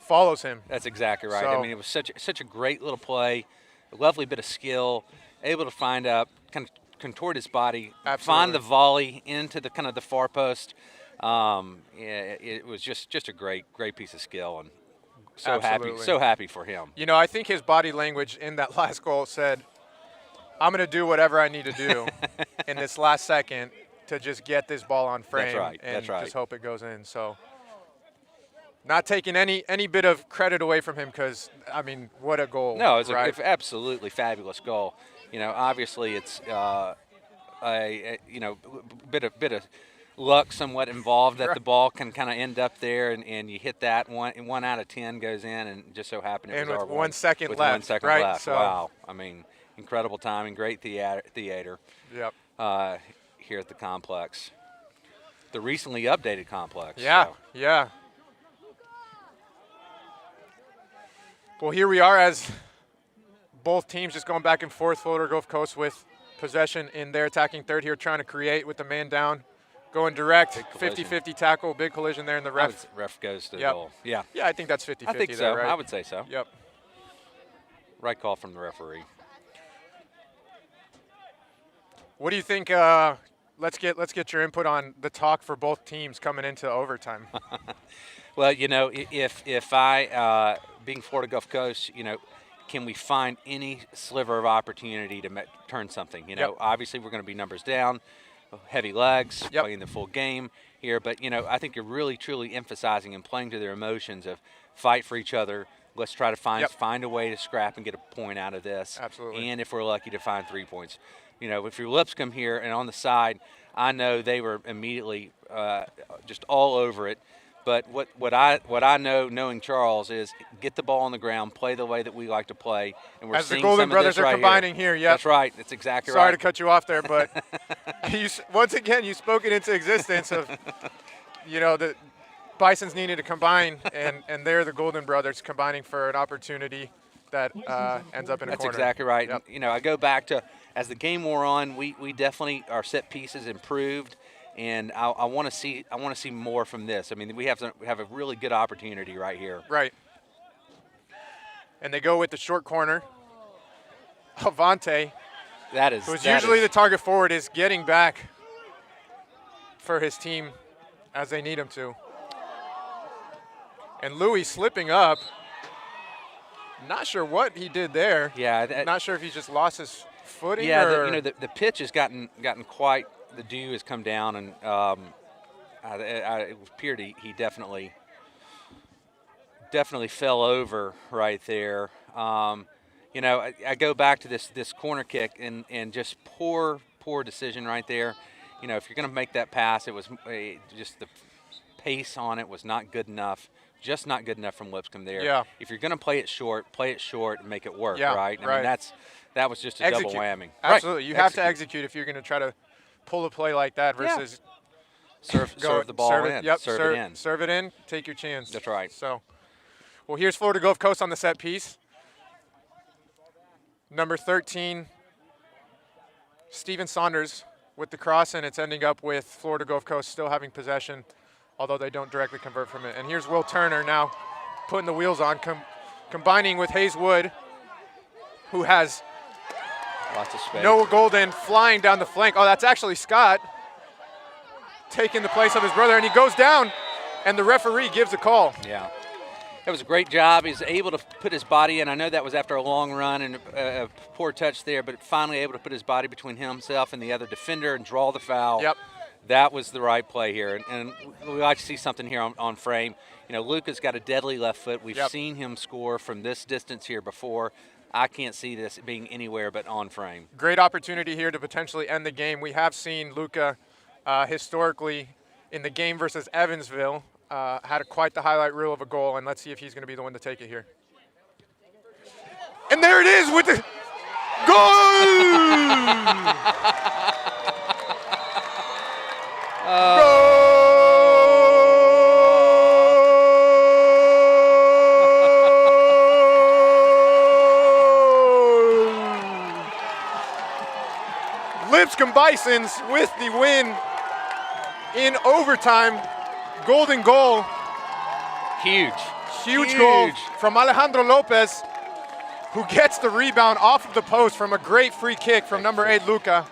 follows him. That's exactly right. So- I mean, it was such a great little play, a lovely bit of skill, able to find up, kind of contort his body, Absolutely. find the volley into the kind of the far post. It was just a great piece of skill, and Absolutely. so happy for him. You know, I think his body language in that last goal said, I'm going to do whatever I need to do in this last second to just get this ball on frame right. and That's right. just hope it goes in. So not taking any bit of credit away from him because, I mean, what a goal. No, it's right? an absolutely fabulous goal. You know, obviously it's a bit of luck somewhat involved that the ball can kind of end up there, and you hit that one out of 10 goes in, and just so happened it was our 1 second with left. 1 second right? left. So, Wow. I mean, incredible timing, great theater Yep. here at the complex. The recently updated complex. Yeah. So. Yeah. Well, here we are as both teams just going back and forth. Florida Gulf Coast with possession in their attacking third here, trying to create with the man down, going direct, 50-50 tackle, big collision there, and the ref. Ref goes to the Yep. goal. Yeah. Yeah, I think that's 50-50 I think there, so. right? I would say so. Yep. Right call from the referee. What do you think? Let's get your input on the talk for both teams coming into overtime. Well, you know, if I, being Florida Gulf Coast, you know, can we find any sliver of opportunity to turn something? You know, Yep. obviously we're going to be numbers down, heavy legs, Yep. playing the full game here. But, you know, I think you're really, truly emphasizing and playing to their emotions of fight for each other. Let's try to find a way to scrap and get a point out of this. Absolutely. And if we're lucky to find 3 points. You know, if your Lipscomb here and on the side, I know they were immediately just all over it. But what I know, knowing Charles, is get the ball on the ground, play the way that we like to play, and we're As the seeing Golden some of Brothers this are right combining here, yep. That's right. That's exactly Sorry right. to cut you off there, but once again, you spoke it into existence of, you know, the Bisons needed to combine, and they're the Golden Brothers combining for an opportunity that ends up in a That's corner. exactly right. Yep. And, you know, I go back to as the game wore on, we definitely our set pieces improved, and I want to see more from this. I mean, we have a really good opportunity right here. Right. And they go with the short corner. Avante, That is who's that usually is- the target forward, is getting back for his team as they need him to. And Louis slipping up. Not sure what he did there. Yeah, Not sure if he just lost his footing. yeah. or You know, the pitch has gotten quite. The dew has come down, and it appeared he definitely fell over right there. You know, I go back to this corner kick and just poor decision right there. You know, if you're going to make that pass, it was just the pace on it was not good enough. Just not good enough from Lipscomb there. Yeah. If you're going to play it short and make it work, Yeah, right? I right. mean, that was just a Execute. double whammy. Absolutely. Right. You have to execute if you're going to try to pull a play like that versus serve the ball serve in. it, yep, serve it in. Serve it in, take your chance. That's right. So, well, here's Florida Gulf Coast on the set piece. Number 13, Steven Saunders with the cross, and it's ending up with Florida Gulf Coast still having possession, although they don't directly convert from it. And here's Will Turner now putting the wheels on, combining with Hayes Wood, who has Lots of space. Noah Golden flying down the flank. Oh, that's actually Scott taking the place of his brother, and he goes down, and the referee gives a call. Yeah. That was a great job. He's able to put his body in. I know that was after a long run and a poor touch there, but finally able to put his body between himself and the other defender and draw the foul. Yep. That was the right play here. And we like to see something here on frame. You know, Luca's got a deadly left foot. We've seen him score from this distance here before. I can't see this being anywhere but on frame. Great opportunity here to potentially end the game. We have seen Luca historically in the game versus Evansville had quite the highlight reel of a goal, and let's see if he's going to be the one to take it here. And there it is with the goal! Lipscomb Bisons with the win in overtime. Golden goal. Huge. Huge goal from Alejandro Lopez, who gets the rebound off of the post from a great free kick from number 8, Luca.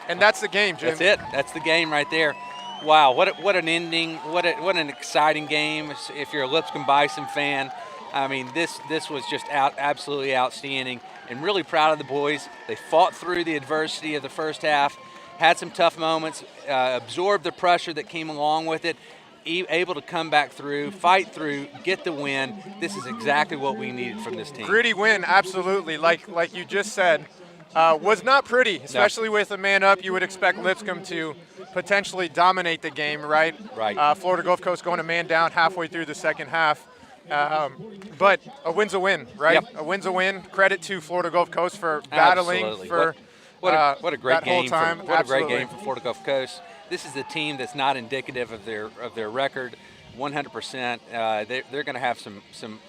And that's the game, Jim. That's it. That's the game right there. Wow, what an ending. What an exciting game if you're a Lipscomb Bison fan. I mean, this was just absolutely outstanding, and really proud of the boys. They fought through the adversity of the first half, had some tough moments, absorbed the pressure that came along with it, able to come back through, fight through, get the win. This is exactly what we needed from this team. Gritty win, absolutely. Like you just said, was not pretty, especially with a man up. You would expect Lipscomb to potentially dominate the game, right? Right. Florida Gulf Coast going a man down halfway through the second half. But a win's a win, right? Yep. A win's a win. Credit to Florida Gulf Coast for battling Absolutely. for what a great that whole game time. what Absolutely. a great game for Florida Gulf Coast. This is a team that's not indicative of their record. 100%. They're going to have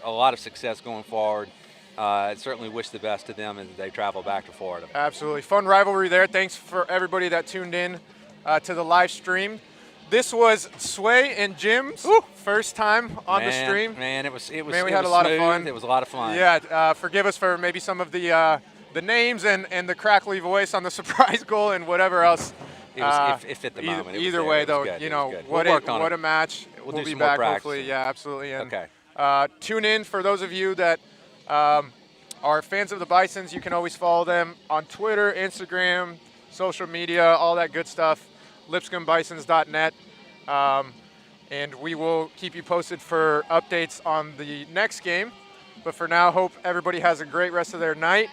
a lot of success going forward. Certainly wish the best to them as they travel back to Florida. Absolutely. Fun rivalry there. Thanks for everybody that tuned in to the live stream. This was Sway and Jim's first time on the stream. Man, it was Man, we it had was a lot smooth. of fun. It was a lot of fun. Yeah, forgive us for maybe some of the names and the crackly voice on the surprise goal and whatever else. It was it fit the moment. It was Either there. way, It was though, good. you It know, was good. what We'll work on a it. match. We'll We'll do be some more back practicing. hopefully. Yeah, absolutely. And, Okay. tune in for those of you that are fans of the Bisons. You can always follow them on Twitter, Instagram, social media, all that good stuff. LipscombBisons.net. And we will keep you posted for updates on the next game. But for now, hope everybody has a great rest of their night.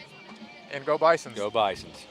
And go Bisons. Go Bisons.